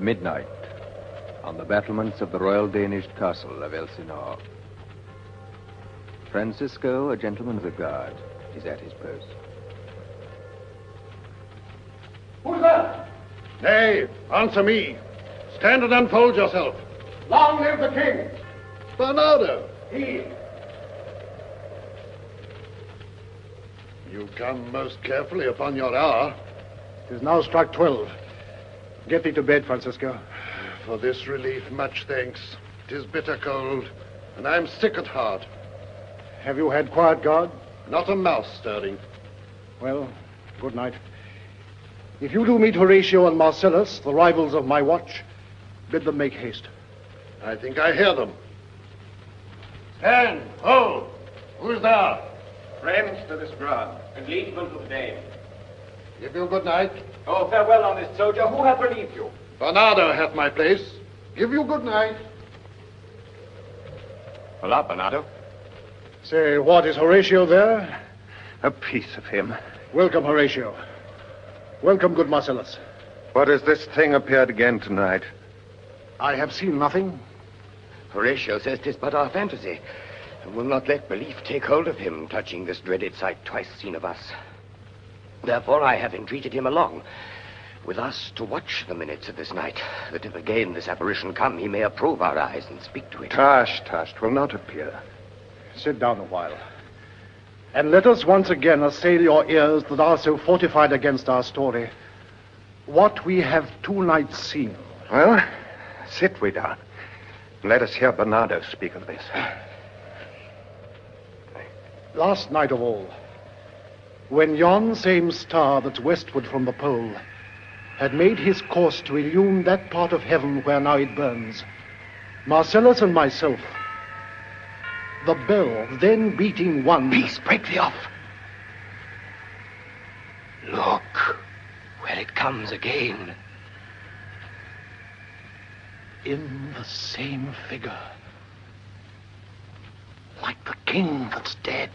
Midnight, on the battlements of the royal Danish castle of Elsinore. Francisco, a gentleman of the guard, is at his post. Who's that? Nay, answer me. Stand and unfold yourself. Long live the king! Bernardo! He! You come most carefully upon your hour. It is now struck 12. Get thee to bed, Francisco. For this relief, much thanks. 'Tis bitter cold, and I'm sick at heart. Have you had quiet guard? Not a mouse stirring. Well, good night. If you do meet Horatio and Marcellus, the rivals of my watch, bid them make haste. I think I hear them. Stand! Hold! Who's there? Friends to this ground, and liegemen to the Dane. Give you good night. Oh, farewell, honest soldier. Who hath relieved you? Bernardo hath my place. Give you good night. Hola, Bernardo. Say, what, is Horatio there? A piece of him. Welcome, Horatio. Welcome, good Marcellus. What has this thing appeared again tonight? I have seen nothing. Horatio says 'tis but our fantasy, and will not let belief take hold of him, touching this dreaded sight twice seen of us. Therefore I have entreated him along with us to watch the minutes of this night, that if again this apparition come, he may approve our eyes and speak to it. Tush, will not appear. Sit down a while. And let us once again assail your ears that are so fortified against our story. What we have 2 nights seen. Well, sit we down. Let us hear Bernardo speak of this. Last night of all, when yon same star that's westward from the pole had made his course to illume that part of heaven where now it burns, Marcellus and myself, the bell then beating 1... Peace, break thee off. Look, where it comes again. In the same figure, like the king that's dead.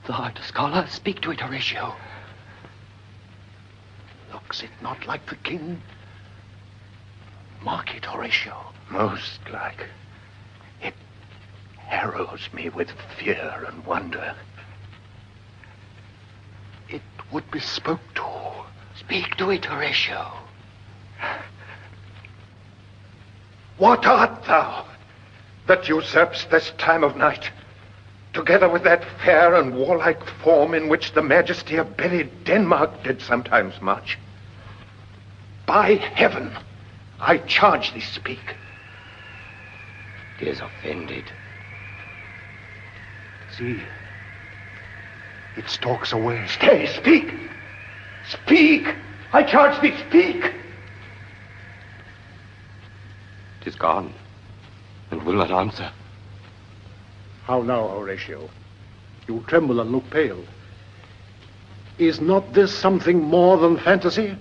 Thou art a scholar. Speak to it, Horatio. Looks it not like the king? Mark it, Horatio. Most like. It harrows me with fear and wonder. It would be spoke to. Speak to it, Horatio. What art thou that usurps this time of night, together with that fair and warlike form in which the majesty of buried Denmark did sometimes march? By heaven, I charge thee speak. 'Tis offended. See, it stalks away. Stay, speak! Speak! I charge thee, speak! 'Tis gone, and will not answer. How now, Horatio? You tremble and look pale. Is not this something more than fantasy?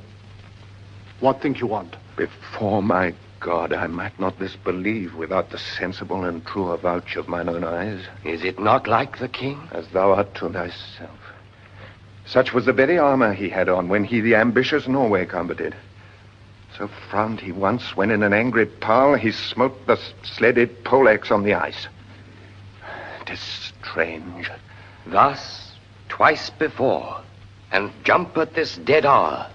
What think you want? Before my God, I might not this believe without the sensible and true avouch of mine own eyes. Is it not like the king? As thou art to thyself. Such was the very armor he had on when he the ambitious Norway combated. So frowned he once when in an angry parle he smote the sledded poleaxe on the ice. 'Tis strange. Thus, twice before, and jump at this dead hour,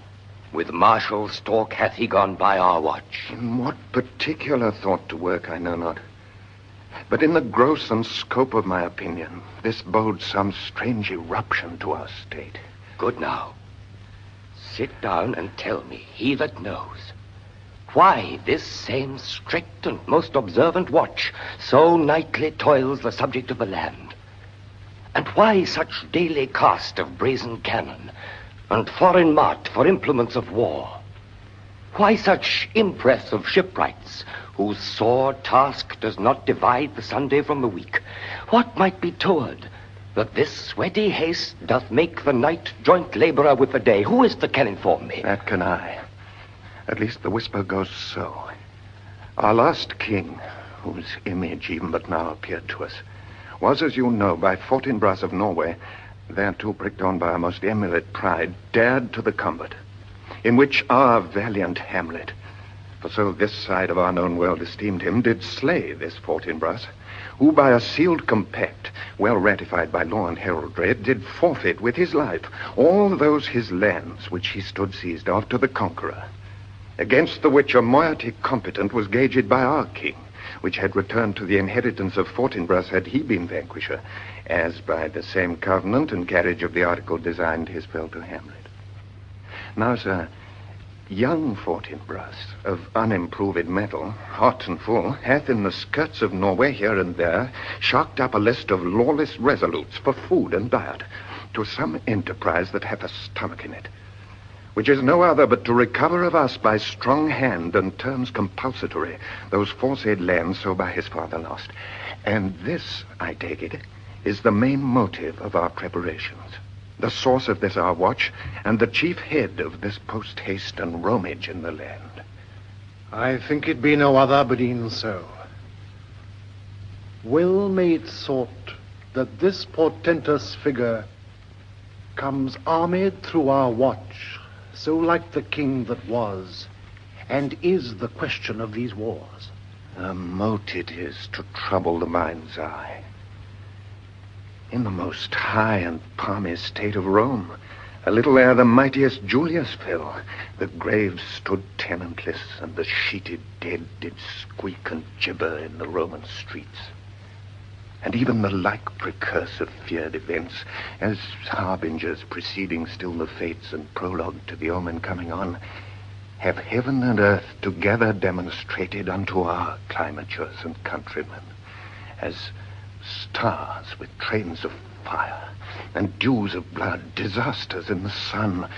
with martial stalk hath he gone by our watch. In what particular thought to work, I know not. But in the gross and scope of my opinion, this bodes some strange eruption to our state. Good now. Sit down and tell me, he that knows, why this same strict and most observant watch so nightly toils the subject of the land, and why such daily cast of brazen cannon and foreign mart for implements of war, why such impress of shipwrights whose sore task does not divide the Sunday from the week. What might be toward that this sweaty haste doth make the night joint laborer with the day? Who is that can inform me? That can I. At least the whisper goes so. Our last king, whose image even but now appeared to us, was, as you know, by Fortinbras of Norway, thereto pricked on by a most emulate pride, dared to the combat, in which our valiant Hamlet, For so this side of our known world esteemed him, did slay this Fortinbras, who by a sealed compact, well ratified by law and heraldry, did forfeit with his life all those his lands which he stood seized of to the conqueror, against the which a moiety competent was gauged by our king, which had returned to the inheritance of Fortinbras had he been vanquisher, as by the same covenant and carriage of the article designed his fell to Hamlet. Now, sir, young Fortinbras, of unimproved metal, hot and full, hath in the skirts of Norway here and there sharked up a list of lawless resolutes for food and diet, to some enterprise that hath a stomach in it, which is no other but to recover of us by strong hand and terms compulsatory those foresaid lands so by his father lost. And this, I take it, is the main motive of our preparations, the source of this our watch, and the chief head of this post-haste and roamage in the land. I think it be no other but e'en so. Well may it sort that this portentous figure comes armed through our watch, so like the king that was, and is the question of these wars. A mote it is to trouble the mind's eye. In the most high and palmy state of Rome, a little ere the mightiest Julius fell, the graves stood tenantless, and the sheeted dead did squeak and gibber in the Roman streets. And even the like precursive feared events, as harbingers preceding still the fates and prologue to the omen coming on, have heaven and earth together demonstrated unto our climatures and countrymen, as stars with trains of fire, and dews of blood, disasters in the sun,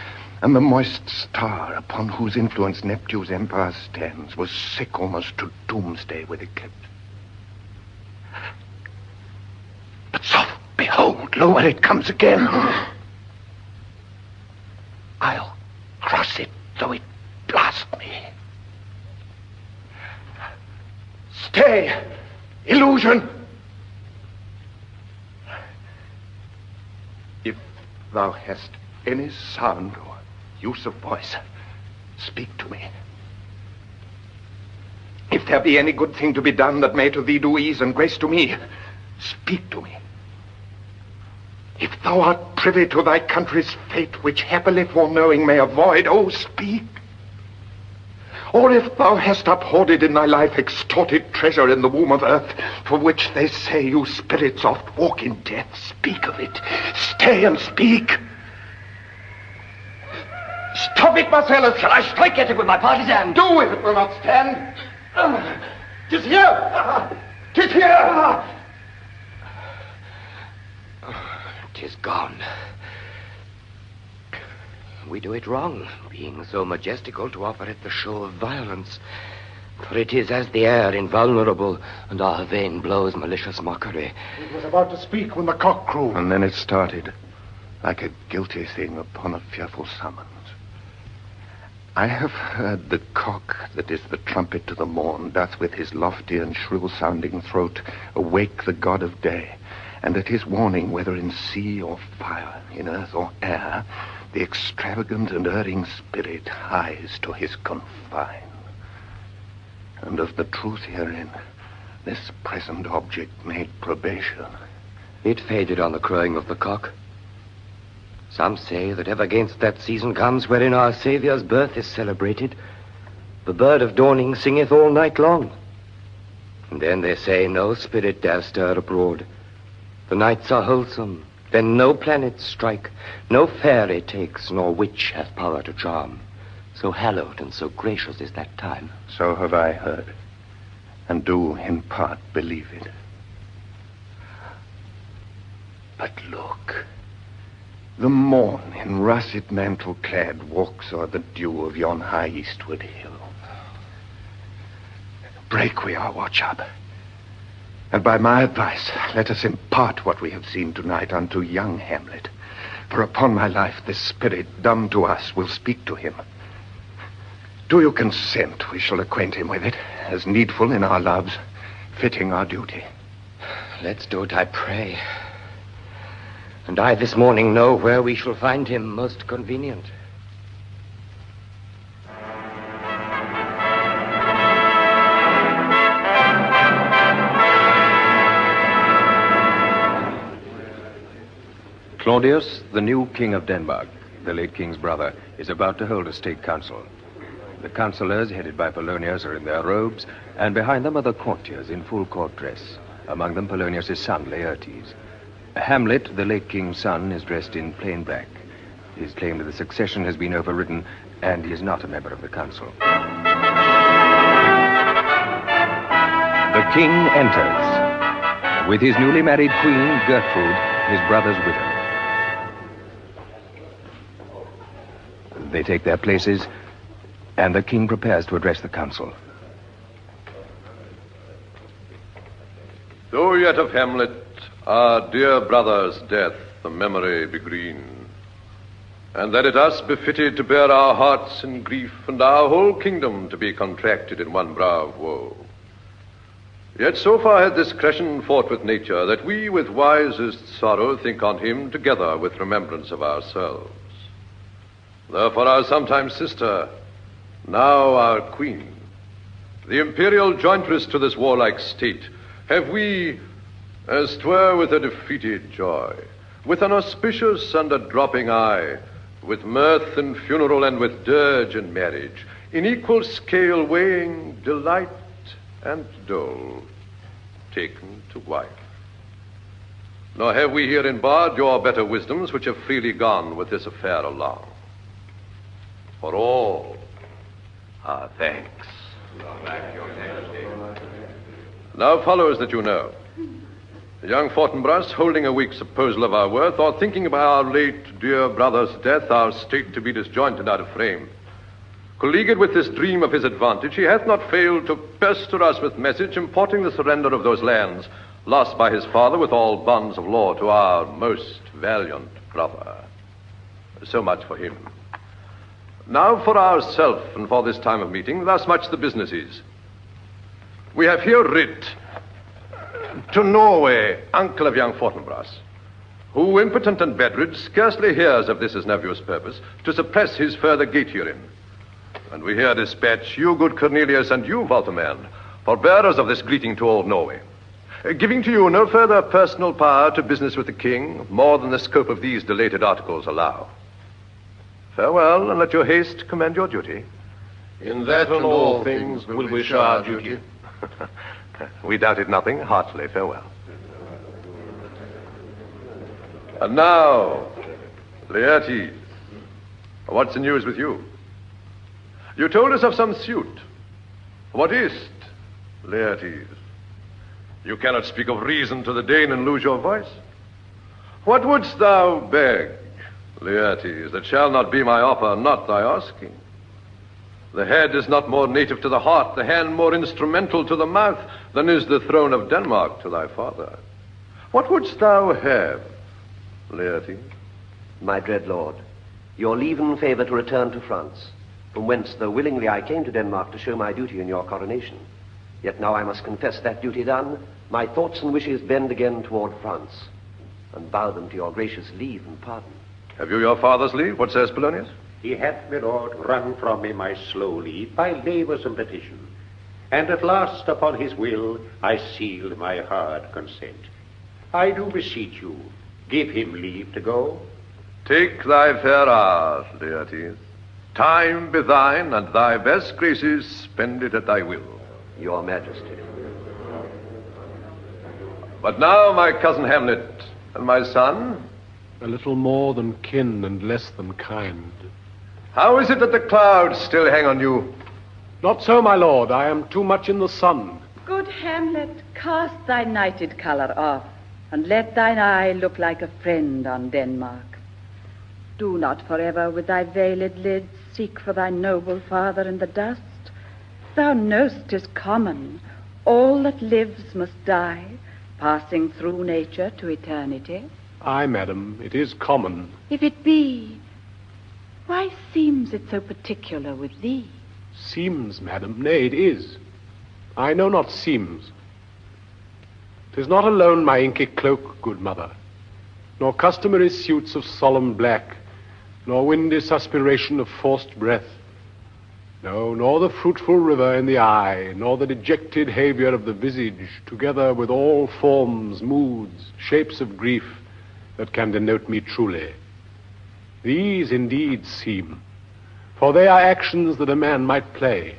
and the moist star upon whose influence Neptune's empire stands was sick almost to doomsday with eclipse. But soft, behold, lo, where it comes again. I'll cross it, though it blast me. Stay, illusion! If thou hast any sound or use of voice, speak to me. If there be any good thing to be done that may to thee do ease and grace to me, speak to me. If thou art privy to thy country's fate, which happily foreknowing may avoid, oh, speak. Or if thou hast uphoarded in thy life extorted treasure in the womb of earth, for which they say you spirits oft walk in death, speak of it. Stay and speak. Stop it, Marcellus! Shall I strike at it with my partisan? Do if it will not stand. 'Tis here! 'Tis here! 'Tis gone. We do it wrong, being so majestical to offer it the show of violence. For it is as the air invulnerable, and our vein blows malicious mockery. It was about to speak when the cock crew. And then it started, like a guilty thing upon a fearful summons. I have heard the cock that is the trumpet to the morn doth with his lofty and shrill-sounding throat awake the god of day, and at his warning, whether in sea or fire, in earth or air, the extravagant and erring spirit hies to his confine. And of the truth herein, this present object made probation. It faded on the crowing of the cock. Some say that ever against that season comes wherein our Saviour's birth is celebrated, the bird of dawning singeth all night long. And then they say no spirit dare stir abroad. The nights are wholesome, then no planets strike, no fairy takes, nor witch hath power to charm. So hallowed and so gracious is that time. So have I heard, and do in part believe it. But look, the morn in russet mantle clad walks o'er the dew of yon high eastward hill. Break we our watch up, and by my advice let us impart what we have seen tonight unto young Hamlet. For upon my life this spirit, dumb to us, will speak to him. Do you consent we shall acquaint him with it, as needful in our loves, fitting our duty? Let's do it, I pray. And I this morning know where we shall find him most convenient. Claudius, the new king of Denmark, the late king's brother, is about to hold a state council. The councillors, headed by Polonius, are in their robes, and behind them are the courtiers in full court dress. Among them, Polonius' son, Laertes. Hamlet, the late king's son, is dressed in plain black. His claim to the succession has been overridden, and he is not a member of the council. The king enters, with his newly married queen, Gertrude, his brother's widow. They take their places, and the king prepares to address the council. Though yet of Hamlet, our dear brother's death, the memory be green, and that it us befitted to bear our hearts in grief, and our whole kingdom to be contracted in one brow of woe. Yet so far had discretion fought with nature, that we with wisest sorrow think on him together with remembrance of ourselves. Therefore our sometime sister, now our queen, the imperial jointress to this warlike state, have we, as 'twere with a defeated joy, with an auspicious and a dropping eye, with mirth and funeral and with dirge and marriage, in equal scale weighing delight and dole, taken to wife. Nor have we here embarred your better wisdoms, which have freely gone with this affair along. For all our thanks. Now follows that you know. Young Fortinbras, holding a weak supposal of our worth, or thinking of our late dear brother's death, our state to be disjointed out of frame, colleagued with this dream of his advantage, he hath not failed to pester us with message importing the surrender of those lands lost by his father with all bonds of law to our most valiant brother. So much for him. Now for ourself, and for this time of meeting, thus much the business is. We have here writ to Norway, uncle of young Fortinbras, who, impotent and bedrid, scarcely hears of this his nephew's purpose, to suppress his further gate herein. And we here dispatch you, good Cornelius, and you, Walterman, for bearers of this greeting to old Norway, giving to you no further personal power to business with the king, more than the scope of these delated articles allow. Farewell, and let your haste commend your duty. In that and all things will we share our duty. We doubted nothing. Heartily farewell. And now, Laertes, what's the news with you? You told us of some suit. What is't, Laertes? You cannot speak of reason to the Dane and lose your voice. What wouldst thou beg, Laertes, that shall not be my offer, not thy asking? The head is not more native to the heart, the hand more instrumental to the mouth, than is the throne of Denmark to thy father. What wouldst thou have, Laertes? My dread lord, your leave and favour to return to France, from whence, though willingly I came to Denmark to show my duty in your coronation, yet now I must confess that duty done, my thoughts and wishes bend again toward France, and bow them to your gracious leave and pardon. Have you your father's leave? What says Polonius? He hath, my lord, wrung from me my slow leave by labours and petition, and at last upon his will I sealed my hard consent. I do beseech you, give him leave to go. Take thy fair hour, Laertes. Time be thine, and thy best graces spend it at thy will. Your Majesty. But now, my cousin Hamlet, and my son, A little more than kin and less than kind. how is it that the clouds still hang on you? Not so, my lord. I am too much in the sun. Good Hamlet, cast thy nighted colour off, and let thine eye look like a friend on Denmark. Do not forever with thy veiled lids seek for thy noble father in the dust. Thou know'st 'tis common, all that lives must die, passing through nature to eternity. Aye, madam, it is common. If it be, why seems it so particular with thee? Seems, madam, nay, it is. I know not seems. 'Tis not alone my inky cloak, good mother, nor customary suits of solemn black, nor windy suspiration of forced breath. No, nor the fruitful river in the eye, nor the dejected haviour of the visage, together with all forms, moods, shapes of grief, that can denote me truly. These indeed seem, for they are actions that a man might play.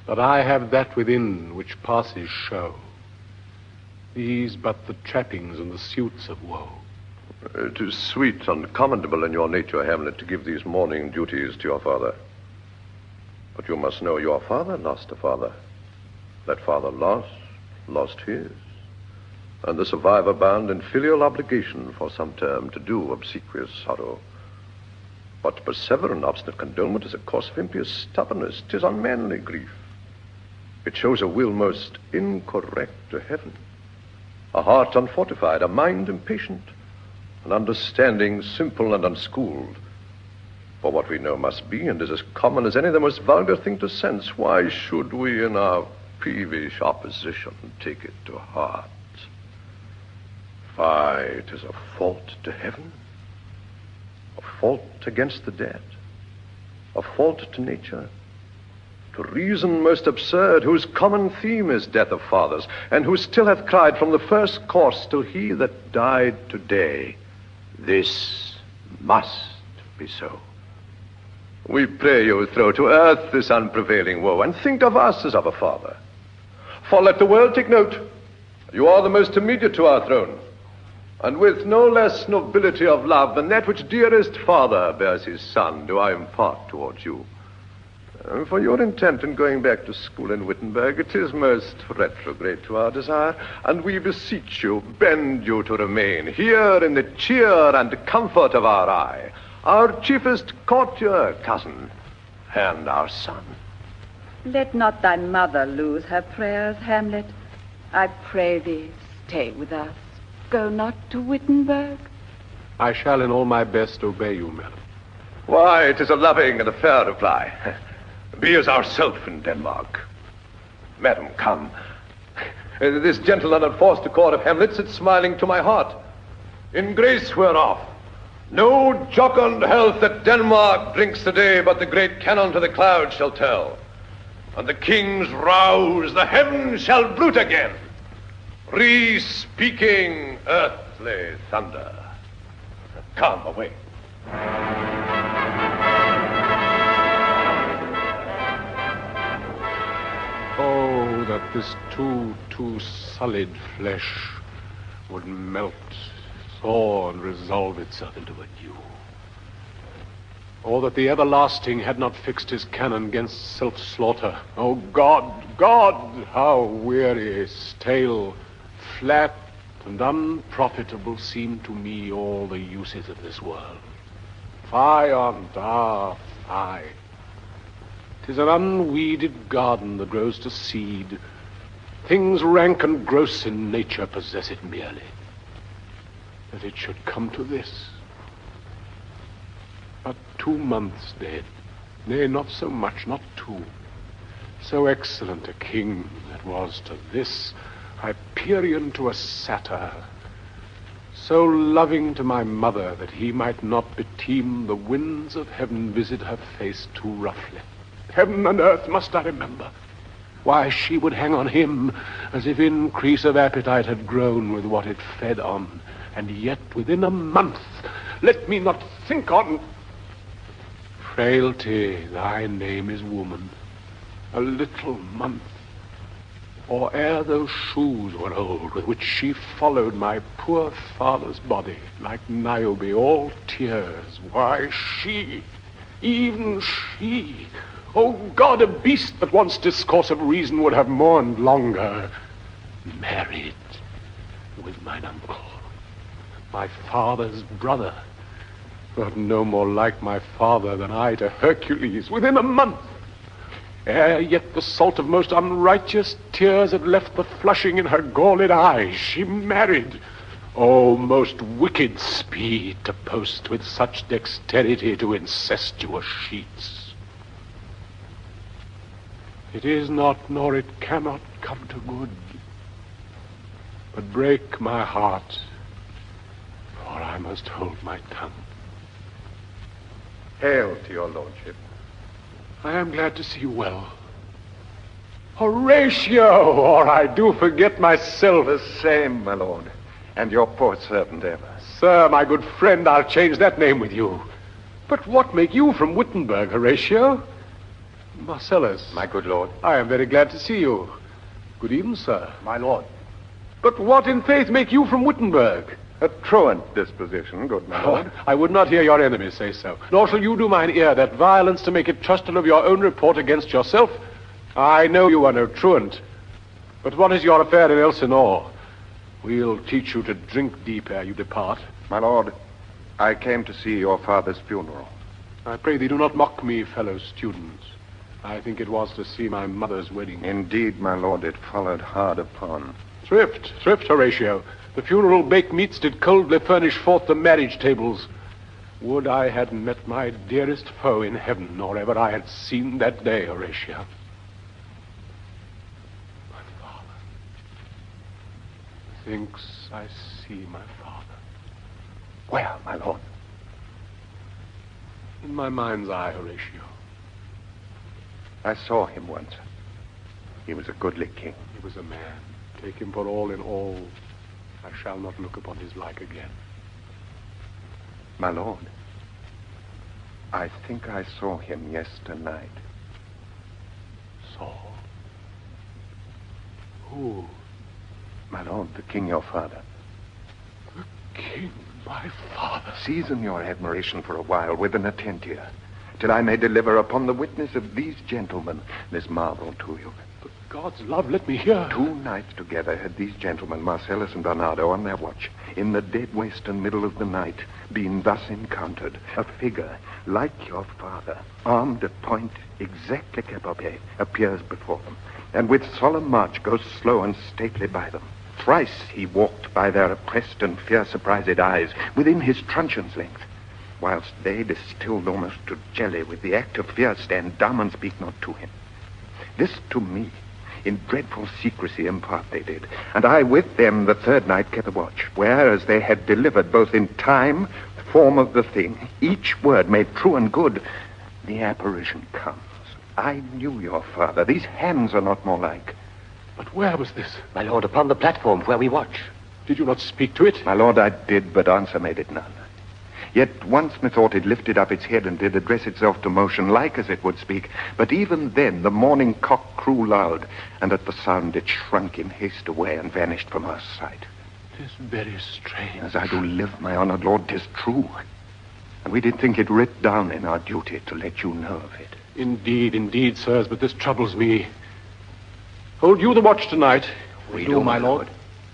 But I have that within which passes show. These but the trappings and the suits of woe. It is sweet and commendable in your nature, Hamlet, to give these mourning duties to your father. But you must know your father lost a father. That father lost his. And the survivor bound in filial obligation for some term to do obsequious sorrow. But to persever in obstinate condolement is a course of impious stubbornness. 'Tis unmanly grief. It shows a will most incorrect to heaven, a heart unfortified, a mind impatient, an understanding simple and unschooled. For what we know must be, and is as common as any the most vulgar thing to sense. Why should we in our peevish opposition take it to heart? Why, it is a fault to heaven, a fault against the dead, a fault to nature, to reason most absurd, whose common theme is death of fathers, and who still hath cried from the first course till he that died today, this must be so. We pray you throw to earth this unprevailing woe, and think of us as of a father. For let the world take note, you are the most immediate to our throne, and with no less nobility of love than that which dearest father bears his son, do I impart towards you. For your intent in going back to school in Wittenberg, it is most retrograde to our desire, and we beseech you, bend you to remain here in the cheer and comfort of our eye, our chiefest courtier, cousin, and our son. Let not thy mother lose her prayers, Hamlet. I pray thee, stay with us. Go not to Wittenberg. I shall in all my best obey you, madam. Why, it is a loving and a fair reply. Be as ourself in Denmark. Madam, come. This gentle and unforced accord of Hamlet sits smiling to my heart. In grace whereof, no jocund health that Denmark drinks today, but the great cannon to the clouds shall tell. And the kings rouse, the heavens shall bruit again, re-speaking earthly thunder. Come away. Oh, that this too sullied flesh would melt, thaw, and resolve itself into a dew. Or that the everlasting had not fixed his cannon against self-slaughter. Oh, God, God, how weary, stale, flat, and unprofitable seem to me all the uses of this world. Fie on, fie. 'Tis an unweeded garden that grows to seed. Things rank and gross in nature possess it merely. That it should come to this. But 2 months dead, nay, not so much, not 2. So excellent a king that was to this, Hyperion to a satyr. So loving to my mother that he might not beteem the winds of heaven visit her face too roughly. Heaven and earth must I remember. Why, she would hang on him as if increase of appetite had grown with what it fed on. And yet within a month, let me not think on... Frailty, thy name is woman. A little month. Or ere those shoes were old with which she followed my poor father's body, like Niobe, all tears. Why, she, even she... Oh, God, a beast that once discourse of reason would have mourned longer. Married with mine uncle, my father's brother, but no more like my father than I to Hercules, within a month. Ere yet the salt of most unrighteous tears had left the flushing in her galled eyes, she married. Oh, most wicked speed to post with such dexterity to incestuous sheets. It is not, nor it cannot come to good, but break my heart, for I must hold my tongue. Hail to your lordship. I am glad to see you well. Horatio, or I do forget myself. The same, my lord. And your poor servant ever. Sir, my good friend, I'll change that name with you. But what make you from Wittenberg, Horatio? Marcellus. My good lord. I am very glad to see you. Good evening, sir. My lord. But what in faith make you from Wittenberg? A truant disposition, good my lord. I would not hear your enemies say so. Nor shall you do mine ear that violence to make it trustful of your own report against yourself. I know you are no truant. But what is your affair in Elsinore? We'll teach you to drink deep ere you depart. My lord, I came to see your father's funeral. I pray thee do not mock me, fellow students. I think it was to see my mother's wedding. Indeed, my lord, it followed hard upon. Thrift, Horatio. The funeral baked meats did coldly furnish forth the marriage tables. Would I had met my dearest foe in heaven, or ever I had seen that day, Horatio. My father. Thinks I see my father. Where, my lord? In my mind's eye, Horatio. I saw him once. He was a goodly king. He was a man. Take him for all in all. I shall not look upon his like again. My lord, I think I saw him yesternight. Saw? Who? My lord, the king, your father. The king, my father? Season your admiration for a while with an attentia, till I may deliver upon the witness of these gentlemen this marvel to you. God's love, let me hear. 2 nights together had these gentlemen, Marcellus and Bernardo, on their watch, in the dead western middle of the night, been thus encountered. A figure, like your father, armed at point, exactly capope, appears before them, and with solemn march goes slow and stately by them. Thrice he walked by their oppressed and fear-surprised eyes, within his truncheon's length, whilst they, distilled almost to jelly with the act of fear, stand dumb and speak not to him. This to me, in dreadful secrecy impart they did, and I with them the 3rd night kept the watch, where, as they had delivered both in time, form of the thing, each word made true and good, the apparition comes. I knew your father. These hands are not more like. But where was this? My lord, upon the platform where we watch. Did you not speak to it? My lord, I did, but answer made it none. Yet once methought it lifted up its head and did address itself to motion, like as it would speak. But even then the morning cock crew loud, and at the sound it shrunk in haste away and vanished from our sight. 'Tis very strange. As I do live, my honored lord, 'tis true. And we did think it writ down in our duty to let you know of it. Indeed, sirs, but this troubles me. Hold you the watch tonight? We do, my lord.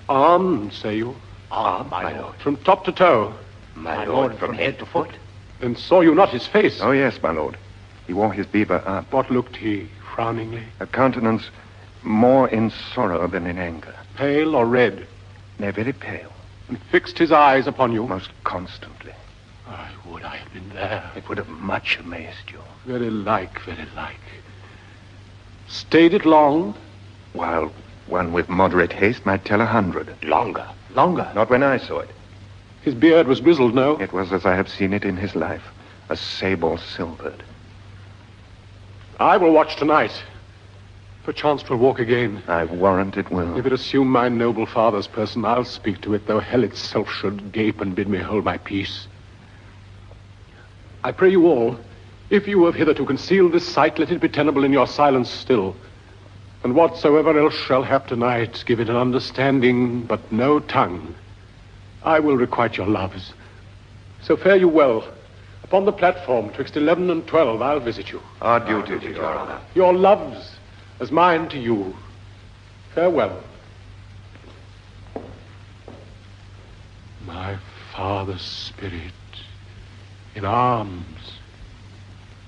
Armed, say you? Armed, my lord. From top to toe? My lord, from head to foot? Then saw you not his face? Oh, yes, my lord. He wore his beaver up. What looked he, frowningly? A countenance more in sorrow than in anger. Pale or red? Nay, very pale. And fixed his eyes upon you? Most constantly. I would I had been there. It would have much amazed you. Very like, very like. Stayed it long? While one with moderate haste might tell 100. Longer. Not when I saw it. His beard was grizzled, no? It was as I have seen it in his life, a sable silvered. I will watch tonight. Perchance 'twill walk again. I warrant it will. If it assume my noble father's person, I'll speak to it, though hell itself should gape and bid me hold my peace. I pray you all, if you have hitherto concealed this sight, let it be tenable in your silence still. And whatsoever else shall hap tonight, give it an understanding, but no tongue. I will requite your loves. So fare you well. Upon the platform, twixt 11 and 12, I'll visit you. Our duty to your honor. Your loves, as mine to you. Farewell. My father's spirit, in arms,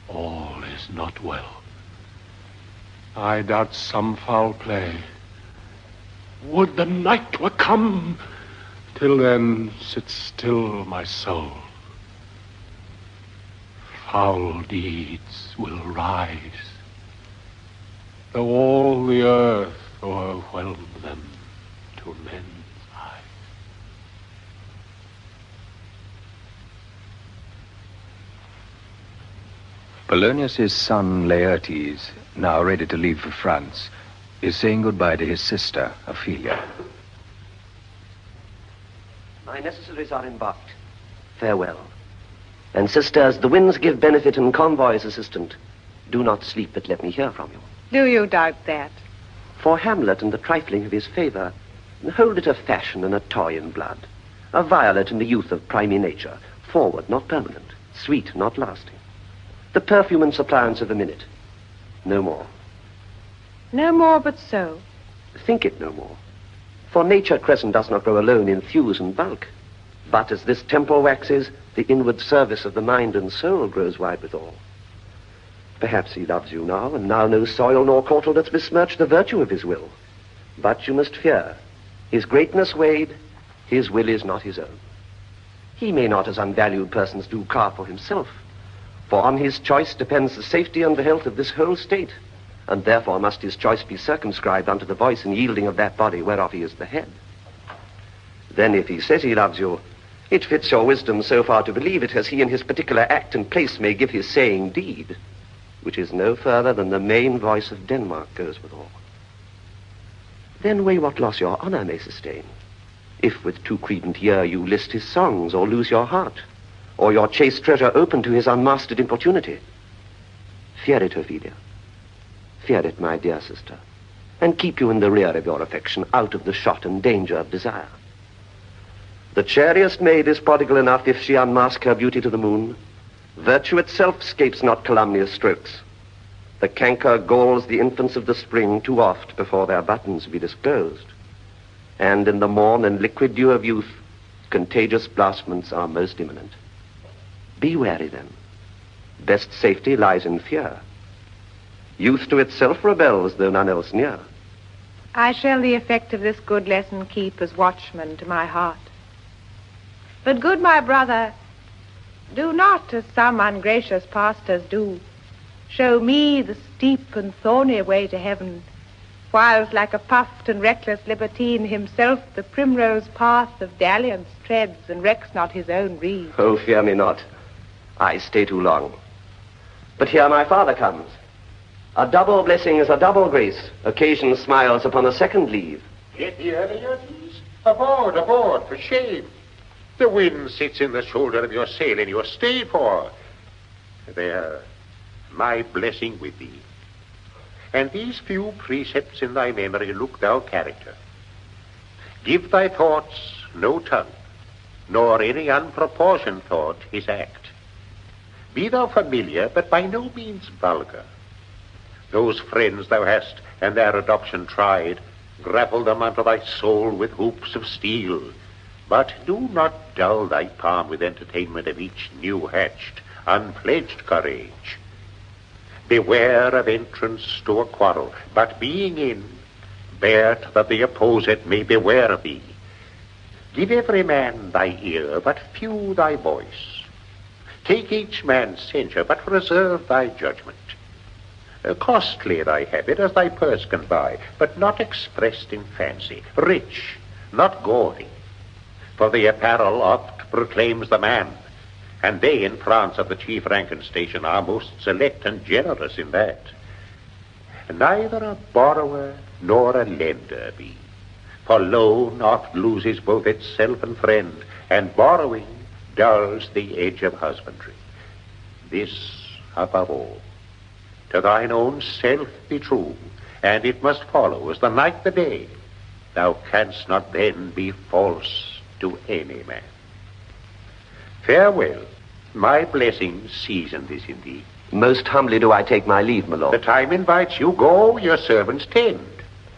all is not well. I doubt some foul play. Would the night were come! Till then, sit still, my soul. Foul deeds will rise, though all the earth o'erwhelm them to men's eyes. Polonius' son Laertes, now ready to leave for France, is saying goodbye to his sister, Ophelia. My necessaries are embarked. Farewell. And sisters, the winds give benefit and convoys assistant. Do not sleep, but let me hear from you. Do you doubt that? For Hamlet and the trifling of his favor, hold it a fashion and a toy in blood, a violet in the youth of primy nature, forward, not permanent, sweet, not lasting, the perfume and suppliance of a minute, no more. No more but so. Think it no more. For nature crescent does not grow alone in thews and bulk, but as this temple waxes, the inward service of the mind and soul grows wide withal. Perhaps he loves you now, and now no soil nor cortal doth besmirch the virtue of his will. But you must fear, his greatness weighed, his will is not his own. He may not, as unvalued persons do, carve for himself, for on his choice depends the safety and the health of this whole state, and therefore must his choice be circumscribed unto the voice and yielding of that body whereof he is the head. Then if he says he loves you, it fits your wisdom so far to believe it as he in his particular act and place may give his saying deed, which is no further than the main voice of Denmark goes withal. Then weigh what loss your honor may sustain, if with too credent ear you list his songs, or lose your heart, or your chaste treasure open to his unmastered importunity. Fear it, Ophelia. Fear it, my dear sister, and keep you in the rear of your affection, out of the shot and danger of desire. The chariest maid is prodigal enough if she unmask her beauty to the moon. Virtue itself scapes not calumnious strokes. The canker galls the infants of the spring too oft before their buttons be disclosed. And in the morn and liquid dew of youth, contagious blasphements are most imminent. Be wary then. Best safety lies in fear. Youth to itself rebels, though none else near. I shall the effect of this good lesson keep as watchman to my heart. But good my brother, do not, as some ungracious pastors do, show me the steep and thorny way to heaven, whiles like a puffed and reckless libertine himself the primrose path of dalliance treads and recks not his own reed. Oh, fear me not. I stay too long. But here my father comes. A double blessing is a double grace. Occasion smiles upon a second leave. Get here, Leodes. Aboard, aboard, for shame. The wind sits in the shoulder of your sail, and you're stayed for. There, my blessing with thee. And these few precepts in thy memory look thou character. Give thy thoughts no tongue, nor any unproportioned thought his act. Be thou familiar, but by no means vulgar. Those friends thou hast and their adoption tried, grapple them unto thy soul with hoops of steel. But do not dull thy palm with entertainment of each new-hatched, unpledged courage. Beware of entrance to a quarrel, but being in, bear that the opposite may beware of thee. Give every man thy ear, but few thy voice. Take each man's censure, but reserve thy judgment. Costly thy habit as thy purse can buy, but not expressed in fancy. Rich, not gaudy. For the apparel oft proclaims the man, and they in France of the chief rank and station are most select and generous in that. Neither a borrower nor a lender be, for loan oft loses both itself and friend, and borrowing dulls the edge of husbandry. This above all. To thine own self be true, and it must follow as the night the day. Thou canst not then be false to any man. Farewell. My blessing season this in thee. Most humbly do I take my leave, my lord. The time invites you. Go, your servants tend.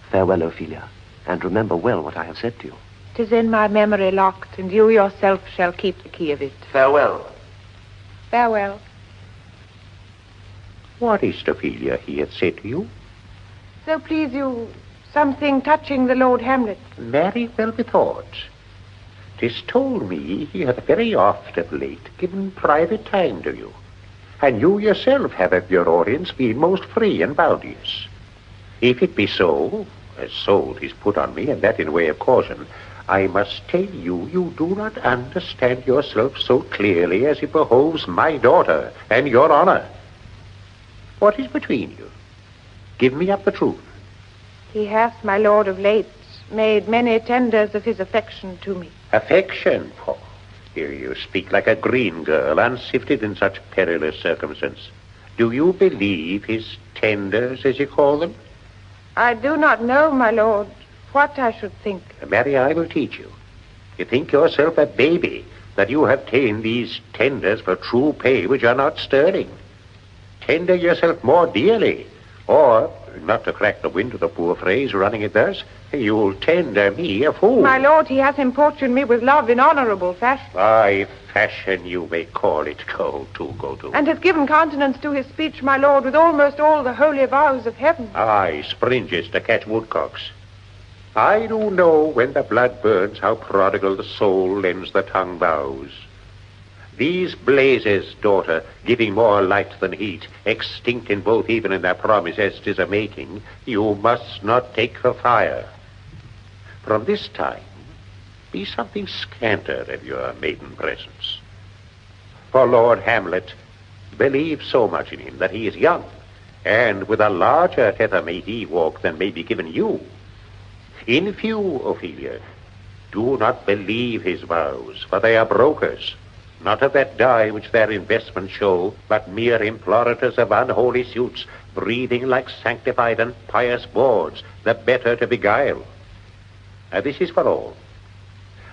Farewell, Ophelia, and remember well what I have said to you. 'Tis in my memory locked, and you yourself shall keep the key of it. Farewell. Farewell. What is, Ophelia, he hath said to you? So please you, something touching the Lord Hamlet. Very well bethought. 'Tis told me he hath very oft of late given private time to you, and you yourself have of your audience been most free and bounteous. If it be so, as so 'tis put on me, and that in way of caution, I must tell you, you do not understand yourself so clearly as it behoves my daughter and your honor. What is between you? Give me up the truth. He hath, my lord, of late made many tenders of his affection to me. Affection? Oh, here you speak like a green girl, unsifted in such perilous circumstance. Do you believe his tenders, as you call them? I do not know, my lord, what I should think. Mary, I will teach you. You think yourself a baby, that you have ta'en these tenders for true pay which are not sterling. Tender yourself more dearly, or, not to crack the wind of the poor phrase running it thus, you'll tender me a fool. My lord, he hath importuned me with love in honourable fashion. Aye, fashion you may call it. Go to. And hath given countenance to his speech, my lord, with almost all the holy vows of heaven. Aye, springes to catch woodcocks. I do know when the blood burns how prodigal the soul lends the tongue vows. These blazes, daughter, giving more light than heat, extinct in both even in their promise as 'tis a making, you must not take for fire. From this time, be something scanter of your maiden presence. For Lord Hamlet, believe so much in him that he is young, and with a larger tether may he walk than may be given you. In few, Ophelia, do not believe his vows, for they are brokers, not of that dye which their investments show, but mere implorators of unholy suits, breathing like sanctified and pious bawds, the better to beguile. This is for all.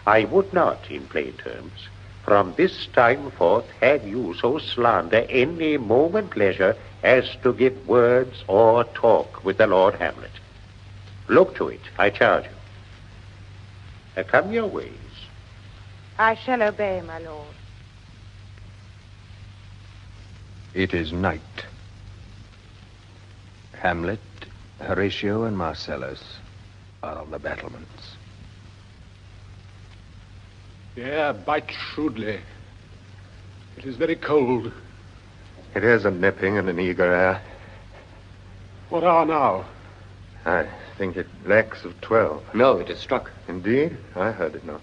I would not, in plain terms, from this time forth have you so slander any moment leisure as to give words or talk with the Lord Hamlet. Look to it, I charge you. Come your ways. I shall obey, my lord. It is night. Hamlet, Horatio, and Marcellus are on the battlements. The air bites shrewdly. It is very cold. It is a nipping and an eager air. What hour now? I think it lacks of 12. No, it is struck. Indeed? I heard it not.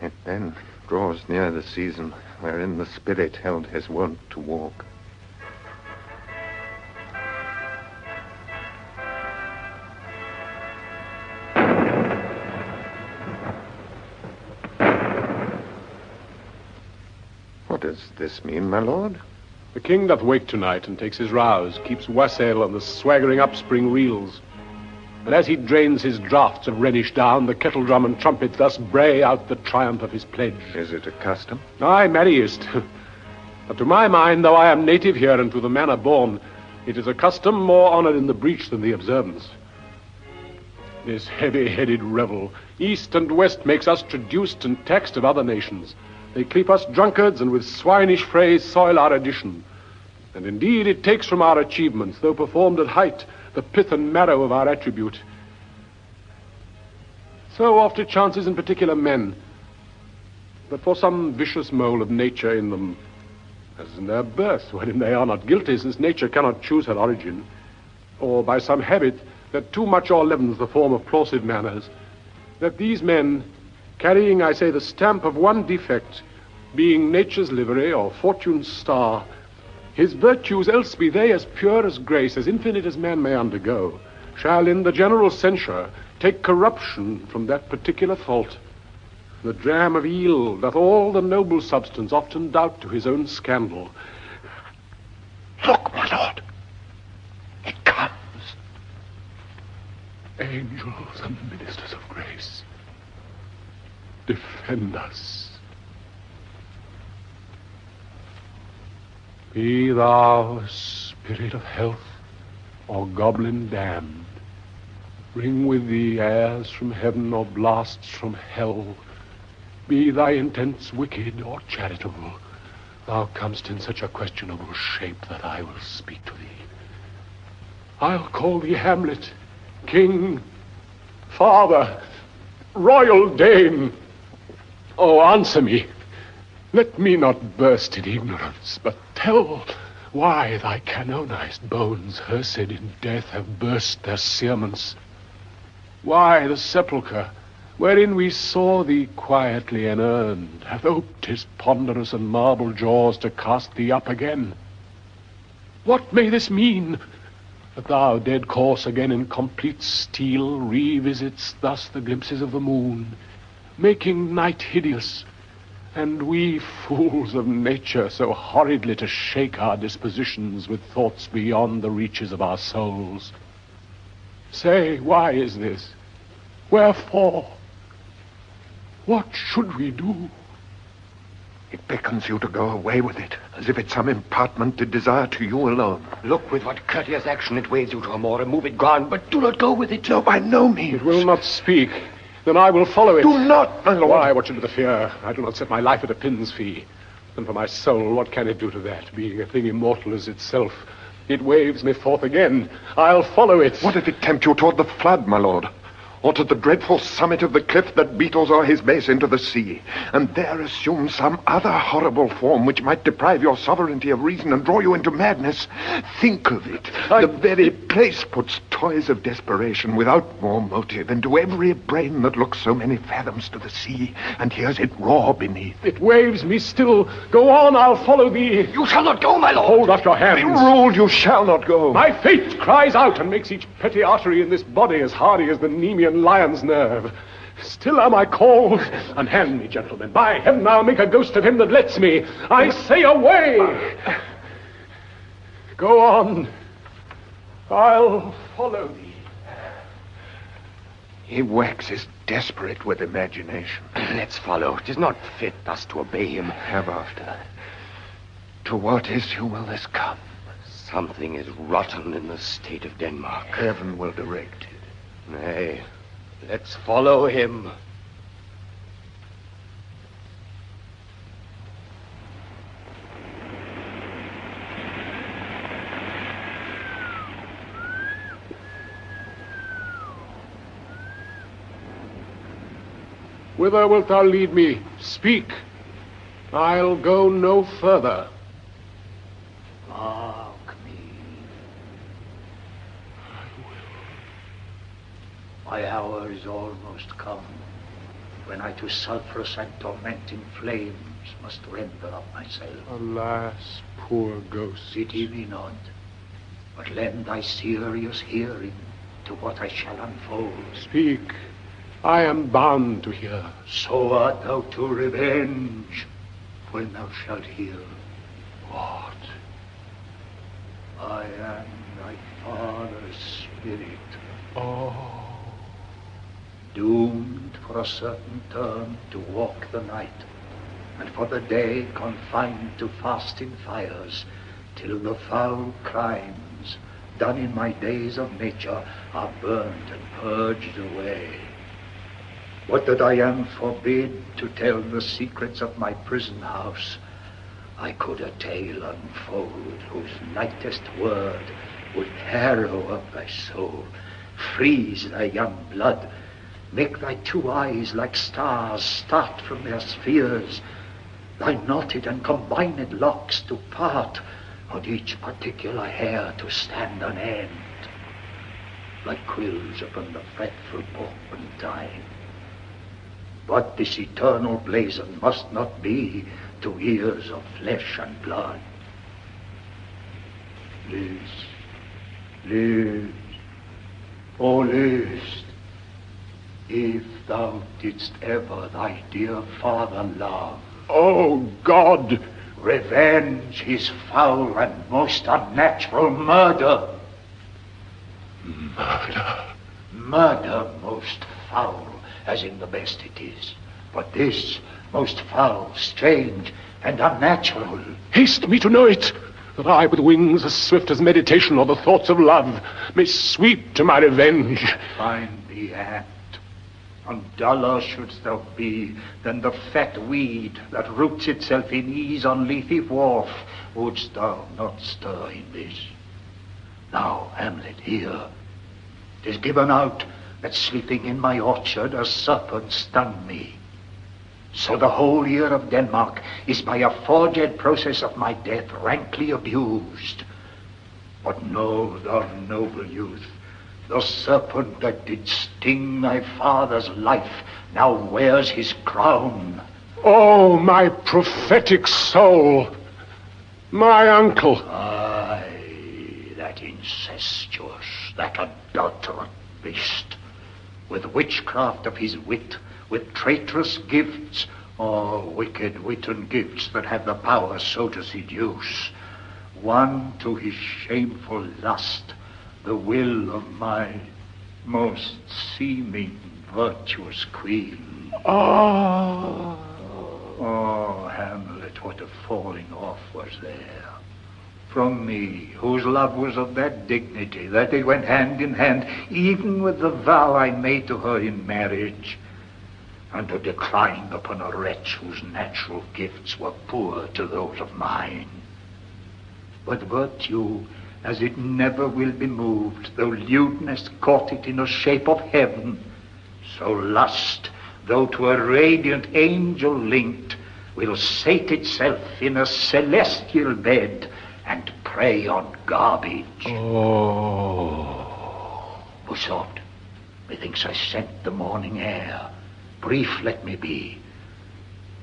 It then draws near the season wherein the spirit held his wont to walk. What does this mean, my lord? The king doth wake tonight and takes his rouse, keeps wassail on the swaggering upspring reels. And as he drains his draughts of Rhenish down, the kettle drum and trumpet thus bray out the triumph of his pledge. Is it a custom? Aye, merriest. But to my mind, though I am native here and to the manner born, it is a custom more honoured in the breach than the observance. This heavy-headed revel, east and west, makes us traduced and taxed of other nations. They keep us drunkards, and with swinish phrase soil our addition. And indeed it takes from our achievements, though performed at height, the pith and marrow of our attribute. So oft it chances in particular men, that for some vicious mole of nature in them, as in their birth, wherein they are not guilty, since nature cannot choose her origin, or by some habit that too much o'erleavens the form of plausive manners, that these men, carrying, I say, the stamp of one defect, being nature's livery or fortune's star, his virtues, else be they as pure as grace, as infinite as man may undergo, shall in the general censure take corruption from that particular fault. The dram of eel doth all the noble substance often doubt to his own scandal. Look, my lord. It comes. Angels and ministers of grace, defend us. Be thou spirit of health or goblin damned, bring with thee airs from heaven or blasts from hell. Be thy intents wicked or charitable, thou comest in such a questionable shape that I will speak to thee. I'll call thee Hamlet, king, father, royal dame. Oh, answer me. Let me not burst in ignorance, but tell why thy canonized bones, hearsed in death, have burst their cerements. Why the sepulchre, wherein we saw thee quietly inurned, hath oped his ponderous and marble jaws to cast thee up again. What may this mean? That thou, dead corse, again in complete steel, revisit'st thus the glimpses of the moon, making night hideous, and we fools of nature so horridly to shake our dispositions with thoughts beyond the reaches of our souls. Say, why is this? Wherefore? What should we do? It beckons you to go away with it, as if it's some impartmented desire to you alone. Look with what courteous action it waves you to a more removed ground, but do not go with it. No, by no means. It will not speak. Then I will follow it. Do not, my lord. Why? What should be the fear? I do not set my life at a pin's fee. And for my soul, what can it do to that, being a thing immortal as itself? It waves me forth again. I'll follow it. What if it tempt you toward the flood, my lord? Or to the dreadful summit of the cliff that beetles o'er his base into the sea, and there assume some other horrible form which might deprive your sovereignty of reason and draw you into madness? Think of it. The very place puts toys of desperation without more motive into every brain that looks so many fathoms to the sea and hears it roar beneath. It waves me still. Go on, I'll follow thee. You shall not go, my lord. Hold up your hands. Be ruled, you shall not go. My fate cries out and makes each petty artery in this body as hardy as the Nemean lion's nerve. Still am I called. Unhand me, gentlemen. By heaven, I'll make a ghost of him that lets me. I say away. Go on. I'll follow thee. He waxes desperate with imagination. Let's follow. 'Tis not fit thus to obey him. Have after. To what issue will this come? Something is rotten in the state of Denmark. Heaven will direct it. Nay, let's follow him. Whither wilt thou lead me? Speak. I'll go no further. Mark me. My hour is almost come, when I to sulphurous and tormenting flames must render up myself. Alas, poor ghost. Pity me not, but lend thy serious hearing to what I shall unfold. Speak. I am bound to hear. So art thou to revenge, when thou shalt hear. What? I am thy father's spirit. Oh. Doomed for a certain term to walk the night, and for the day confined to fasting fires, till the foul crimes done in my days of nature are burnt and purged away. What that I am forbid to tell the secrets of my prison house, I could a tale unfold whose lightest word would harrow up thy soul, freeze thy young blood, make thy two eyes like stars start from their spheres, thy knotted and combined locks to part, and each particular hair to stand on end, like quills upon the fretful porpentine. But this eternal blazon must not be to ears of flesh and blood. List, list, oh list, if thou didst ever thy dear father love. Oh, God! Revenge his foul and most unnatural murder. Murder? Murder most foul, as in the best it is. But this most foul, strange, and unnatural. Haste me to know it, that I with wings as swift as meditation or the thoughts of love may sweep to my revenge. Find the act, and duller shouldst thou be than the fat weed that roots itself in ease on leafy wharf, wouldst thou not stir in this. Now, Hamlet, hear. 'Tis given out that sleeping in my orchard a serpent stung me. So the whole year of Denmark is by a forged process of my death rankly abused. But know, thou noble youth, the serpent that did sting thy father's life now wears his crown. Oh, my prophetic soul! My uncle! Aye, that incestuous, that adulterate beast, with witchcraft of his wit, with traitorous gifts, or wicked witten gifts that have the power so to seduce, won to his shameful lust the will of my most seeming virtuous queen. Oh, Hamlet, what a falling off was there from me, whose love was of that dignity that it went hand in hand even with the vow I made to her in marriage, and to decline upon a wretch whose natural gifts were poor to those of mine. But virtue, as it never will be moved, though lewdness caught it in a shape of heaven, so lust, though to a radiant angel linked, will sate itself in a celestial bed and prey on garbage. Oh. Besought, methinks I scent the morning air. Brief let me be,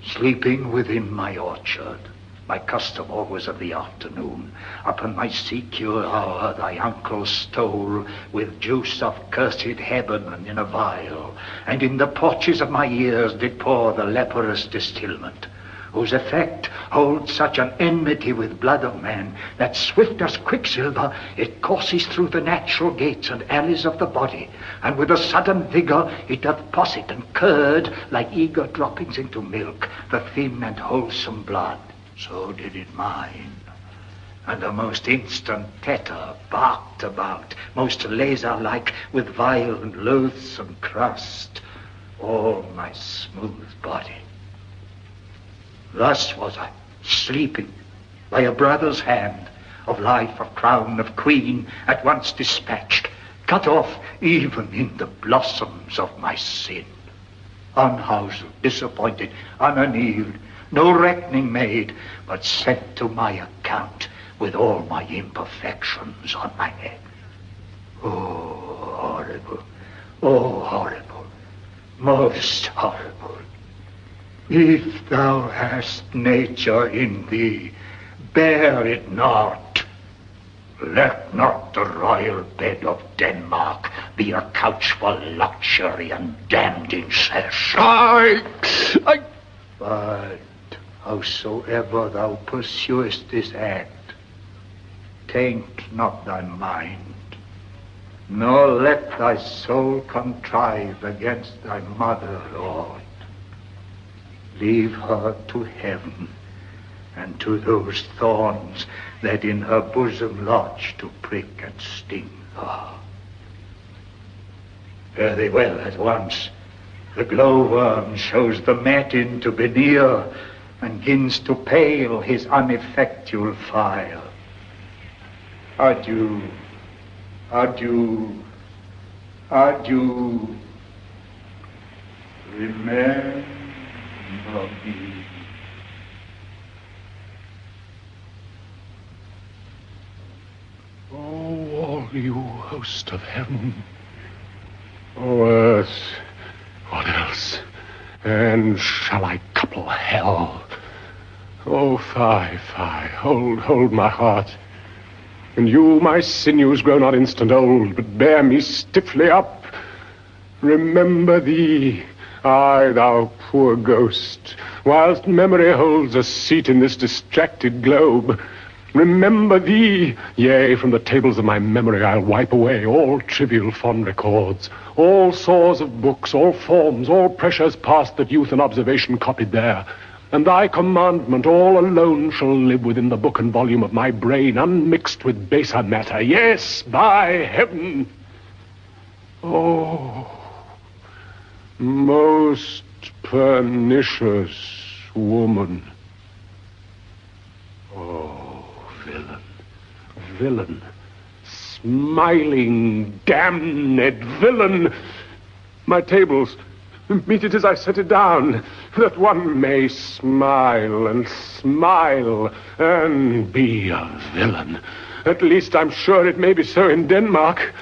sleeping within my orchard. My custom always of the afternoon. Upon my secure hour thy uncle stole with juice of cursed heaven and in a vial, and in the porches of my ears did pour the leprous distilment, whose effect holds such an enmity with blood of man, that swift as quicksilver it courses through the natural gates and alleys of the body, and with a sudden vigor it doth posset and curd like eager droppings into milk the thin and wholesome blood. So did it mine, and the most instant tetter barked about, most laser-like with vile and loathsome crust, all my smooth body. Thus was I, sleeping, by a brother's hand, of life, of crown, of queen, at once dispatched, cut off even in the blossoms of my sin. Unhoused, disappointed, unannealed, no reckoning made, but sent to my account with all my imperfections on my head. Oh, horrible, most horrible. If thou hast nature in thee, bear it not. Let not the royal bed of Denmark be a couch for luxury and damned incest. But howsoever thou pursuest this act, taint not thy mind, nor let thy soul contrive against thy mother, Lord. Leave her to heaven, and to those thorns that in her bosom lodge to prick and sting her. Fare thee well at once. The glowworm shows the matin to be near, and gins to pale his uneffectual fire. Adieu, adieu, adieu. Remember me. Oh, all you host of heaven, oh, earth, what else? And shall I couple hell? Oh, fie, hold my heart. And you, my sinews, grow not instant old, but bear me stiffly up. Remember thee, aye, thou poor ghost, whilst memory holds a seat in this distracted globe. Remember thee, yea, from the tables of my memory I'll wipe away all trivial fond records, all sores of books, all forms, all pressures past that youth and observation copied there. And thy commandment all alone shall live within the book and volume of my brain, unmixed with baser matter. Yes, by heaven! Oh, most pernicious woman. Oh, villain, smiling, damned villain. My tables, meet it as I set it down, that one may smile and be a villain. At least I'm sure it may be so in Denmark.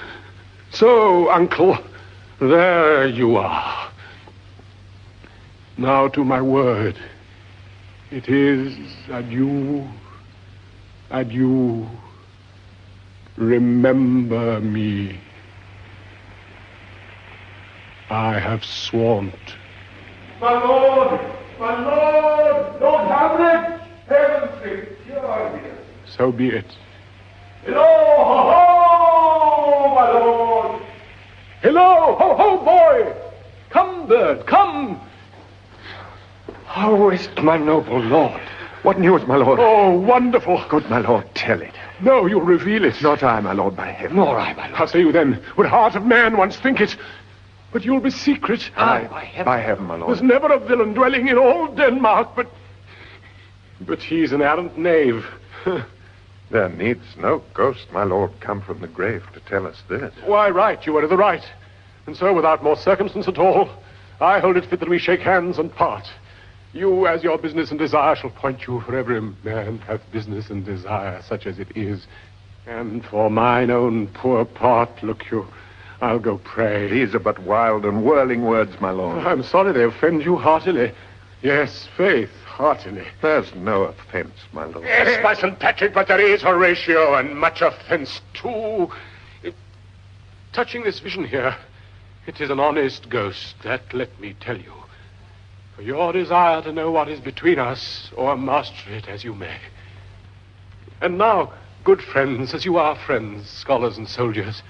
So, uncle, there you are. Now to my word. It is adieu, adieu. Remember me. I have sworn My lord! My lord! Lord Hamlet! Heaven's sake, you are here. So be it. Hello! Ho, ho! My lord! Hello! Ho, ho, boy! Come, bird, come! How is it, my noble lord? What news, my lord? Oh, wonderful. Good, my lord, tell it. No, you'll reveal it. Not I, my lord, by heaven. Nor I, my lord. How say you then? Would heart of man once think it? But you'll be secret. Aye, by heaven. By heaven, my lord. There's never a villain dwelling in all Denmark, but he's an arrant knave. There needs no ghost, my lord, come from the grave to tell us this. Why, right, you are in the right. And so, without more circumstance at all, I hold it fit that we shake hands and part. You, as your business and desire, shall point you, for every man hath business and desire, such as it is. And for mine own poor part, look you, I'll go pray. These are but wild and whirling words, my lord. I'm sorry they offend you heartily. Yes, faith, heartily. There's no offense, my lord. Yes, by St. Patrick, but there is, Horatio, and much offense, too. Touching this vision here, it is an honest ghost, that let me tell you. For your desire to know what is between us, or master it as you may. And now, good friends, as you are friends, scholars and soldiers,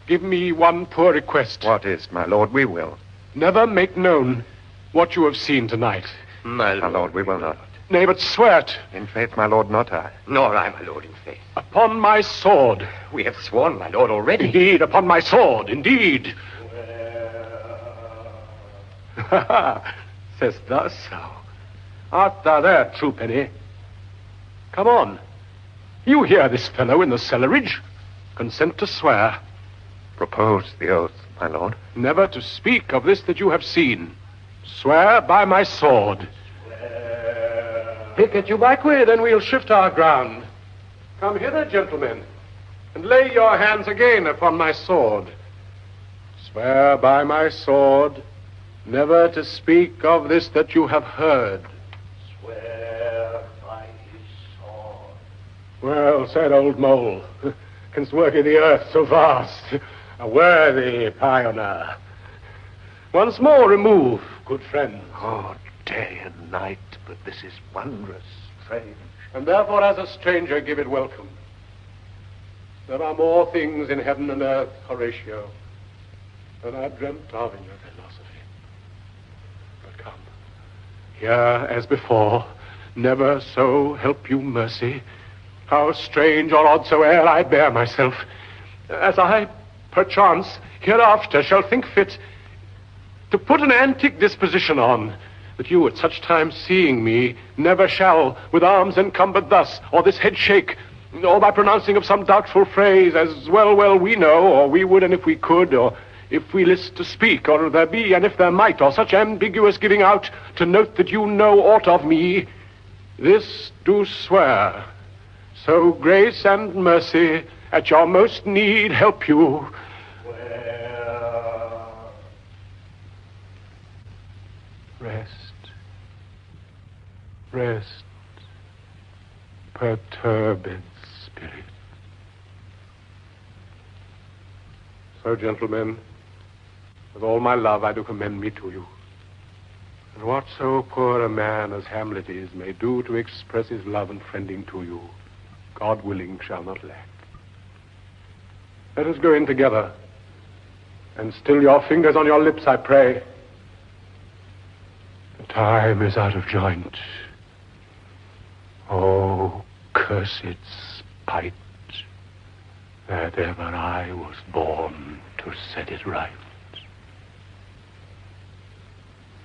give me one poor request. What is, my lord? We will. Never make known what you have seen tonight. My lord, we will not. Nay, but swear it. In faith, my lord, not I. Nor I, my lord, in faith. Upon my sword. We have sworn, my lord, already. Indeed, upon my sword, indeed. Say'st thou so? Art thou there, true penny? Come on. You hear this fellow in the cellarage. Consent to swear. Propose the oath, my lord. Never to speak of this that you have seen. Swear by my sword. Pick at you back way, then we'll shift our ground. Come hither, gentlemen, and lay your hands again upon my sword. Swear by my sword, never to speak of this that you have heard. Swear by his sword. Well said, old mole. Canst work in the earth so vast. A worthy pioneer. Once more remove, good friend. Oh, day and night, but this is wondrous, strange. And therefore, as a stranger, give it welcome. There are more things in heaven and earth, Horatio, than I dreamt of in your philosophy. But come, here as before, never so help you mercy, how strange or odd soe'er I bear myself, as I, perchance, hereafter shall think fit to put an antic disposition on, that you at such times seeing me never shall with arms encumbered thus, or this head shake, or by pronouncing of some doubtful phrase, as well we know, or we would, and if we could, or if we list to speak, or there be, and if there might, or such ambiguous giving out to note that you know aught of me, this do swear, so grace and mercy at your most need help you. Rest, perturbed spirit. So, gentlemen, with all my love I do commend me to you. And what so poor a man as Hamlet is may do to express his love and friending to you, God willing, shall not lack. Let us go in together, and still your fingers on your lips, I pray. The time is out of joint. Oh, cursed spite, that ever I was born to set it right.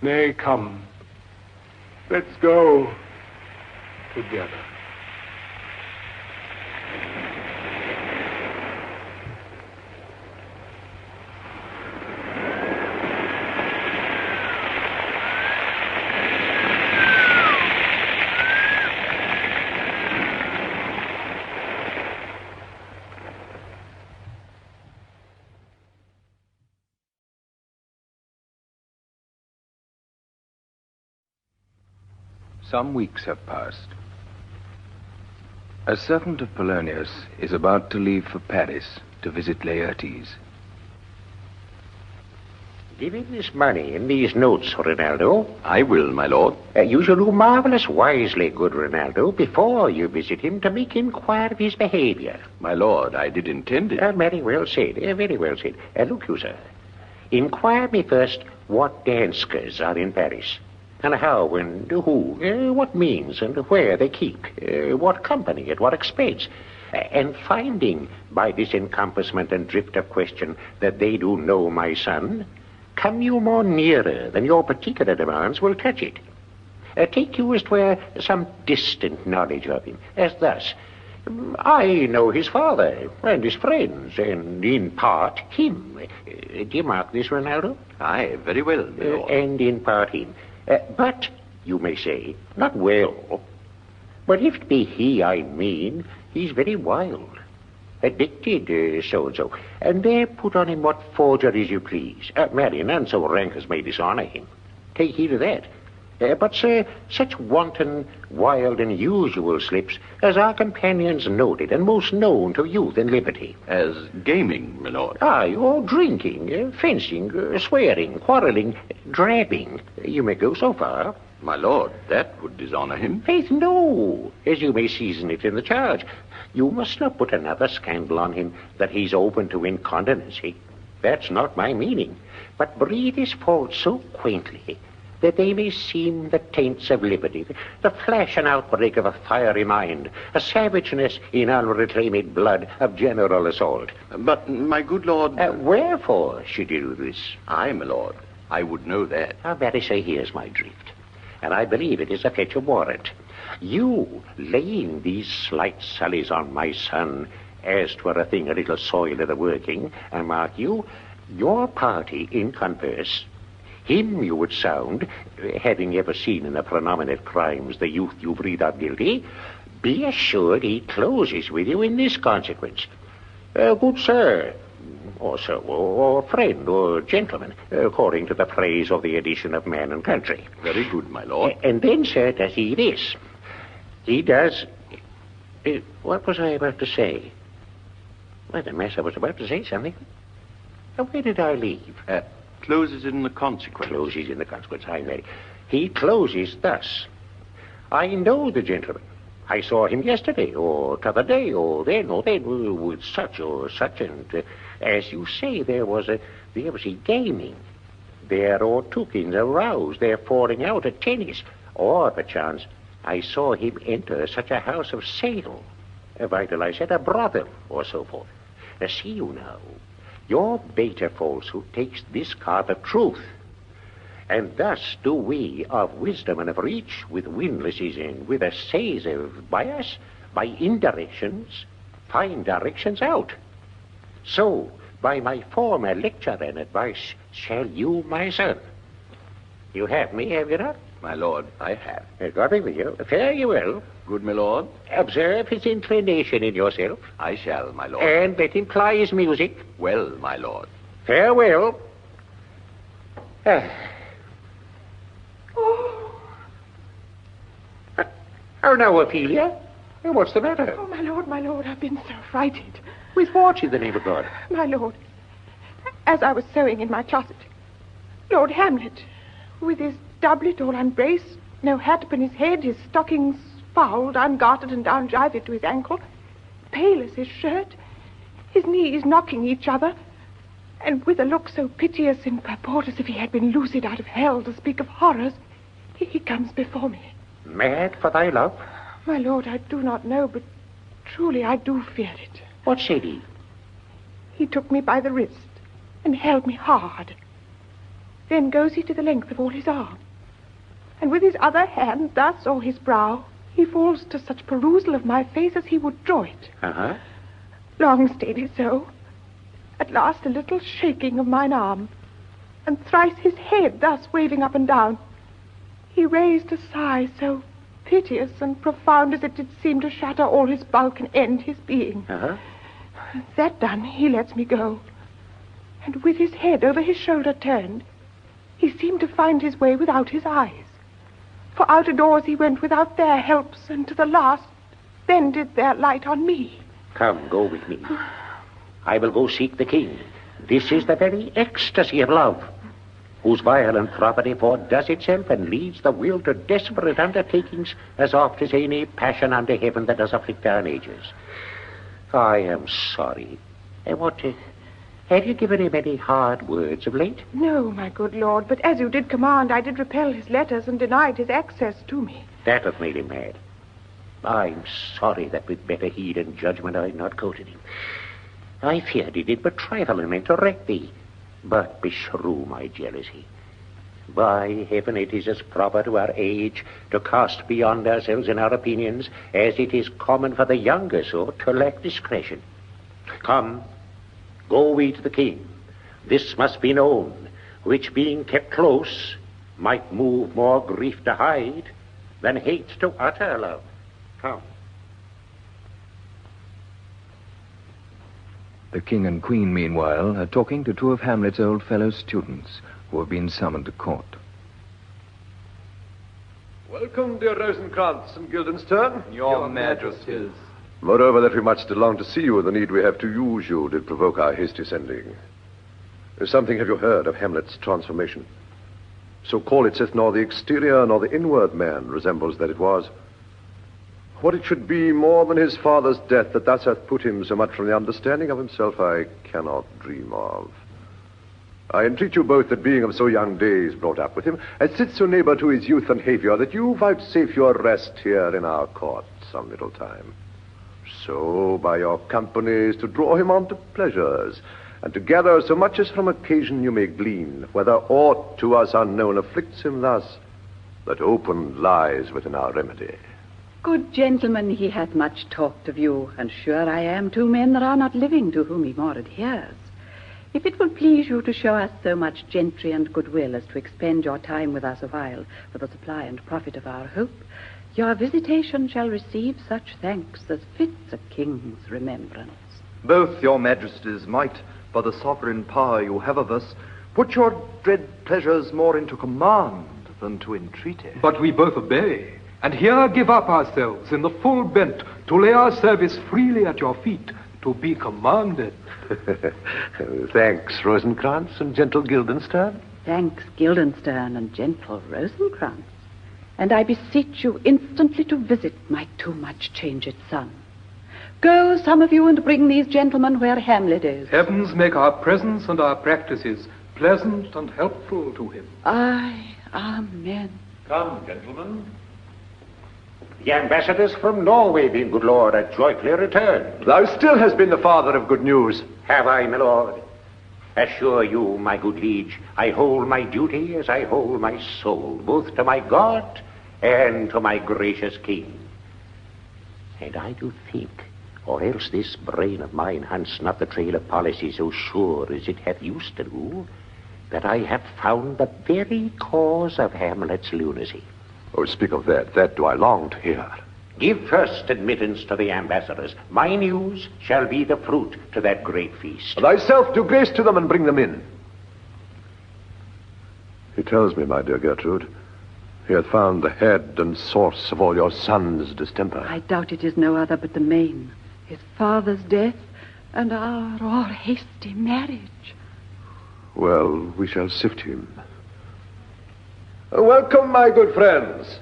Nay, come, let's go together. Some weeks have passed. A servant of Polonius is about to leave for Paris to visit Laertes. Give him this money and these notes, Rinaldo. I will, my lord. You shall do marvelous wisely, good Rinaldo, before you visit him to make inquire of his behavior. My lord, I did intend it. Very well said, very well said. Look you, sir. Inquire me first what danskers are in Paris, and how and who, what means and where they keep, what company, at what expense. And finding by this encompassment and drift of question that they do know my son, come you more nearer than your particular demands will touch it. Take you as 'twere some distant knowledge of him, as thus. I know his father and his friends, and in part him. Do you mark this, Ronaldo? Aye, very well, my lord. And in part him. But, you may say, not well. But if it be he I mean, he's very wild. Addicted, so-and-so. And there put on him what forgeries you please. Marry, none so rank as may dishonor him. Take heed of that. But, sir, such wanton, wild, and usual slips as our companions noted and most known to youth and liberty. As gaming, my lord. Aye, or drinking, fencing, swearing, quarreling, drabbing. You may go so far. My lord, that would dishonor him. Faith, no, as you may season it in the charge. You must not put another scandal on him that he's open to incontinency. That's not my meaning. But breathe his faults so quaintly that they may seem the taints of liberty, the flash and outbreak of a fiery mind, a savageness in unreclaimed blood of general assault. But, my good lord... wherefore should you do this? Aye, my lord, I would know that. Very say, here's my drift, and I believe it is a fetch of warrant. You laying these slight sullies on my son, as 'twere a thing a little soiled of the working, and mark you, your party in converse, him you would sound, having ever seen in the predominant crimes the youth you breathe out guilty, be assured he closes with you in this consequence. Good sir, or so, or friend, or gentleman, according to the phrase of the edition of Man and Country. Very good, my lord. And then, sir, does he this. He does... what was I about to say? Well, the mess, I was about to say something. Where did I leave? Closes in the consequence. Closes in the consequence, I know. He closes thus. I know the gentleman. I saw him yesterday, or t'other day, or then, with such or such, and as you say, there was gaming. There or tookings, a rouse, there falling out at tennis, or perchance I saw him enter such a house of sale, vital, I said, a brothel, or so forth. See you now. Your beta falsehood takes this card of truth. And thus do we of wisdom and of reach, with windlasses and with essays of bias, by indirections, find directions out. So, by my former lecture and advice, shall you, my son. You have me, have you not? My lord, I have. God be with you. Fare you well. Good, my lord. Observe his inclination in yourself. I shall, my lord. And let him ply his music. Well, my lord. Farewell. Oh, now, Ophelia. What's the matter? Oh, my lord, I've been so frightened. With what, in the name of God? My lord, as I was sewing in my closet, Lord Hamlet, with his doublet all unbraced, no hat upon his head, his stockings fouled, ungartered and down-jived to his ankle, pale as his shirt, his knees knocking each other, and with a look so piteous and purport as if he had been loosed out of hell to speak of horrors, he comes before me. Mad for thy love? My lord, I do not know, but truly I do fear it. What said he? He took me by the wrist and held me hard. Then goes he to the length of all his arm, and with his other hand thus o'er his brow, he falls to such perusal of my face as he would draw it. Uh-huh. Long stayed he so. At last a little shaking of mine arm, and thrice his head thus waving up and down. He raised a sigh so piteous and profound as it did seem to shatter all his bulk and end his being. Uh-huh. That done, he lets me go. And with his head over his shoulder turned, he seemed to find his way without his eyes. For out of doors he went without their helps, and to the last, then did their light on me. Come, go with me. I will go seek the king. This is the very ecstasy of love. whose violent property foredoes itself and leads the will to desperate undertakings as oft as any passion under heaven that does afflict our natures. I am sorry. Have you given him any hard words of late? No, my good lord, but as you did command, I did repel his letters and denied his access to me. That hath made him mad. I'm sorry that with better heed and judgment I had not courted him. I feared he did but trifle and meant to wreck thee. But beshrew my jealousy. By heaven, it is as proper to our age to cast beyond ourselves in our opinions as it is common for the younger sort to lack discretion. Come, go we to the king. This must be known, which being kept close might move more grief to hide than hate to utter love. Come. The king and queen, meanwhile, are talking to two of Hamlet's old fellow students who have been summoned to court. Welcome, dear Rosencrantz and Guildenstern. Your Majesties. Moreover, that we much did long to see you, and the need we have to use you did provoke our hasty sending. Something have you heard of Hamlet's transformation? So call it saith nor the exterior nor the inward man resembles that it was. What it should be more than his father's death that thus hath put him so much from the understanding of himself, I cannot dream of. I entreat you both that being of so young days brought up with him, as sits so neighbor to his youth and havior, that you vouchsafe your rest here in our court some little time. So by your companies to draw him on to pleasures, and to gather so much as from occasion you may glean, whether aught to us unknown afflicts him thus, that open lies within our remedy. Good gentleman, he hath much talked of you, and sure I am two men that are not living to whom he more adheres. If it will please you to show us so much gentry and goodwill as to expend your time with us a while for the supply and profit of our hope, your visitation shall receive such thanks as fits a king's remembrance. Both your majesties might, for the sovereign power you have of us, put your dread pleasures more into command than to entreaty. But we both obey, and here give up ourselves in the full bent to lay our service freely at your feet, to be commanded. Thanks, Rosencrantz and gentle Guildenstern. Thanks, Guildenstern and gentle Rosencrantz. And I beseech you instantly to visit my too much changed son. Go, some of you, and bring these gentlemen where Hamlet is. Heavens make our presence and our practices pleasant and helpful to him. Aye, amen. Come, gentlemen. The ambassadors from Norway, being good lord, are joyfully returned. Thou still hast been the father of good news. Have I, my lord? Assure you, my good liege, I hold my duty as I hold my soul, both to my God and to my gracious king. And I do think, or else this brain of mine hunts not the trail of policy so sure as it hath used to do, that I have found the very cause of Hamlet's lunacy. Oh, speak of that. That do I long to hear. Give first admittance to the ambassadors. My news shall be the fruit to that great feast. Thyself do grace to them and bring them in. He tells me, my dear Gertrude, he hath found the head and source of all your son's distemper. I doubt it is no other but the main, his father's death and our hasty marriage. Well, we shall sift him. Welcome, my good friends.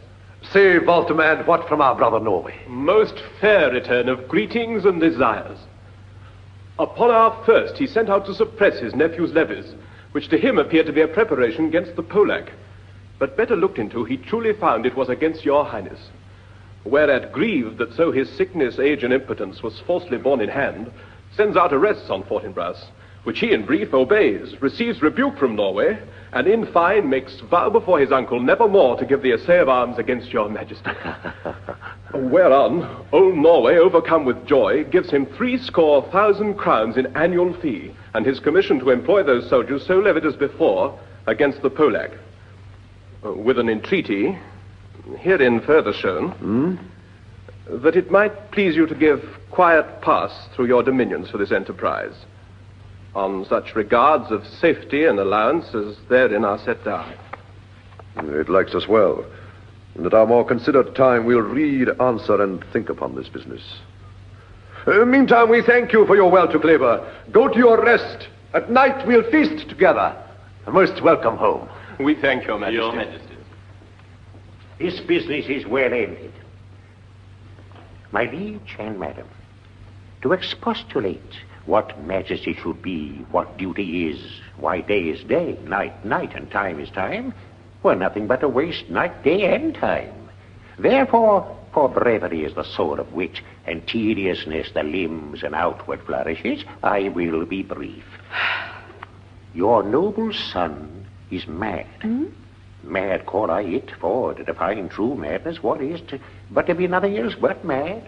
Say, Volterman, what from our brother Norway? Most fair return of greetings and desires. Upon our first, he sent out to suppress his nephew's levies, which to him appeared to be a preparation against the Polack. But better looked into, he truly found it was against your highness. Whereat, grieved that so his sickness, age, and impotence was falsely borne in hand, sends out arrests on Fortinbras, which he in brief obeys, receives rebuke from Norway, and in fine makes vow before his uncle never more to give the assay of arms against your majesty. Whereon old Norway, overcome with joy, gives him 70,000 crowns in annual fee, and his commission to employ those soldiers so levied as before against the Polack, with an entreaty, herein further shown, that it might please you to give quiet pass through your dominions for this enterprise, on such regards of safety and allowance as therein are set down. It likes us well, and at our more considered time we'll read, answer, and think upon this business. Meantime, we thank you for your well-took labor. Go to your rest. At night we'll feast together. Most welcome home. We thank your Majesty. Your Majesty. This business is well ended. My liege and madam, to expostulate what majesty should be, what duty is, why day is day, night, night, and time is time, were nothing but a waste night, day, and time. Therefore, for bravery is the soul of wit, and tediousness the limbs and outward flourishes, I will be brief. Your noble son is mad. Mad call I it, for to define true madness, what is but to be nothing else but mad?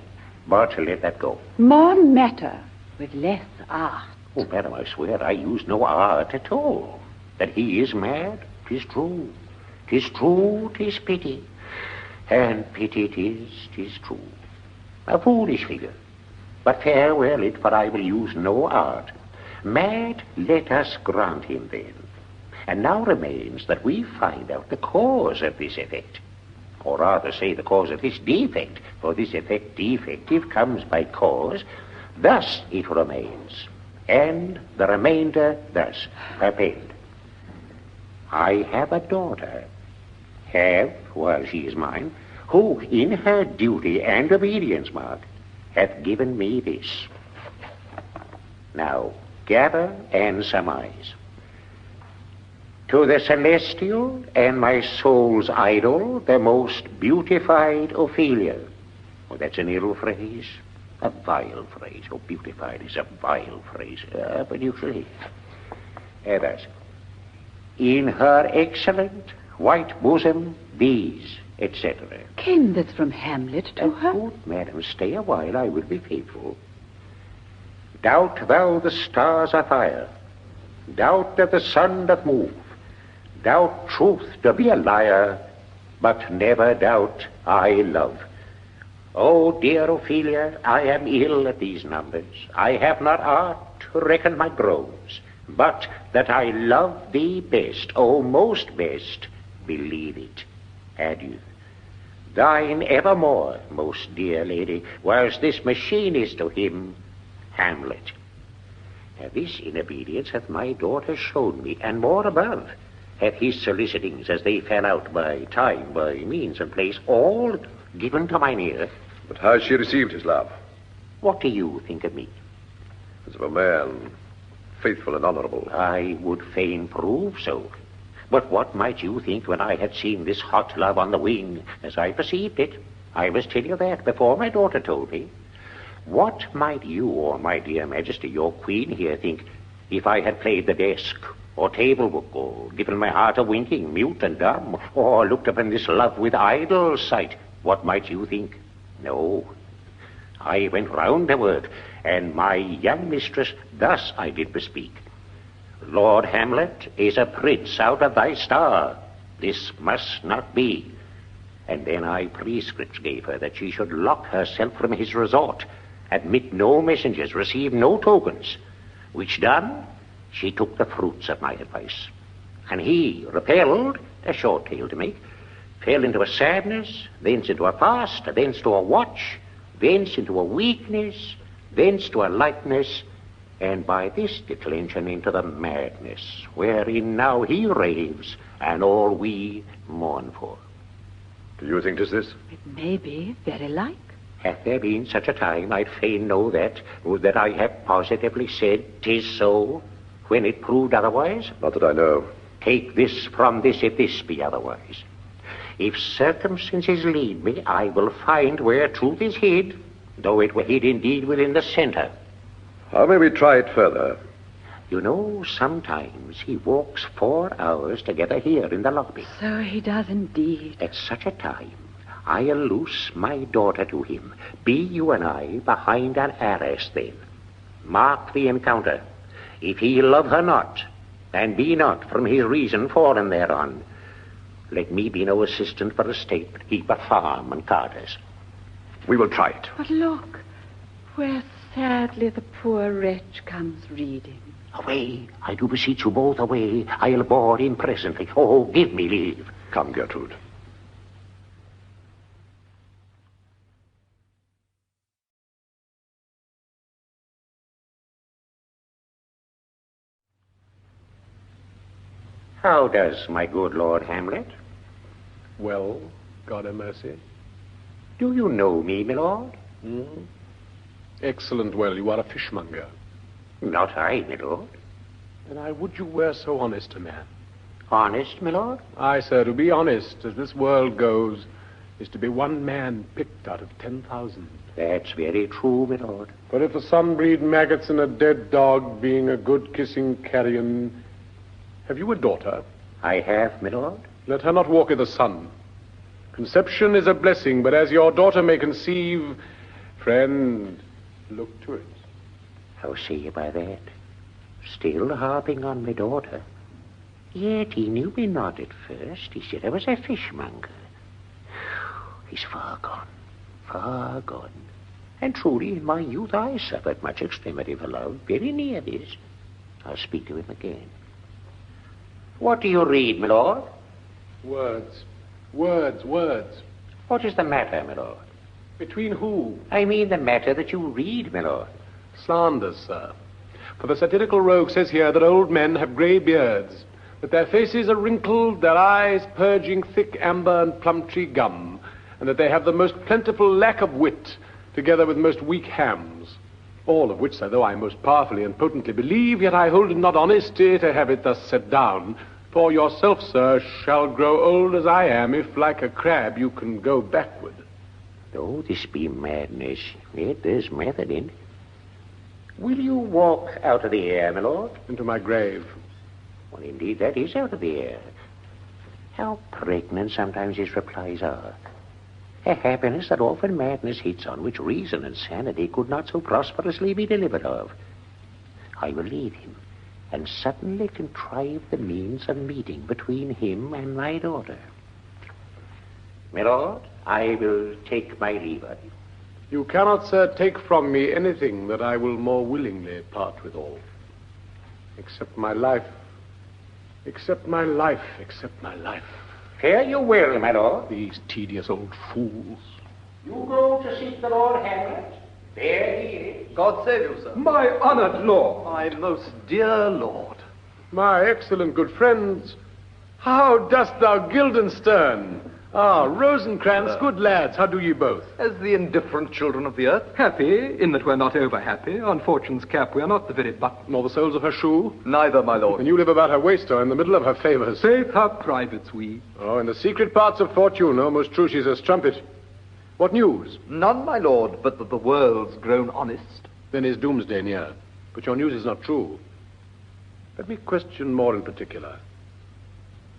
But let that go. More matter with less art. Oh, madam, I swear I use no art at all. That he is mad, 'tis true. 'Tis true, 'tis pity. And pity 'tis true. A foolish figure. But farewell it, for I will use no art. Mad, let us grant him then. And now remains that we find out the cause of this effect. Or rather say the cause of this defect, for this effect defective comes by cause. Thus it remains, and the remainder thus append. I have a daughter, while she is mine, who in her duty and obedience, mark, hath given me this. Now gather and surmise. To the celestial and my soul's idol, the most beautified Ophelia. Oh, that's an ill phrase. A vile phrase. Oh, beautified is a vile phrase. But you shall hear. Thus, in her excellent white bosom, these, etc. Came this from Hamlet to her? Good madam, stay a while, I will be faithful. Doubt thou the stars are fire. Doubt that the sun doth move. Doubt truth to be a liar, but never doubt I love. Oh, dear Ophelia, I am ill at these numbers. I have not art to reckon my groans, but that I love thee best, oh, most best, believe it. Adieu. Thine evermore, most dear lady, whilst this machine is to him, Hamlet. Now this in obedience hath my daughter shown me, and more above, hath his solicitings as they fell out by time, by means and place, all given to mine ear. But how has she received his love? What do you think of me? As of a man faithful and honorable. I would fain prove so. But what might you think when I had seen this hot love on the wing, as I perceived it? I must tell you that before my daughter told me. What might you, or my dear Majesty, your queen here, think if I had played the desk, or table book, or given my heart a winking, mute and dumb, or looked upon this love with idle sight? What might you think? No. I went round the word, and my young mistress thus I did bespeak. Lord Hamlet is a prince out of thy star. This must not be. And then I prescripts gave her that she should lock herself from his resort, admit no messengers, receive no tokens. Which done, she took the fruits of my advice. And he, repelled, a short tale to make, fell into a sadness, thence into a fast, thence to a watch, thence into a weakness, thence to a lightness, and by this declension into the madness, wherein now he raves, and all we mourn for. Do you think 'tis this? It may be very like. Hath there been such a time, I'd fain know that I have positively said 'tis so, when it proved otherwise? Not that I know. Take this from this, if this be otherwise. If circumstances lead me, I will find where truth is hid, though it were hid indeed within the center. How may we try it further? You know, sometimes he walks 4 hours together here in the lobby. So he does indeed. At such a time, I'll loose my daughter to him. Be you and I behind an arras then. Mark the encounter. If he love her not, and be not from his reason fallen thereon, let me be no assistant for estate, but keep a farm and carters. We will try it. But look, where sadly the poor wretch comes reading. Away, I do beseech you both, away. I'll board in presently. Oh, give me leave. Come, Gertrude. How does my good Lord Hamlet? Well, God have mercy. Do you know me, my lord? Excellent well, you are a fishmonger. Not I, my lord. Then I would you were so honest a man. Honest, my lord? Aye, sir, to be honest, as this world goes, is to be one man picked out of 10,000. That's very true, my lord. But if the sun breed maggots in a dead dog, being a good kissing carrion... Have you a daughter? I have, my lord. Let her not walk i' the sun. Conception is a blessing, but as your daughter may conceive... Friend, look to it. How say you by that? Still harping on my daughter. Yet he knew me not at first. He said I was a fishmonger. He's far gone, far gone. And truly, in my youth, I suffered much extremity for love, very near this. I'll speak to him again. What do you read, my lord? Words. Words. What is the matter, my lord? Between who? I mean the matter that you read, my lord. Slanders, sir. For the satirical rogue says here that old men have grey beards, that their faces are wrinkled, their eyes purging thick amber and plum tree gum, and that they have the most plentiful lack of wit, together with most weak hams. All of which, sir, though I most powerfully and potently believe, yet I hold it not honesty to have it thus set down. For yourself, sir, shall grow old as I am, if like a crab you can go backward. Though this be madness, yet there's method in it. Will you walk out of the air, my lord? Into my grave. Well, indeed, that is out of the air. How pregnant sometimes his replies are. A happiness that often madness hits on, which reason and sanity could not so prosperously be delivered of. I will leave him, and suddenly contrive the means of meeting between him and my daughter. My lord, I will take my leave of you. You cannot, sir, take from me anything that I will more willingly part withal. Except my life. Except my life. Except my life. Fare you well, my lord. These tedious old fools. You go to seek the Lord Hamlet. There he is. God save you, sir. My honored lord. My most dear lord. My excellent good friends, how dost thou Guildenstern? Ah, Rosencrantz, good lads, how do ye both? As the indifferent children of the earth. Happy, in that we're not over-happy. On Fortune's cap we are not the very button. Nor the soles of her shoe? Neither, my lord. And you live about her waist, or in the middle of her favours? Safe her privates we. Oh, in the secret parts of Fortune, oh, most true she's a strumpet. What news? None, my lord, but that the world's grown honest. Then is doomsday near. But your news is not true. Let me question more in particular.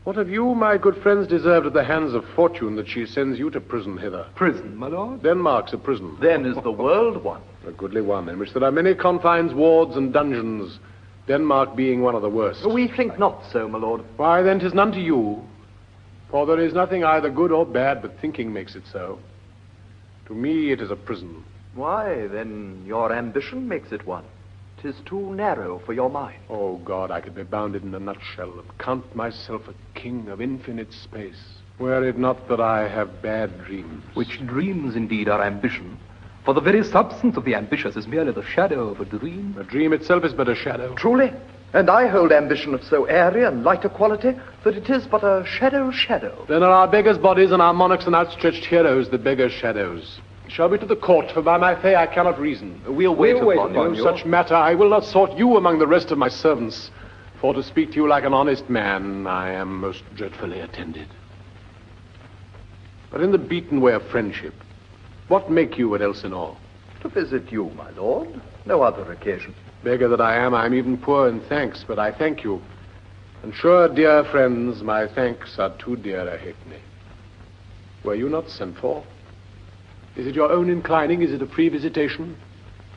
What have you, my good friends, deserved at the hands of Fortune that she sends you to prison hither? Prison, my lord? Denmark's a prison. Then is the world one. A goodly one, in which there are many confines, wards, and dungeons, Denmark being one of the worst. We think not so, my lord. Why, then, 'tis none to you. For there is nothing either good or bad, but thinking makes it so. To me, it is a prison. Why, then, your ambition makes it one. 'Tis too narrow for your mind. Oh, God, I could be bounded in a nutshell and count myself a king of infinite space, were it not that I have bad dreams. Which dreams, indeed, are ambition. For the very substance of the ambitious is merely the shadow of a dream. A dream itself is but a shadow. Truly. And I hold ambition of so airy and light a quality that it is but a shadow. Then are our beggars' bodies and our monarchs and outstretched heroes the beggars' shadows. Shall we to the court, for by my fay I cannot reason. We'll wait upon No you. such matter. I will not sort you among the rest of my servants. For to speak to you like an honest man, I am most dreadfully attended. But in the beaten way of friendship, what make you at Elsinore? To visit you, my lord. No other occasion. Beggar that I am even poor in thanks, but I thank you. And sure, dear friends, my thanks are too dear a halfpenny. Were you not sent for? Is it your own inclining? Is it a free visitation?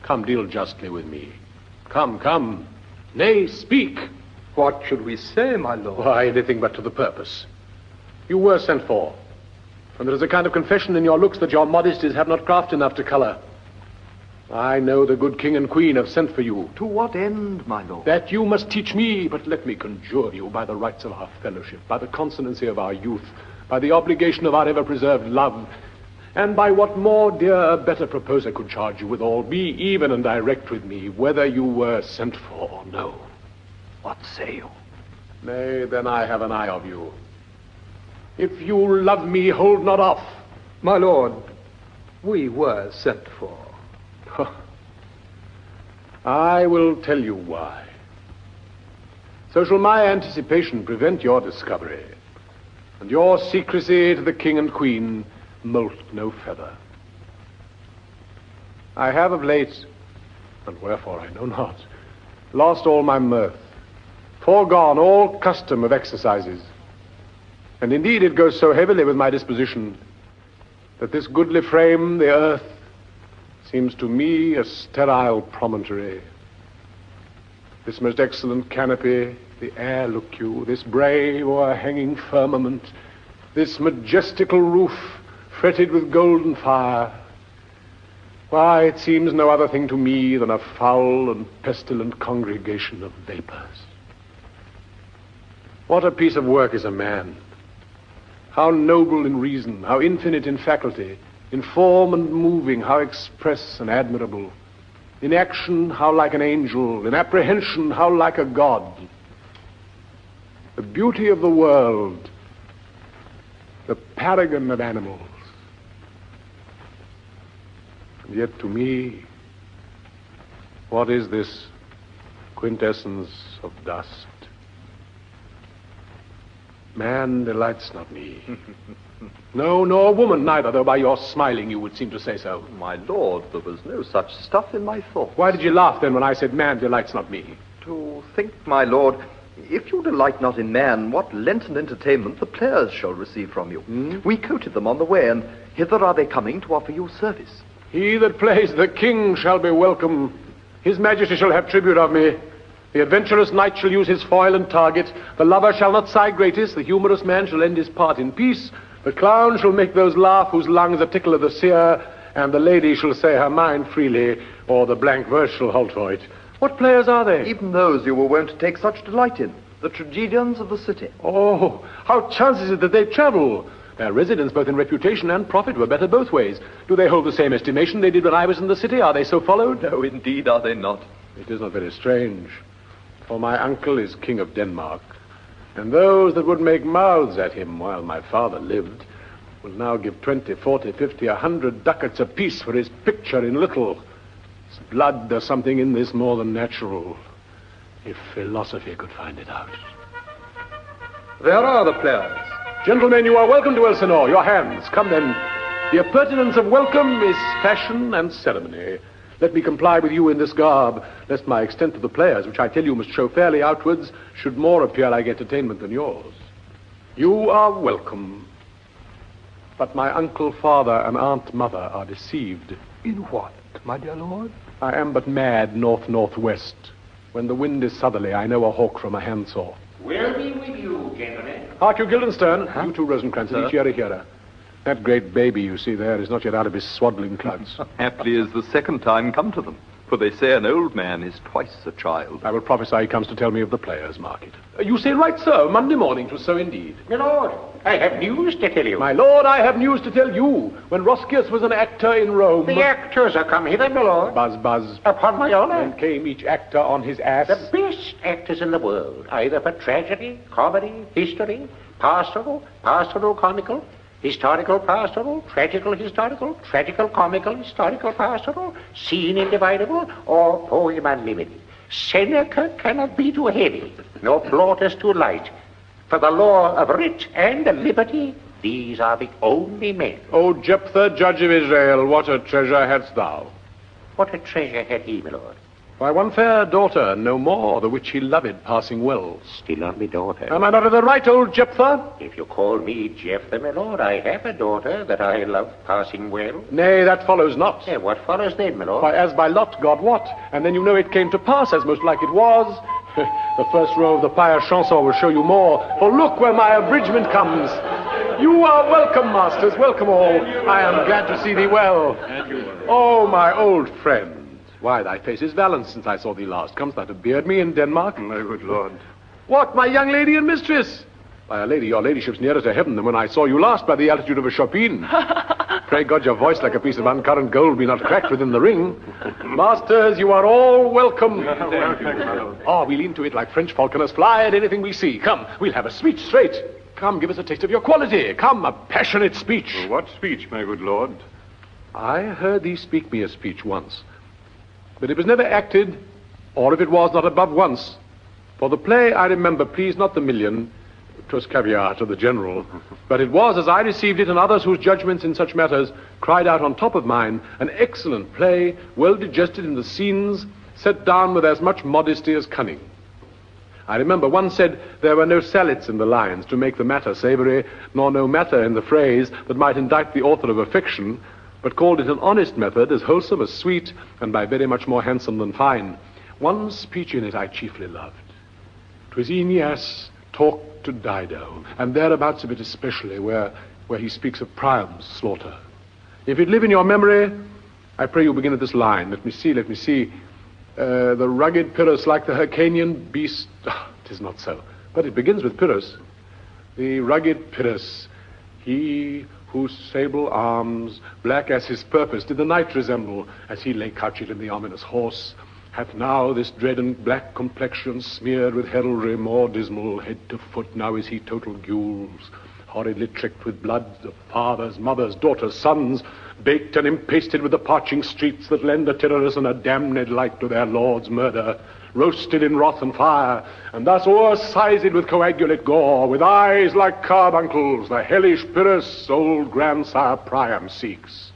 Come, deal justly with me. Come. Nay, speak. What should we say, my lord? Why, anything but to the purpose. You were sent for. And there is a kind of confession in your looks that your modesties have not craft enough to colour. I know the good king and queen have sent for you. To what end, my lord? That you must teach me, but let me conjure you by the rights of our fellowship, by the consonancy of our youth, by the obligation of our ever-preserved love, and by what more dear, better proposer could charge you withal, be even and direct with me, whether you were sent for or no. What say you? Nay, then I have an eye of you. If you love me, hold not off. My lord, we were sent for. I will tell you why. So shall my anticipation prevent your discovery, and your secrecy to the king and queen molt no feather. I have of late, and wherefore I know not, lost all my mirth, foregone all custom of exercises, and indeed it goes so heavily with my disposition that this goodly frame, the earth, seems to me a sterile promontory. This most excellent canopy, the air, look you, this brave o'erhanging firmament, this majestical roof fretted with golden fire, why, it seems no other thing to me than a foul and pestilent congregation of vapors. What a piece of work is a man! How noble in reason, how infinite in faculty, in form and moving, how express and admirable. In action, how like an angel. In apprehension, how like a god. The beauty of the world, the paragon of animals. And yet to me, what is this quintessence of dust? Man delights not me. No, nor woman neither, though by your smiling you would seem to say so. My lord, there was no such stuff in my thoughts. Why did you laugh then when I said man delights not me? To think, my lord, if you delight not in man, what Lenten entertainment the players shall receive from you. We courted them on the way, and hither are they coming to offer you service. He that plays the king shall be welcome. His majesty shall have tribute of me. The adventurous knight shall use his foil and target. The lover shall not sigh gratis. The humorous man shall end his part in peace. The clown shall make those laugh whose lungs are tickle of the seer. And the lady shall say her mind freely, or the blank verse shall halt for it. What players are they? Even those you were wont to take such delight in. The tragedians of the city. Oh, how chances it that they travel? Their residence, both in reputation and profit, were better both ways. Do they hold the same estimation they did when I was in the city? Are they so followed? No, indeed, are they not? It is not very strange. For my uncle is king of Denmark, and those that would make mouths at him while my father lived will now give 20, 40, 50, 100 ducats apiece for his picture in little. His blood, there's something in this more than natural, if philosophy could find it out. There are the players. Gentlemen, you are welcome to Elsinore. Your hands. Come then. The appurtenance of welcome is fashion and ceremony. Let me comply with you in this garb, lest my extent to the players, which I tell you must show fairly outwards, should more appear like entertainment than yours. You are welcome. But my uncle, father, and aunt, mother are deceived. In what, my dear lord? I am but mad north-northwest. When the wind is southerly, I know a hawk from a handsaw. We'll be with you, gentlemen. Hark you, Guildenstern. You too, Rosencrantz, and each hear a hearer. That great baby you see there is not yet out of his swaddling clouds. Haply is the second time come to them, for they say an old man is twice a child. I will prophesy he comes to tell me of the players' market. You say right, sir. Monday morning 'twas so indeed. My lord, I have news to tell you. My lord, I have news to tell you. When Roscius was an actor in Rome... The actors are come hither, my lord. Buzz, buzz. Upon my honor. And came each actor on his ass. The best actors in the world, either for tragedy, comedy, history, pastoral, comical, historical pastoral, tragical comical, historical pastoral, scene individable, or poem unlimited. Seneca cannot be too heavy, nor Plautus too light. For the law of writ and liberty, these are the only men. O Jephthah, judge of Israel, what a treasure hadst thou? What a treasure had he, my lord? Why, one fair daughter, no more, the which he loved passing well. Still not me daughter. Am I not in the right, old Jephthah? If you call me Jephthah, my lord, I have a daughter that I love passing well. Nay, that follows not. What follows then, my lord? Why, as by lot, God wot, and then you know it came to pass, as most like it was. The first row of the pious chanson will show you more, for look where my abridgment comes. You are welcome, masters, welcome all. I am glad to see thee well. Oh, my old friend. Why, thy face is valiant since I saw thee last. Comest thou to beard me in Denmark? My good lord. What, my young lady and mistress? By a lady, your ladyship's nearer to heaven than when I saw you last by the altitude of a chopin. Pray God your voice, like a piece of uncurrent gold, be not cracked within the ring. Masters, you are all welcome. We lean to it like French falconers fly at anything we see. Come, we'll have a speech straight. Come, give us a taste of your quality. Come, a passionate speech. What speech, my good lord? I heard thee speak me a speech once, but it was never acted, or if it was, not above once. For the play, I remember, pleased not the million, 'twas caviar to the general, but it was, as I received it, and others whose judgments in such matters cried out on top of mine, an excellent play, well digested in the scenes, set down with as much modesty as cunning. I remember one said there were no saliets in the lines to make the matter savory, nor no matter in the phrase that might indict the author of a fiction, but called it an honest method, as wholesome as sweet, and by very much more handsome than fine. One speech in it I chiefly loved. 'Twas Aeneas talked to Dido, and thereabouts of it especially, where he speaks of Priam's slaughter. If it live in your memory, I pray you begin at this line. Let me see. The rugged Pyrrhus, like the Hyrcanian beast. 'Tis not so, but it begins with Pyrrhus. The rugged Pyrrhus, he whose sable arms, black as his purpose, did the night resemble, as he lay couched in the ominous horse, hath now this dread and black complexion smeared with heraldry more dismal, head to foot. Now is he total gules, horridly tricked with blood of fathers, mothers, daughters, sons, baked and impasted with the parching streets that lend a terrorous and a damned light to their lord's murder, roasted in wrath and fire, and thus o'ersized with coagulate gore, with eyes like carbuncles, the hellish Pyrrhus old grandsire Priam seeks.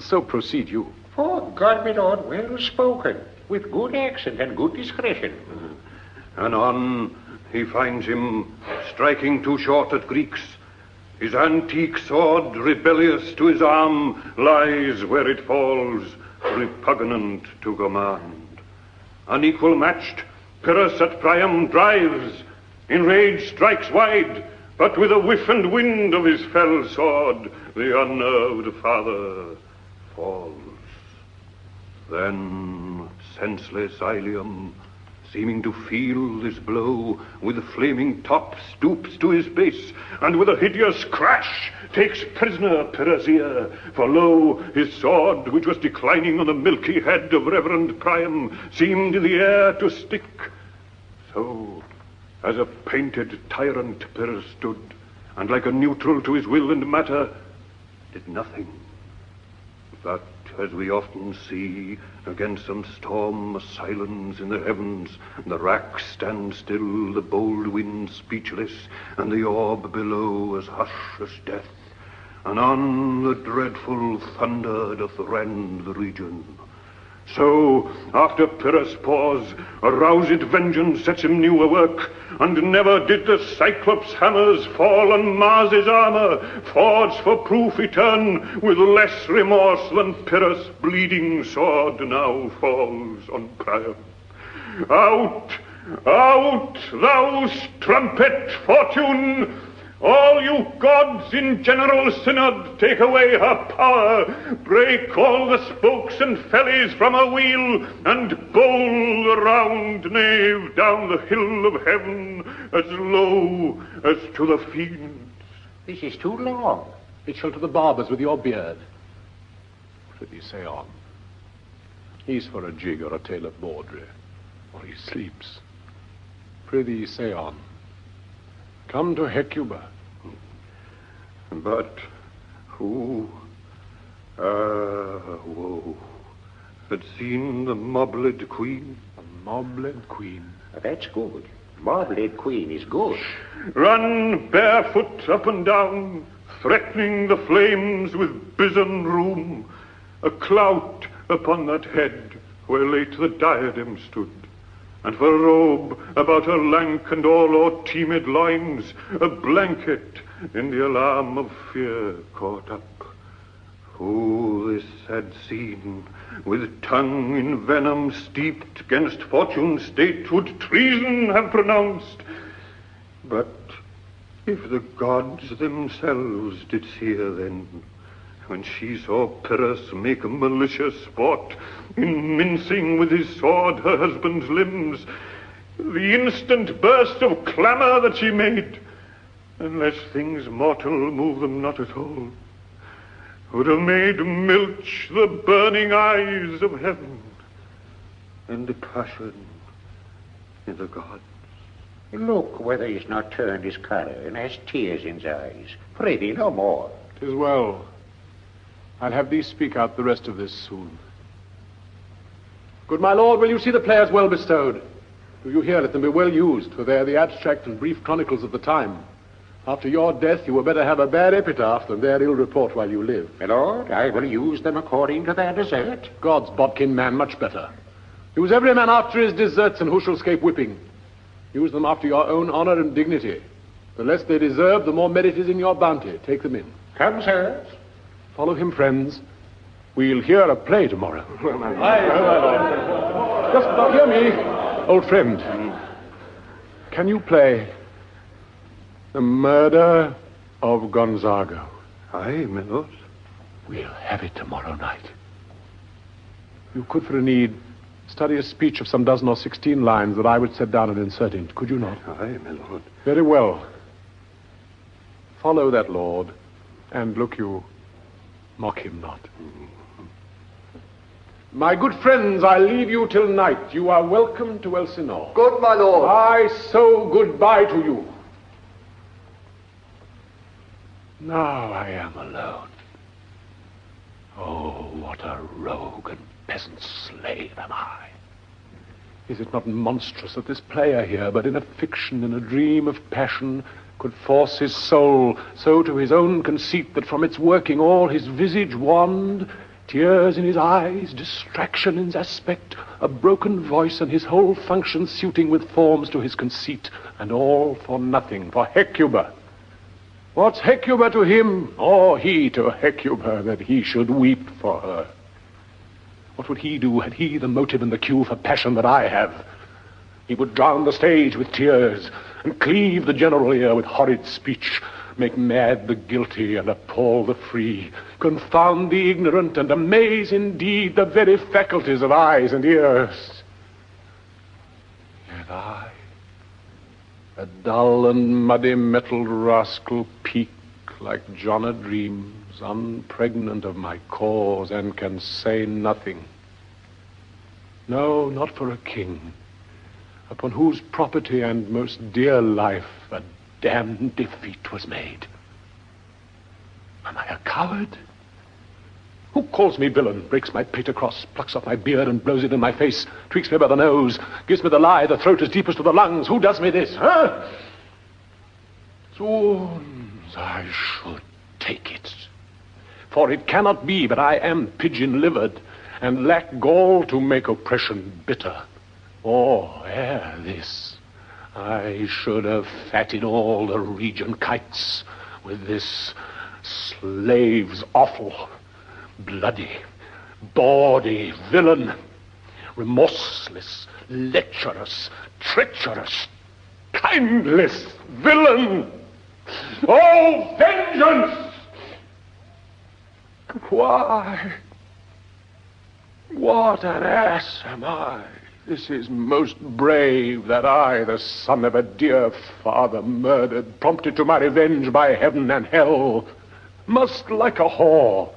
So proceed you. For God, my lord, well spoken, with good accent and good discretion. Anon, he finds him striking too short at Greeks. His antique sword, rebellious to his arm, lies where it falls, repugnant to command. Unequal matched, Pyrrhus at Priam drives, in rage strikes wide, but with a whiff and wind of his fell sword, the unnerved father falls. Then senseless Ilium, seeming to feel this blow, with flaming top stoops to his base, and with a hideous crash takes prisoner Pyrrhus' ear. For lo, his sword, which was declining on the milky head of Reverend Priam, seemed in the air to stick. So, as a painted tyrant Pyrrhus stood, and like a neutral to his will and matter, did nothing. But, as we often see, against some storm, a silence in the heavens, the rack stands still, the bold wind speechless, and the orb below as hush as death. Anon the dreadful thunder doth rend the region. So, after Pyrrhus' pause, a roused vengeance sets him new awork, and never did the Cyclops' hammers fall on Mars' armor, forged for proof etern, with less remorse than Pyrrhus' bleeding sword now falls on Priam. Out, out, thou strumpet Fortune! All you gods in general synod, take away her power, break all the spokes and fellies from her wheel, and bowl the round nave down the hill of heaven as low as to the fiends. This is too long. It shall to the barbers with your beard. Prithee, say on. He's for a jig or a tale of bawdry, or he sleeps. Prithee, say on. Come to Hecuba. But who, woe, had seen the mobled queen? The mobled queen. That's good. Mobled queen is good. Run barefoot up and down, threatening the flames with bison rheum, a clout upon that head where late the diadem stood. And for a robe about her lank and all o'er-teamed loins, a blanket in the alarm of fear caught up. Who this had seen, with tongue in venom steeped, 'gainst fortune's state would treason have pronounced. But if the gods themselves did see her then, when she saw Pyrrhus make malicious sport in mincing with his sword her husband's limbs, the instant burst of clamor that she made, unless things mortal move them not at all, would have made milch the burning eyes of heaven and the passion in the gods. Look whether he's not turned his colour and has tears in his eyes. Prithee, no more. 'Tis well. I'll have thee speak out the rest of this soon. Good my lord, will you see the players well bestowed? Do you hear? Let them be well used, for they are the abstract and brief chronicles of the time. After your death, you were better have a bad epitaph than their ill report while you live. My lord, I will use them according to their desert. God's bodkin man, much better. Use every man after his deserts, and who shall scape whipping? Use them after your own honor and dignity. The less they deserve, the more merit is in your bounty. Take them in. Come, sirs. Follow him, friends. We'll hear a play tomorrow. Just now, hear me, old friend. Can you play The Murder of Gonzago? Aye, my lord. We'll have it tomorrow night. You could, for a need, study a speech of some dozen or 16 lines that I would set down and insert in. Could you not? Aye, my lord. Very well. Follow that lord, and look you, mock him not. My good friends, I leave you till night. You are welcome to Elsinore. Good, my lord. I so goodbye to you. Now I am alone. Oh, what a rogue and peasant slave am I. Is it not monstrous that this player here, but in a fiction, in a dream of passion, could force his soul so to his own conceit that from its working all his visage wanned, tears in his eyes, distraction in his aspect, a broken voice, and his whole function suiting with forms to his conceit, and all for nothing, for Hecuba. What's Hecuba to him, or he to Hecuba, that he should weep for her? What would he do had he the motive and the cue for passion that I have? He would drown the stage with tears, and cleave the general ear with horrid speech, make mad the guilty and appall the free, confound the ignorant and amaze indeed the very faculties of eyes and ears. Yet I, a dull and muddy metalled rascal, peak like John a dreams, unpregnant of my cause, and can say nothing. No, not for a king, upon whose property and most dear life a damned defeat was made. Am I a coward? Who calls me villain, breaks my pate across, plucks off my beard and blows it in my face, tweaks me by the nose, gives me the lie, the throat as deepest to the lungs? Who does me this, huh? Zoons, I should take it. For it cannot be but I am pigeon-livered, and lack gall to make oppression bitter. Or, ere this, I should have fatted all the region kites with this slave's offal, bloody, bawdy villain, remorseless, lecherous, treacherous, kindless villain. Oh, vengeance! Why? What an ass am I! This is most brave that I, the son of a dear father murdered, prompted to my revenge by heaven and hell, must, like a whore,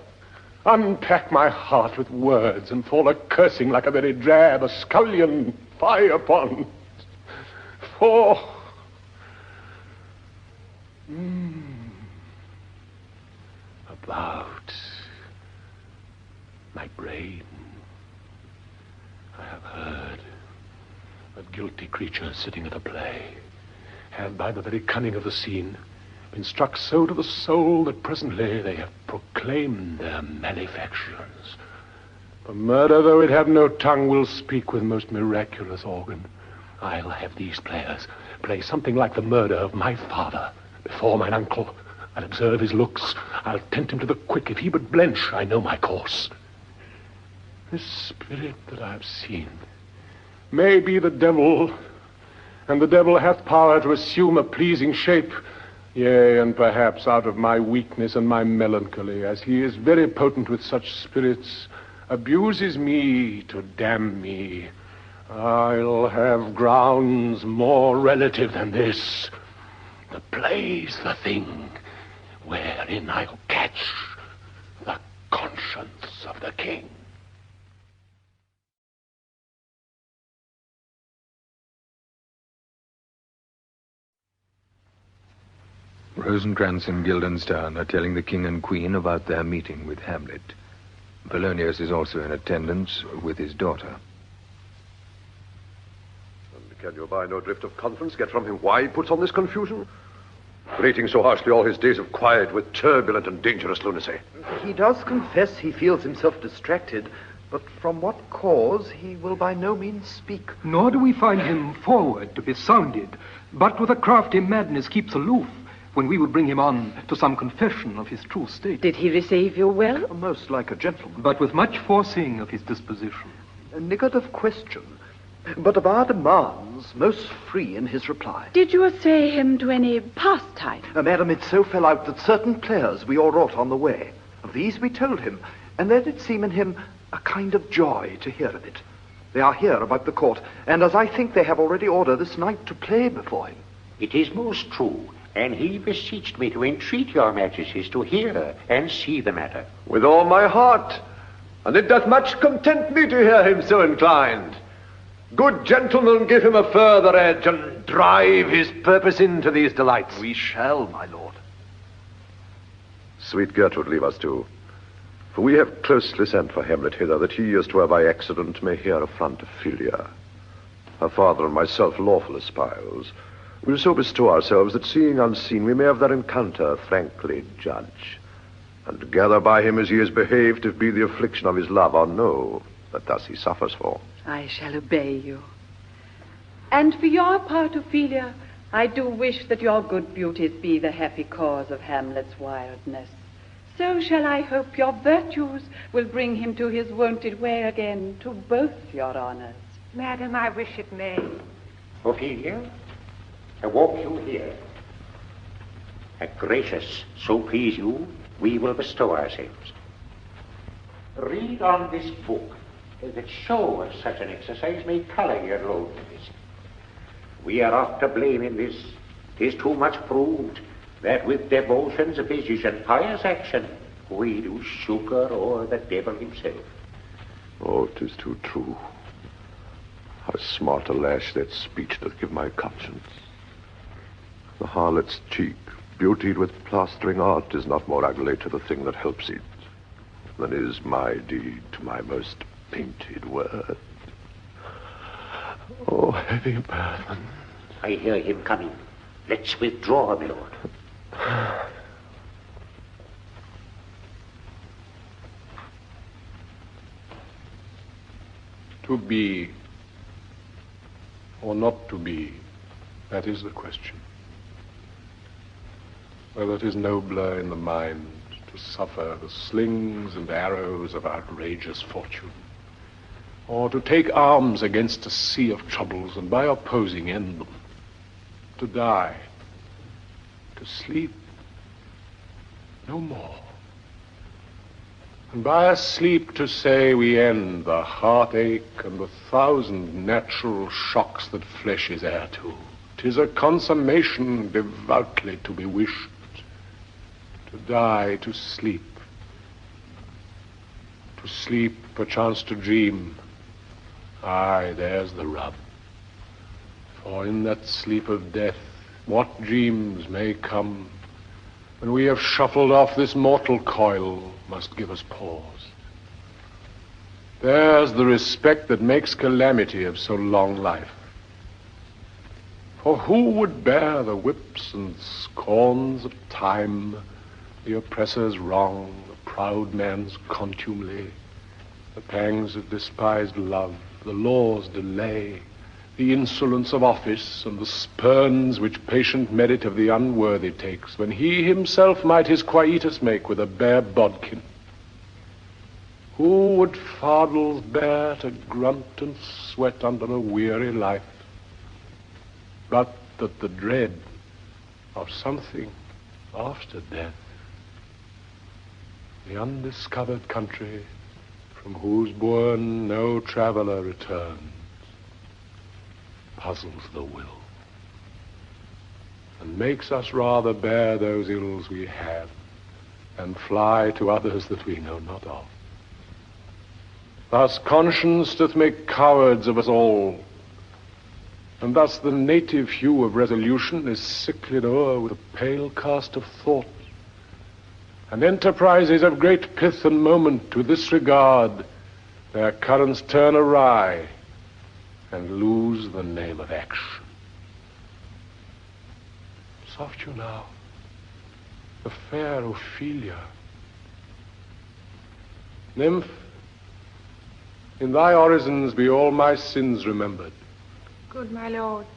unpack my heart with words and fall a-cursing like a very drab, a scullion, fie upon. For... about my brain, I have heard that guilty creatures sitting at a play have, by the very cunning of the scene, been struck so to the soul that presently they have proclaimed their malefactions. For murder, though it have no tongue, will speak with most miraculous organ. I'll have these players play something like the murder of my father before mine uncle. I'll observe his looks. I'll tempt him to the quick. If he but blench, I know my course. This spirit that I have seen may be the devil, and the devil hath power to assume a pleasing shape, yea, and perhaps out of my weakness and my melancholy, as he is very potent with such spirits, abuses me to damn me. I'll have grounds more relative than this. The play's the thing wherein I'll catch the of the king. Rosencrantz and Guildenstern are telling the king and queen about their meeting with Hamlet. Polonius is also in attendance with his daughter. And can you, by no drift of conference, get from him why he puts on this confusion? Rating so harshly all his days of quiet with turbulent and dangerous lunacy. He does confess he feels himself distracted, but from what cause he will by no means speak. Nor do we find him forward to be sounded, but with a crafty madness keeps aloof, when we would bring him on to some confession of his true state. Did he receive you well? Most like a gentleman. But with much foreseeing of his disposition. Niggard of question, but of our demands most free in his reply. Did you assay him to any pastime? Madam, it so fell out that certain players we o'erwrought on the way. Of these we told him, and let it seem in him a kind of joy to hear of it. They are here about the court, and as I think they have already ordered this night to play before him. It is most true. And he beseeched me to entreat your majesties to hear and see the matter. With all my heart, and it doth much content me to hear him so inclined. Good gentlemen, give him a further edge, and drive his purpose into these delights. We shall, my lord. Sweet Gertrude, leave us too. For we have closely sent for Hamlet hither, that he, as 'twere by accident, may here affront Ophelia. Her father and myself lawful espials. We'll so bestow ourselves that, seeing unseen, we may of their encounter frankly judge, and gather by him as he has behaved, if be the affliction of his love or no, that thus he suffers for. I shall obey you. And for your part, Ophelia, I do wish that your good beauties be the happy cause of Hamlet's wildness. So shall I hope your virtues will bring him to his wonted way again, to both your honors. Madam, I wish it may. Ophelia, I walk you here. Gracious, so please you, we will bestow ourselves. Read on this book, that show of such an exercise may colour your loneliness. We are oft to blame in this. 'Tis too much proved that with devotion's visage and pious action, we do succour o'er the devil himself. Oh, 'tis too true. How smart a lash that speech doth give my conscience. The harlot's cheek, beautied with plastering art, is not more ugly to the thing that helps it than is my deed to my most painted word. Oh, heavy burden. I hear him coming. Let's withdraw, my lord. To be or not to be, that is the question. Whether it is nobler in the mind to suffer the slings and arrows of outrageous fortune, or to take arms against a sea of troubles and by opposing end them, to die, to sleep no more, and by a sleep to say we end the heartache and the thousand natural shocks that flesh is heir to. 'Tis a consummation devoutly to be wished, to die, to sleep, perchance to dream. Aye, there's the rub. For in that sleep of death, what dreams may come when we have shuffled off this mortal coil must give us pause. There's the respect that makes calamity of so long life. For who would bear the whips and scorns of time, the oppressor's wrong, the proud man's contumely, the pangs of despised love, the law's delay, the insolence of office, and the spurns which patient merit of the unworthy takes, when he himself might his quietus make with a bare bodkin? Who would fardels bear to grunt and sweat under a weary life, but that the dread of something after death, the undiscovered country from whose bourne no traveller returns, puzzles the will, and makes us rather bear those ills we have, and fly to others that we know not of. Thus conscience doth make cowards of us all, and thus the native hue of resolution is sicklied o'er with a pale cast of thought, and enterprises of great pith and moment to this regard, their currents turn awry and lose the name of action. Soft you now, the fair Ophelia. Nymph, in thy orisons be all my sins remembered. Good my lord,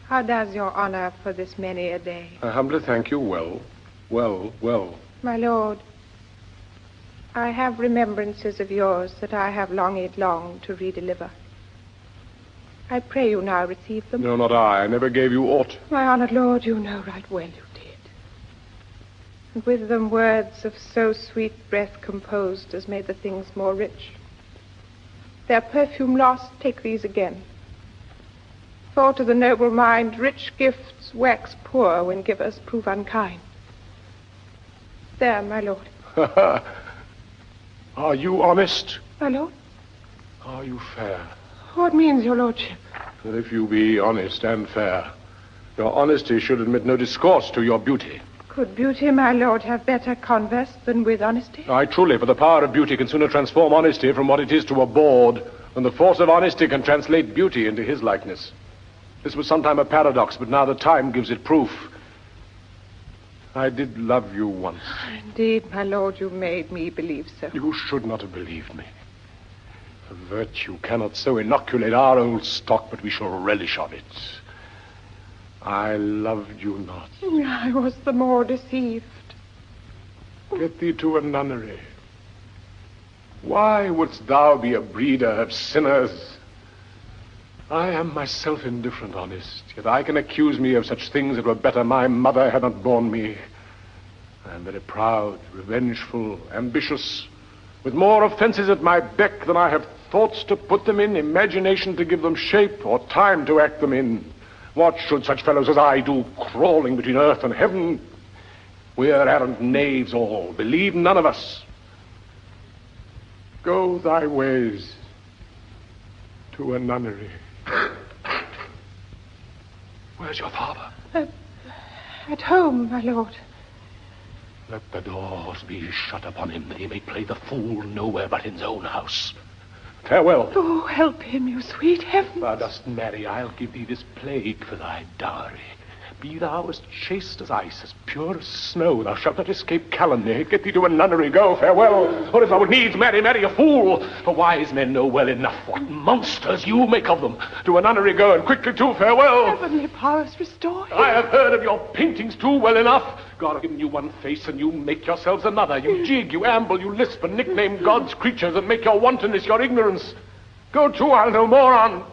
how does your honor for this many a day? I humbly thank you well. My lord, I have remembrances of yours that I have longed long to redeliver. I pray you now receive them. No, not I. I never gave you aught. My honored lord, you know right well you did. And with them words of so sweet breath composed as made the things more rich. Their perfume lost, take these again. For to the noble mind rich gifts wax poor when givers prove unkind. There, my lord. Are you honest? My lord? Are you fair? What means your lordship? That if you be honest and fair, your honesty should admit no discourse to your beauty. Could beauty, my lord, have better converse than with honesty? Aye, truly, for the power of beauty can sooner transform honesty from what it is to a bawd than the force of honesty can translate beauty into his likeness. This was sometime a paradox, but now the time gives it proof. I did love you once. Indeed, my lord, you made me believe so. You should not have believed me. A virtue cannot so inoculate our old stock, but we shall relish of it. I loved you not. I was the more deceived. Get thee to a nunnery. Why wouldst thou be a breeder of sinners? I am myself indifferent, honest, yet I can accuse me of such things that were better my mother had not borne me. I am very proud, revengeful, ambitious, with more offenses at my beck than I have thoughts to put them in, imagination to give them shape, or time to act them in. What should such fellows as I do, crawling between earth and heaven? We're arrant knaves all, believe none of us. Go thy ways to a nunnery. Where's your father? At home, my lord. Let the doors be shut upon him, that he may play the fool nowhere but in his own house. Farewell. Oh, help him, you sweet heavens. Thou dost marry, I'll give thee this plague for thy dowry. Be thou as chaste as ice, as pure as snow. Thou shalt not escape calumny. Get thee to a nunnery, go, farewell. Or if thou would needs marry, marry a fool. For wise men know well enough what monsters you make of them. To a nunnery go, and quickly too, farewell. Heavenly powers restore him. I have heard of your paintings too well enough. God has given you one face, and you make yourselves another. You jig, you amble, you lisp, and nickname God's creatures, and make your wantonness your ignorance. Go to, I'll no more on.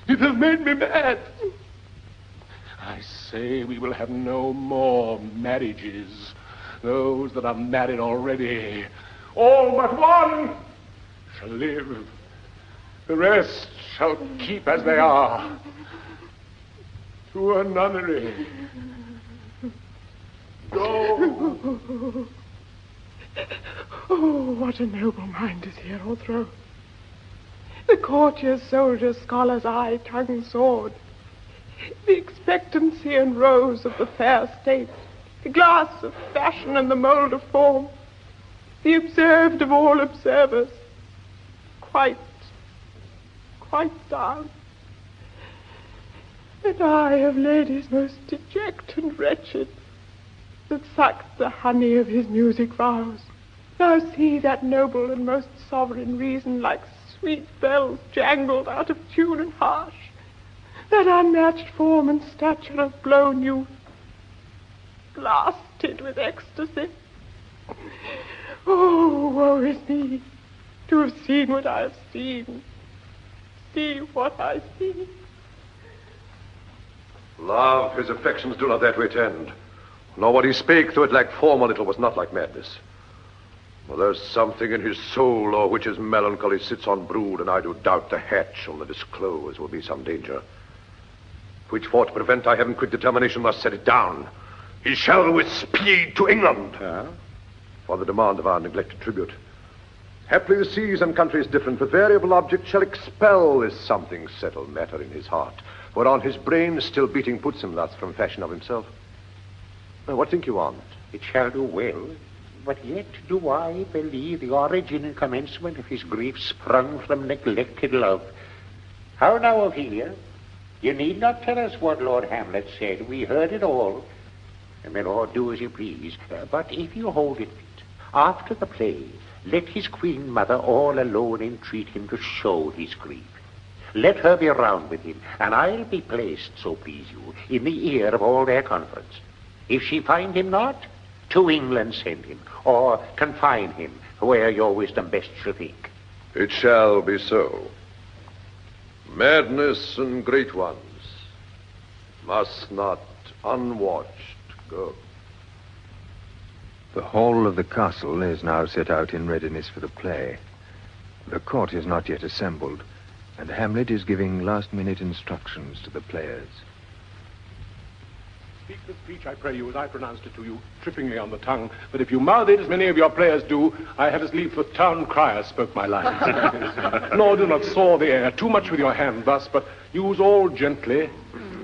It has made me mad. I say we will have no more marriages. Those that are married already, all but one, shall live. The rest shall keep as they are. To a nunnery. Go. Oh, what a noble mind is here o'erthrown. The courtiers, soldiers, scholars, eye, tongue, sword. The expectancy and rose of the fair state, the glass of fashion and the mould of form, the observed of all observers, quite down. And I of ladies most deject and wretched, that sucked the honey of his music vows, now see that noble and most sovereign reason like sweet bells jangled out of tune and harsh, that unmatched form and stature of blown youth, blasted with ecstasy. Oh, woe is me, to have seen what I have seen, see what I see. Love, his affections do not that way tend, nor what he spake, though it lacked form a little, was not like madness. For there's something in his soul, o'er which his melancholy sits on brood, and I do doubt the hatch on the disclose will be some danger. Which for to prevent, I have in quick determination must set it down. He shall with speed to England. For the demand of our neglected tribute. Haply the seas and countries different, but variable objects shall expel this something settled matter in his heart, whereon his brain still beating puts him thus from fashion of himself. Now, what think you on't? It shall do well, but yet do I believe the origin and commencement of his grief sprung from neglected love. How now, Ophelia? You need not tell us what Lord Hamlet said. We heard it all. My lord, do as you please. But if you hold it fit, after the play, let his queen mother all alone entreat him to show his grief. Let her be round with him, and I'll be placed, so please you, in the ear of all their conference. If she find him not, to England send him, or confine him where your wisdom best shall think. It shall be so. Madness and great ones must not unwatched go. The hall of the castle is now set out in readiness for the play. The court is not yet assembled, and Hamlet is giving last-minute instructions to the players. Speak the speech, I pray you, as I pronounced it to you, trippingly on the tongue. But if you mouth it, as many of your players do, I have as lief the town crier spoke my lines. Nor do not saw the air too much with your hand thus, but use all gently.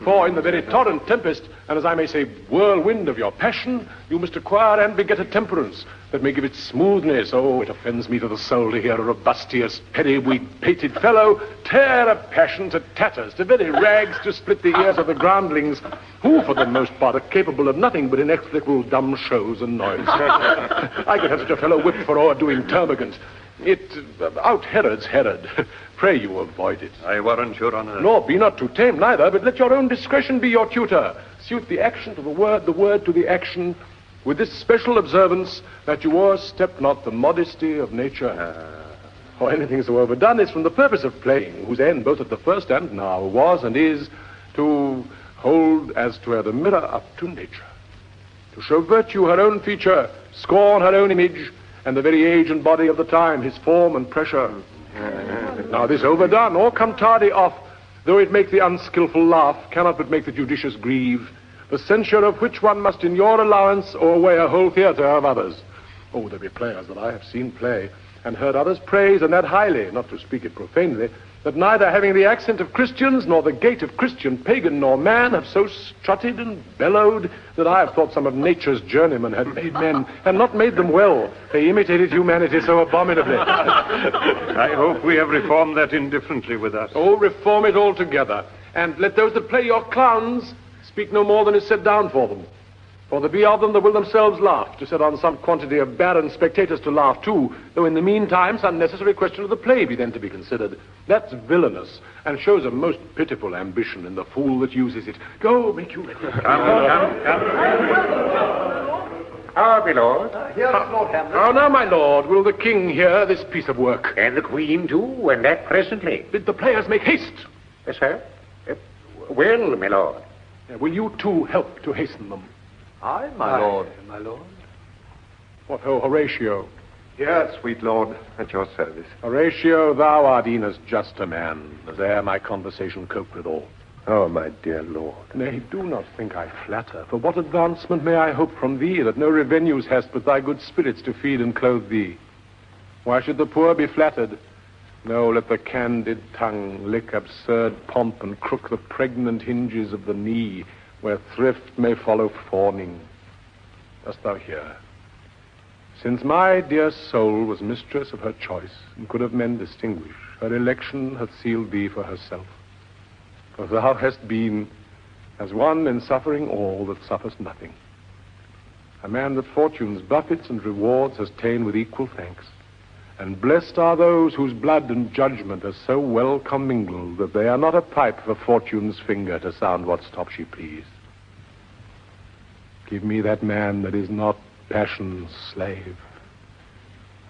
For in the very torrent tempest, and as I may say, whirlwind of your passion, you must acquire and beget a temperance that may give it smoothness. Oh, it offends me to the soul to hear a robustious, periwig-pated fellow tear a passion to tatters, to very rags, to split the ears of the groundlings, who, for the most part, are capable of nothing but inexplicable dumb shows and noise. I could have such a fellow whipped for o'erdoing termagant. It out-Herods Herod. Pray you avoid it. I warrant your honor. Nor be not too tame neither, but let your own discretion be your tutor. Suit the action to the word to the action, with this special observance that you o'erstep not the modesty of nature. Or anything so overdone is from the purpose of playing, whose end, both at the first and now, was and is to hold as 'twere the mirror up to nature. To show virtue her own feature, scorn her own image, and the very age and body of the time, his form and pressure. Now this overdone, or come tardy off, though it make the unskilful laugh, cannot but make the judicious grieve, the censure of which one must in your allowance o'erweigh a whole theatre of others. Oh, there be players that I have seen play, and heard others praise, and that highly, not to speak it profanely, that neither having the accent of Christians, nor the gait of Christian pagan, nor man, have so strutted and bellowed, that I have thought some of nature's journeymen had made men, and not made them well. They imitated humanity so abominably. I hope we have reformed that indifferently with us. Oh, reform it altogether, and let those that play your clowns speak no more than is set down for them. For there be of them that will themselves laugh, to set on some quantity of barren spectators to laugh too, though in the meantime some necessary question of the play be then to be considered. That's villainous, and shows a most pitiful ambition in the fool that uses it. Go, make you ready. Come. Ah, my lord. Here is Lord Hamlet. How now, my lord, will the king hear this piece of work? And the queen too, and that presently. Bid the players make haste. Yes, sir. Well, my lord. Will you too help to hasten them? Aye, my lord. My lord. What, ho, Horatio? Yes, sweet lord, at your service. Horatio, thou art e'en as just a man, as e'er my conversation coped withal. Oh, my dear lord. Nay, do not think I flatter, for what advancement may I hope from thee, that no revenues hast but thy good spirits to feed and clothe thee? Why should the poor be flattered? No, let the candid tongue lick absurd pomp and crook the pregnant hinges of the knee, where thrift may follow fawning. Dost thou hear? Since my dear soul was mistress of her choice, and could of men distinguish, her election hath sealed thee for herself. For thou hast been as one in suffering all that suffers nothing. A man that fortune's buffets and rewards has ta'en with equal thanks. And blessed are those whose blood and judgment are so well commingled that they are not a pipe for fortune's finger to sound what stop she please. Give me that man that is not passion's slave,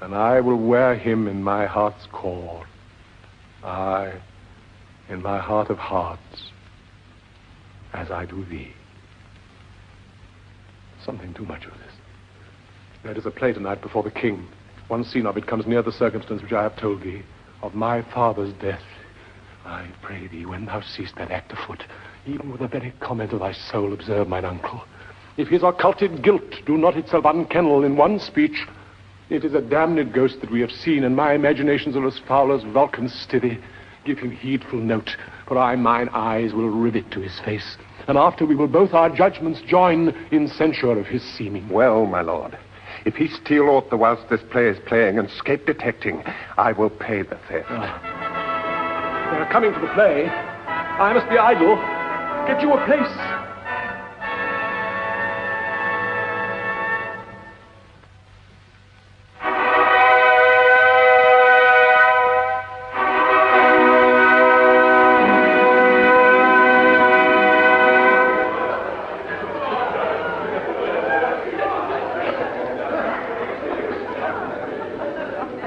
and I will wear him in my heart's core, aye, in my heart of hearts, as I do thee. Something too much of this. There is a play tonight before the king. One scene of it comes near the circumstance which I have told thee, of my father's death. I pray thee, when thou seest that act afoot, even with the very comment of thy soul, observe mine uncle. If his occulted guilt do not itself unkennel in one speech, It is a damned ghost that we have seen, and my imaginations are as foul as Vulcan's stithy. Give him heedful note, for mine eyes will rivet to his face, and after we will both our judgments join in censure of his seeming. Well, my lord, if he steal aught the whilst this play is playing and scape detecting, I will pay the theft. They are coming to the play. I must be idle. Get you a place.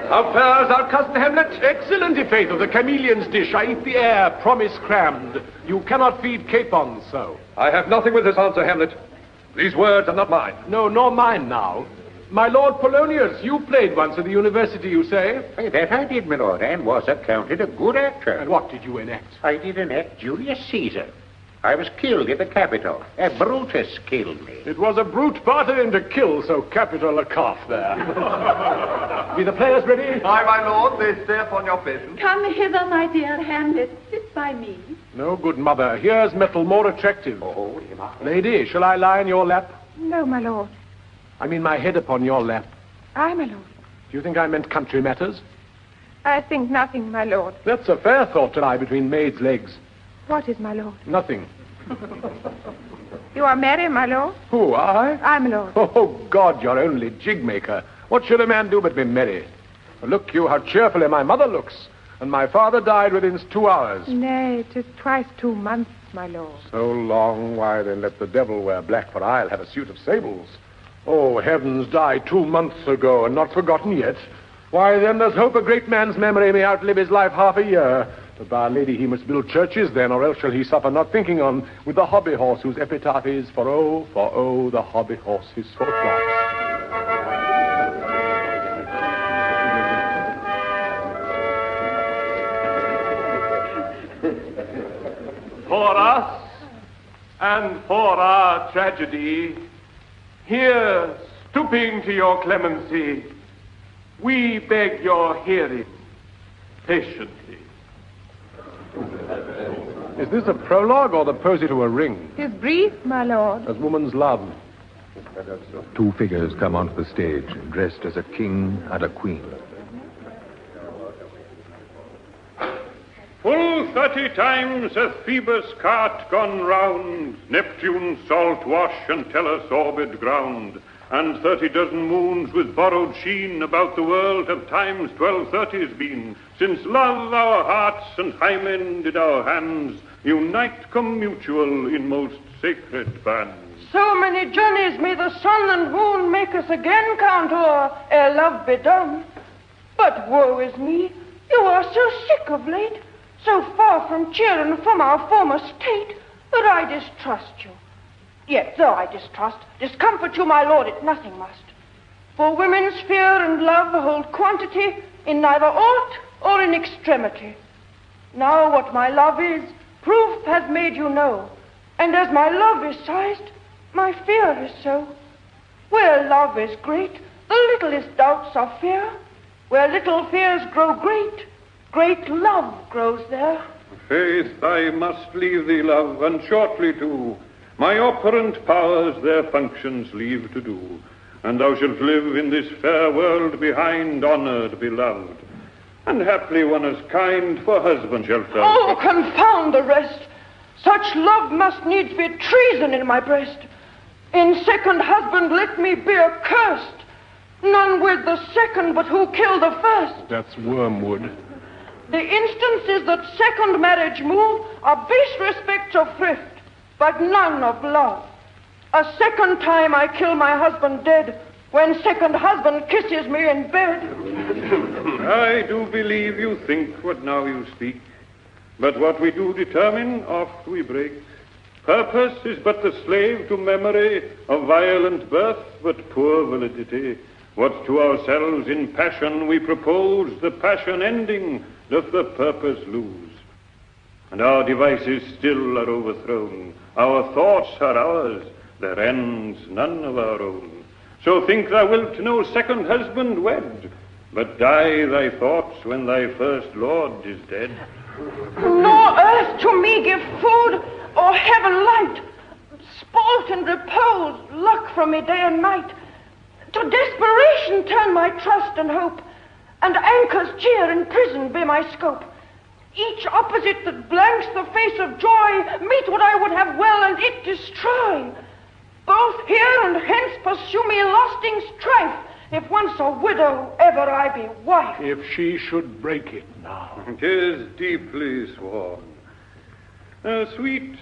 How fares our cousin Hamlet? Excellent, i' faith, of the chameleon's dish. I eat the air, promise crammed. You cannot feed capons so. I have nothing with this answer, Hamlet. These words are not mine. No, nor mine now. My lord Polonius, you played once at the university, you say? That I did, my lord, and was accounted a good actor. And what did you enact? I did enact Julius Caesar. I was killed in the Capitol. Brutus killed me. It was a brute part of him to kill so capital a calf there. Be the players ready? Aye, my lord, they stay upon your patience. Come hither, my dear Hamlet. Sit by me. No, good mother. Here's metal more attractive. Oh, lady, shall I lie in your lap? No, my lord. I mean my head upon your lap. Aye, my lord. Do you think I meant country matters? I think nothing, my lord. That's a fair thought to lie between maids' legs. What is, my lord? Nothing. You are merry, my lord? Who, I? I, my lord. Oh, God, you're only jig-maker. What should a man do but be merry? Look you how cheerfully my mother looks, and my father died within 2 hours. Nay, 'tis twice 2 months, my lord. So long, why then let the devil wear black, for I'll have a suit of sables. Oh, heavens, died 2 months ago, and not forgotten yet. Why, then there's hope a great man's memory may outlive his life half a year. But by Our Lady he must build churches then, or else shall he suffer not thinking on with the hobby horse, whose epitaph is, for oh, the hobby horse is so flops. For us, and for our tragedy, here, stooping to your clemency, we beg your hearing patiently. Is this a prologue or the posy to a ring? 'Tis brief, my lord. As woman's love. 2 figures come onto the stage, dressed as a king and a queen. Full 30 times hath Phoebus' cart gone round, Neptune's salt wash and Tellus' orbed ground, and 30 dozen moons with borrowed sheen about the world have times 1230s been, since love our hearts and Hymen did our hands unite commutual in most sacred bands. So many journeys may the sun and moon make us again count o'er, ere love be done. But woe is me, you are so sick of late, so far from cheer and from our former state, that I distrust you. Yet, though I discomfort you, my lord, it nothing must. For women's fear and love hold quantity in neither aught or in extremity. Now what my love is, proof has made you know, and as my love is sized, my fear is so. Where love is great, the littlest doubts are fear. Where little fears grow great, great love grows there. Faith, I must leave thee, love, and shortly too. My operant powers their functions leave to do, and thou shalt live in this fair world behind, honoured, beloved. And haply one as kind for husband shalt thou. Oh, confound the rest! Such love must needs be treason in my breast. In second husband let me be accursed. None with the second, but who killed the first. That's wormwood. The instances that second marriage move are base respects of thrift, but none of love. A second time I kill my husband dead, when second husband kisses me in bed. I do believe you think what now you speak, but what we do determine, oft we break. Purpose is but the slave to memory of violent birth, but poor validity. What to ourselves in passion we propose, the passion ending, doth the purpose lose. And our devices still are overthrown. Our thoughts are ours, their ends none of our own. So think thou wilt no second husband wed, but die thy thoughts when thy first lord is dead. Nor earth to me give food, or heaven light, sport and repose, luck from me day and night. To desperation turn my trust and hope, and anchors cheer in prison be my scope. Each opposite that blanks the face of joy, meet what I would have well and it destroy. Both here and hence pursue me lasting strife, if once a widow, ever I be wife. If she should break it now. 'Tis deeply sworn. Sweet,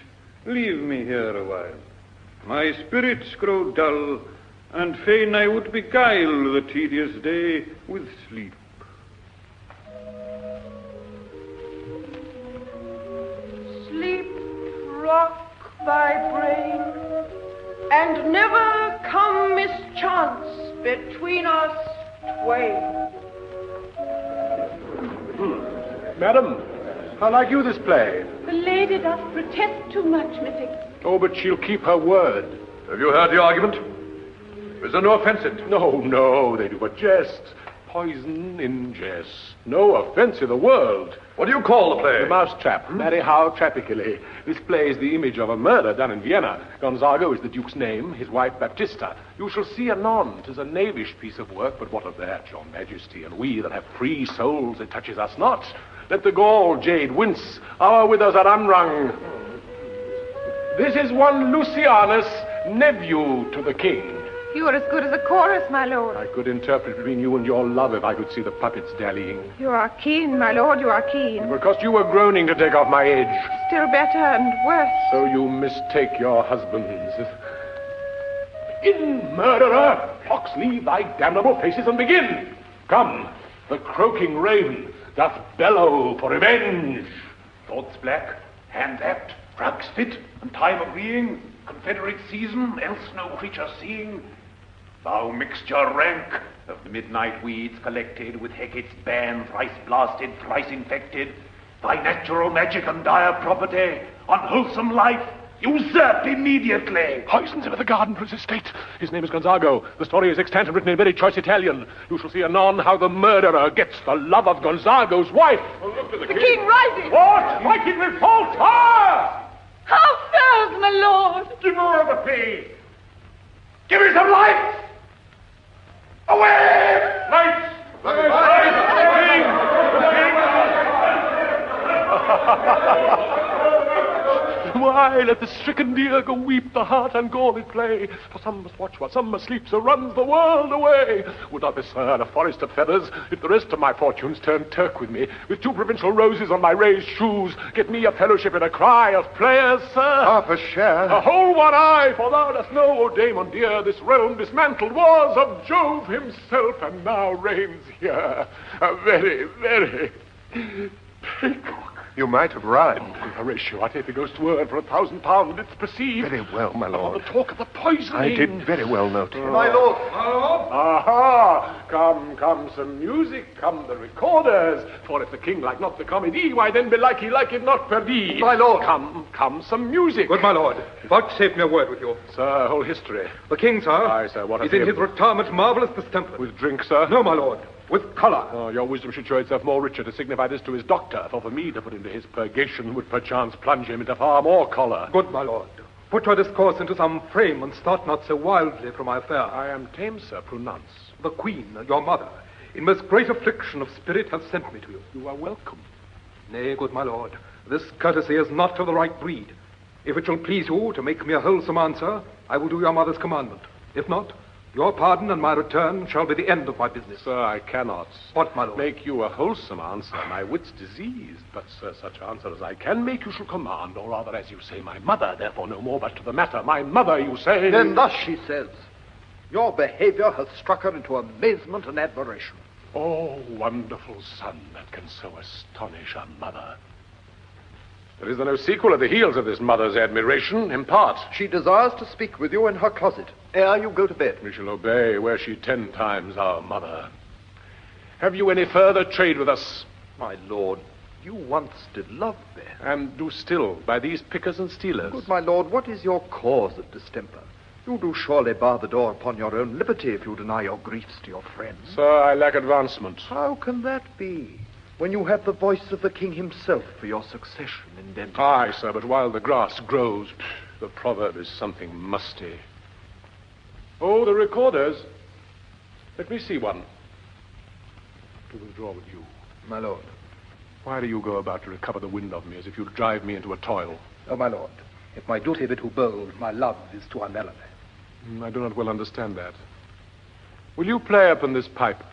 leave me here a while. My spirits grow dull, and fain I would beguile the tedious day with sleep. Sleep, rock thy brain, and never come mischance between us twain. Madam, how like you this play? The lady doth protest too much, methinks. Oh, but she'll keep her word. Have you heard the argument? Is there no offense in it? No, they do but jest. Poison in jest. No offense in the world. What do you call the play? The Mousetrap. Marry how trapically. This play is the image of a murder done in Vienna. Gonzago is the Duke's name, his wife Baptista. You shall see anon. 'Tis a knavish piece of work, but what of that, your majesty, and we that have free souls, it touches us not. Let the gall jade wince. Our withers are unwrung. This is one Lucianus, nephew to the king. You are as good as a chorus, my lord. I could interpret between you and your love if I could see the puppets dallying. You are keen, my lord, you are keen. It would cost you a groaning to take off my edge. Still better and worse. So you mistake your husbands. In, murderer! Fox, leave thy damnable faces and begin. Come, the croaking raven doth bellow for revenge. Thoughts black, hands apt, rugs fit, and time agreeing, confederate season, else no creature seeing. Thou mixture rank of the midnight weeds collected with Hecate's ban, thrice blasted, thrice infected, thy natural magic and dire property, unwholesome life, usurp immediately. Poisons him in the garden for his estate. His name is Gonzago. The story is extant and written in very choice Italian. You shall see anon how the murderer gets the love of Gonzago's wife. Oh, look to the king rising. What? My king will falter! How fares, my lord? Give more of the fee. Give me some light! Away! Lights! Why, let the stricken deer go weep, the heart ungalled play. For some must watch while some must sleep, so runs the world away. Would not this earn a forest of feathers, if the rest of my fortunes turn Turk with me, with 2 provincial roses on my raised shoes, get me a fellowship in a cry of players, sir? Half a share. A whole one eye, for thou dost know, O Damon dear, this realm dismantled was of Jove himself, and now reigns here a very, very peacock. You might have rhymed. Oh, Horatio, I take the ghost's word for £1,000. It's perceived. Very well, my lord. The talk of the poisoning. I did very well note. My lord. Aha! Come, some music, come the recorders. For if the king like not the comedy, why then belike he like it not perdy. My lord. Come, some music. Good, my lord. Vouchsafe me a word with you. Sir, whole history. The king, sir. Aye, sir, what is in his retirement marvellous distemper. With drink, sir? No, my lord. With colour. Oh, your wisdom should show itself more richer to signify this to his doctor, for me to put into his purgation would perchance plunge him into far more choler. Good, my lord. Put your discourse into some frame, and start not so wildly from my affair. I am tame, sir, pronounce. The queen, your mother, in most great affliction of spirit, hath sent me to you. You are welcome. Nay, good my lord, this courtesy is not of the right breed. If it shall please you to make me a wholesome answer, I will do your mother's commandment. If not, your pardon and my return shall be the end of my business. Sir, I cannot. What, my lord? Make you a wholesome answer. My wit's diseased. But, sir, such answer as I can make you shall command, or rather, as you say, my mother, therefore no more but to the matter. My mother, you say... Then thus she says, your behavior hath struck her into amazement and admiration. Oh, wonderful son that can so astonish a mother. There is no sequel at the heels of this mother's admiration. Impart. She desires to speak with you in her closet, ere you go to bed. We shall obey, were she 10 times our mother. Have you any further trade with us? My lord, you once did love me. And do still, by these pickers and stealers. Good my lord, what is your cause of distemper? You do surely bar the door upon your own liberty if you deny your griefs to your friends. Sir, I lack advancement. How can that be, when you have the voice of the king himself for your succession in Denmark? Aye, sir, but while the grass grows, the proverb is something musty. Oh, the recorders. Let me see one. To withdraw with you. My lord. Why do you go about to recover the wind of me as if you'd drive me into a toil? Oh, my lord, if my duty be too bold, my love is too unmanly. I do not well understand that. Will you play upon this pipe?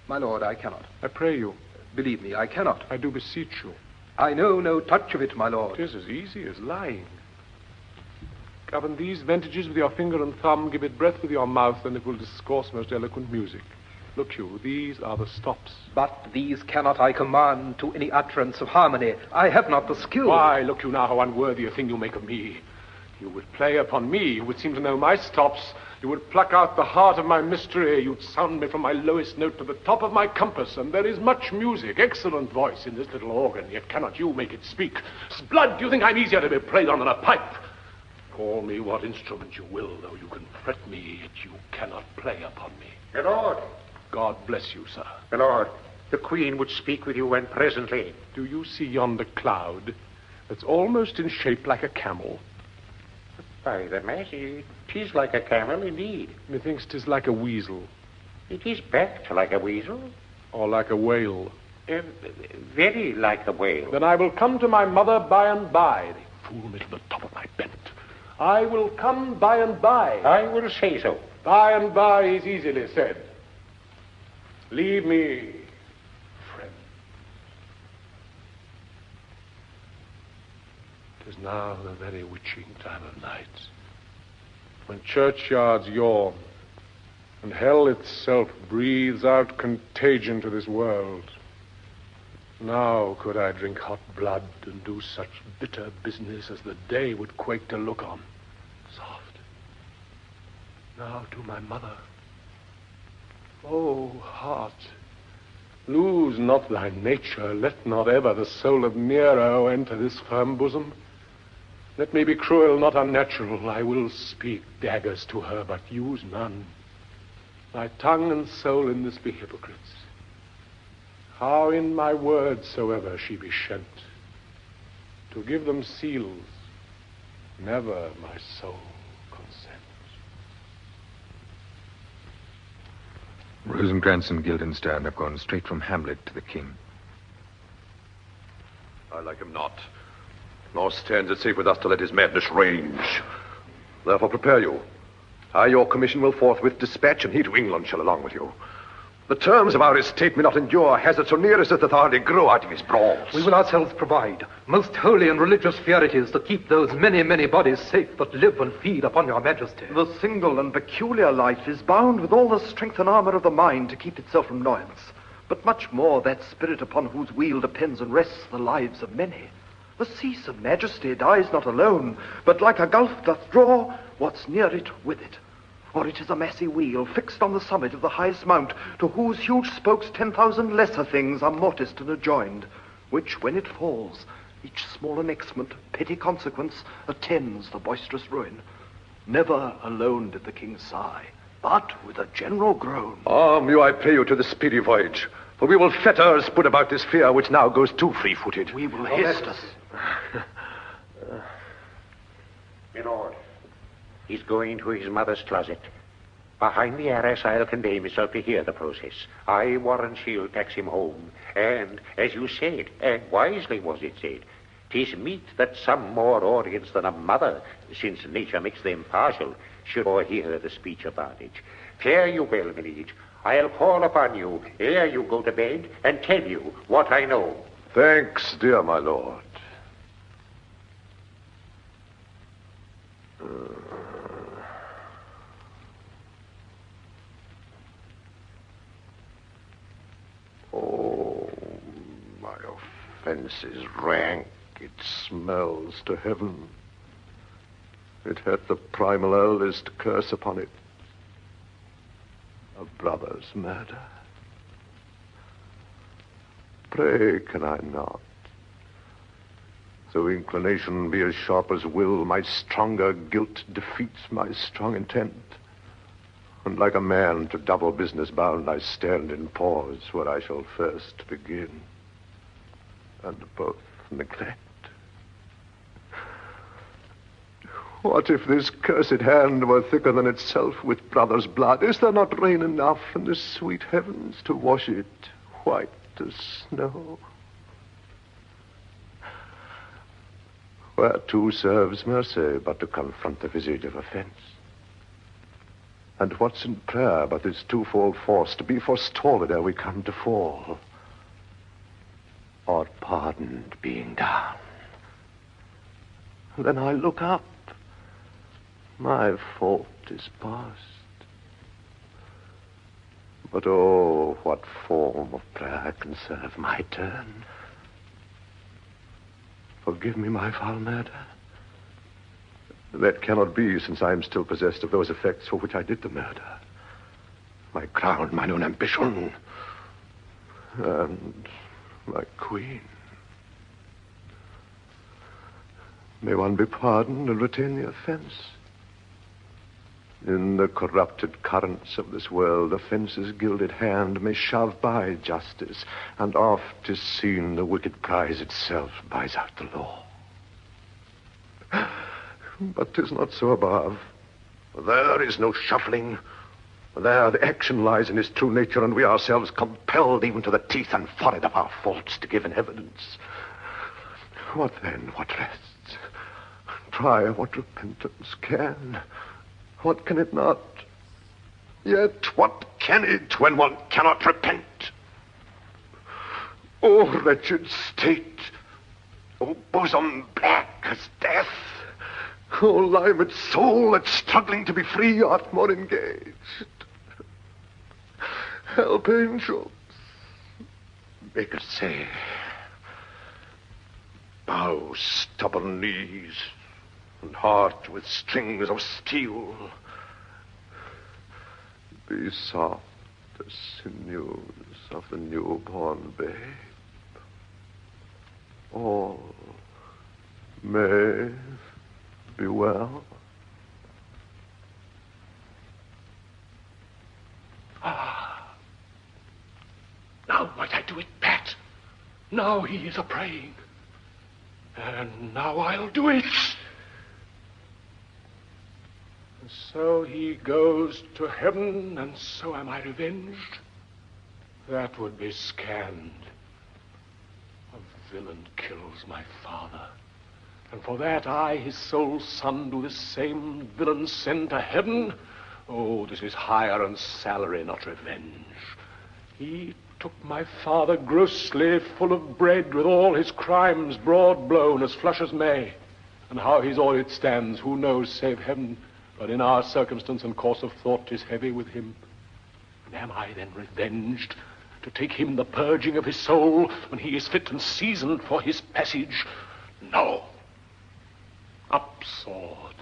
My lord, I cannot. I pray you. Believe me, I cannot. I do beseech you. I know no touch of it, my lord. It is as easy as lying. Govern these ventages with your finger and thumb, give it breath with your mouth, and it will discourse most eloquent music. Look you, these are the stops. But these cannot I command to any utterance of harmony. I have not the skill. Why, look you now how unworthy a thing you make of me. You would play upon me, you would seem to know my stops, you would pluck out the heart of my mystery, you'd sound me from my lowest note to the top of my compass, and there is much music, excellent voice in this little organ, yet cannot you make it speak. Blood, do you think I'm easier to be played on than a pipe? Call me what instrument you will, though you can fret me, yet you cannot play upon me. My lord. God bless you, sir. My lord, the Queen would speak with you when presently. Do you see yonder cloud that's almost in shape like a camel? By the mass, it is like a camel indeed. Methinks 'tis like a weasel. It is backed like a weasel. Or like a whale. Very like a whale. Then I will come to my mother by and by. They fool me to the top of my bent. I will come by and by. I will say so. By and by is easily said. Leave me, friend. 'Tis now the very witching time of night, when churchyards yawn, and hell itself breathes out contagion to this world. Now could I drink hot blood and do such bitter business as the day would quake to look on. Soft. Now to my mother. O heart, lose not thy nature. Let not ever the soul of Nero enter this firm bosom. Let me be cruel, not unnatural. I will speak daggers to her, but use none. My tongue and soul in this be hypocrites. How in my words soever she be shent, to give them seals, never my soul consent. Rosencrantz and Guildenstern have gone straight from Hamlet to the king. I like him not, nor stands it safe with us to let his madness range. Therefore prepare you. I your commission will forthwith dispatch, and he to England shall along with you. The terms of our estate may not endure hazard so near as that the hardly grow out of his brawls. We will ourselves provide most holy and religious fierities to keep those many, many bodies safe that live and feed upon your majesty. The single and peculiar life is bound with all the strength and armor of the mind to keep itself from annoyance, but much more that spirit upon whose weal depends and rests the lives of many. The cease of majesty dies not alone, but like a gulf doth draw what's near it with it. For it is a massy wheel fixed on the summit of the highest mount, to whose huge spokes 10,000 lesser things are mortised and adjoined, which, when it falls, each small annexment, petty consequence, attends the boisterous ruin. Never alone did the king sigh, but with a general groan. Arm you, I pray you, to the speedy voyage, for we will fetters put about this fear which now goes too free-footed. We will haste us. My lord, he's going to his mother's closet. Behind the arras I'll convey myself to hear the process. I warrant she'll tax him home. And, as you said, and wisely was it said, 'tis meet that some more audience than a mother, since nature makes them partial, should o'erhear the speech of bondage. Fare you well, my liege. I'll call upon you ere you go to bed and tell you what I know. Thanks, dear my lord. Oh, my offense is rank. It smells to heaven. It hath the primal eldest curse upon it. A brother's murder. Pray, can I not? Though inclination be as sharp as will, my stronger guilt defeats my strong intent. And like a man to double business bound, I stand in pause where I shall first begin, and both neglect. What if this cursed hand were thicker than itself with brother's blood? Is there not rain enough in the sweet heavens to wash it white as snow? Whereto serves mercy but to confront the visage of offense? And what's in prayer but this twofold force, to be forestalled ere we come to fall, or pardoned being down? Then I look up. My fault is past. But oh, what form of prayer can serve my turn? Forgive me my foul murder. That cannot be, since I am still possessed of those effects for which I did the murder. My crown, mine own ambition, and my queen. May one be pardoned and retain the offense? In the corrupted currents of this world, offence's gilded hand may shove by justice, and oft 'tis seen the wicked prize itself buys out the law. But 'tis not so above. There is no shuffling. There the action lies in his true nature, and we ourselves compelled even to the teeth and forehead of our faults to give an evidence. What then? What rests? Try what repentance can. What can it not? Yet what can it when one cannot repent? O wretched state! O bosom black as death! O limed soul that struggling to be free art more engaged! Help, angels! Make us say, bow stubborn knees, and heart with strings of steel. Be soft as sinews of the newborn babe. All may be well. Ah, now might I do it, Pat. Now he is a-praying. And now I'll do it. So he goes to heaven, and so am I revenged? That would be scanned. A villain kills my father, and for that I, his sole son, do the same villain send to heaven? Oh, this is hire and salary, not revenge. He took my father grossly, full of bread, with all his crimes broad blown, as flush as May. And how his audit stands, who knows save heaven? But in our circumstance and course of thought 'tis heavy with him. And am I then revenged, to take him the purging of his soul, when he is fit and seasoned for his passage? No. Up, sword,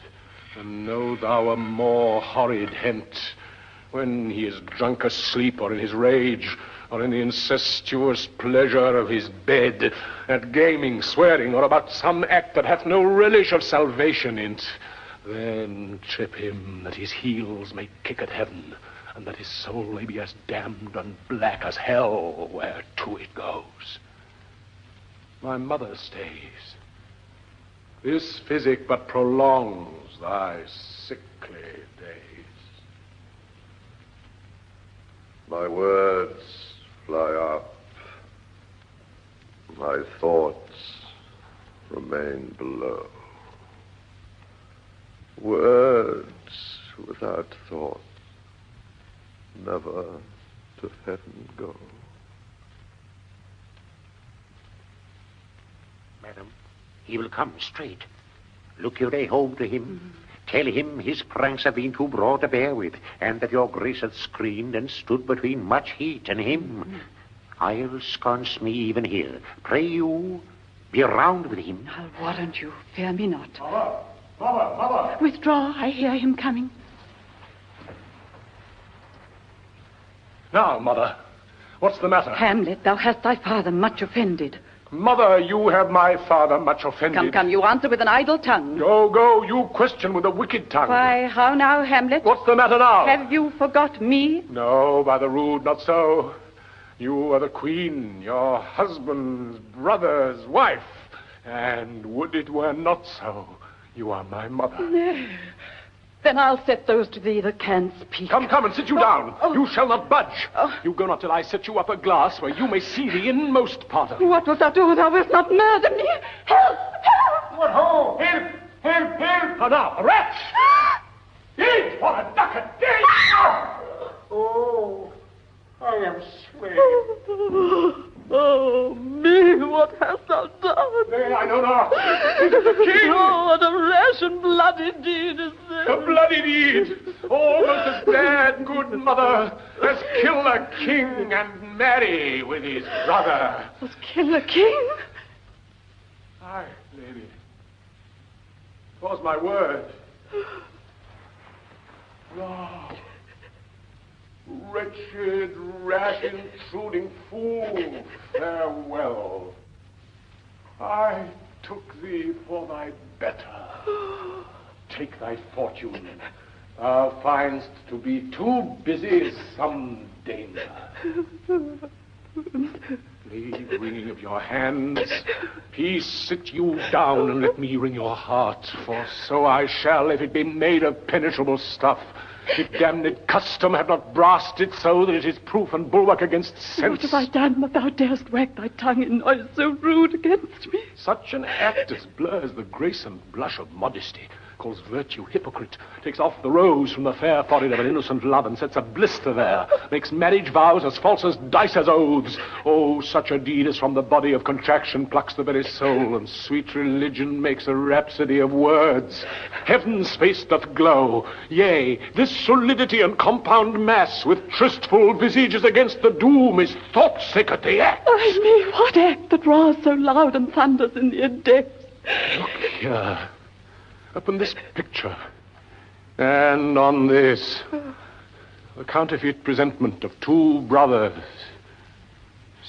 and know thou a more horrid hint, when he is drunk asleep, or in his rage, or in the incestuous pleasure of his bed, at gaming, swearing, or about some act that hath no relish of salvation in't. Then trip him, that his heels may kick at heaven, and that his soul may be as damned and black as hell, whereto it goes. My mother stays. This physic but prolongs thy sickly days. My words fly up. My thoughts remain below. Words without thought never to heaven go. Madam, he will come straight. Look your way home to him. Tell him his pranks have been too broad to bear with, and that your grace hath screened and stood between much heat and him. I'll sconce me even here. Pray you, be round with him. I'll warrant you, fear me not. Mother! Withdraw, I hear him coming. Now, mother, what's the matter? Hamlet, thou hast thy father much offended. Mother, you have my father much offended. Come, you answer with an idle tongue. Go, you question with a wicked tongue. Why, how now, Hamlet? What's the matter now? Have you forgot me? No, by the rood, not so. You are the queen, your husband's brother's wife. And would it were not so, you are my mother. No. Then I'll set those to thee that can speak. Come, and sit you down. You shall not budge. You go not till I set you up a glass where you may see the inmost part of it. What wilt thou do? Thou wilt not murder me. Help! What ho! Help! How now, a rat! Eat! What a ducat! Oh, I am slain. Oh, me, what hast thou done? Nay, I know not. It is the king! Oh, what a rash and bloody deed is this. A bloody deed! Almost as bad, good mother, as kill a king and marry with his brother. As kill a king? Aye, lady. 'Twas my word. Ah, wretched, rash, intruding fool, farewell. I took thee for thy better. Take thy fortune. Thou find'st to be too busy some danger. Leave wringing of your hands. Peace, sit you down and let me wring your heart, for so I shall, if it be made of penetrable stuff. If damned custom have not brassed it so that it is proof and bulwark against sense. What have I done that thou darest wag thy tongue in noise so rude against me? Such an act as blurs the grace and blush of modesty, calls virtue hypocrite, takes off the rose from the fair forehead of an innocent love and sets a blister there, makes marriage vows as false as dice as oaths. Oh, such a deed as from the body of contraction plucks the very soul, and sweet religion makes a rhapsody of words. Heaven's face doth glow, yea, this solidity and compound mass with tristful visages against the doom is thought's sake at the act. Ay me, what act that roars so loud and thunders in the depths? Look here. Upon this picture, and on this, the counterfeit presentment of two brothers.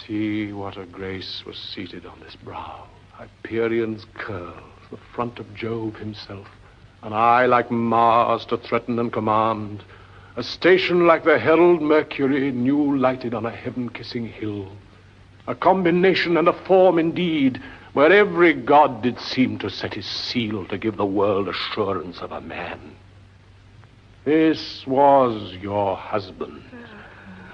See what a grace was seated on this brow. Hyperion's curls, the front of Jove himself, an eye like Mars to threaten and command, a station like the herald Mercury, new lighted on a heaven-kissing hill, a combination and a form indeed, where every god did seem to set his seal to give the world assurance of a man. This was your husband.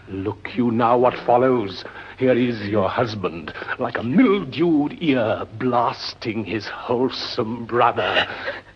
Look you now what follows. Here is your husband, like a mildewed ear, blasting his wholesome brother.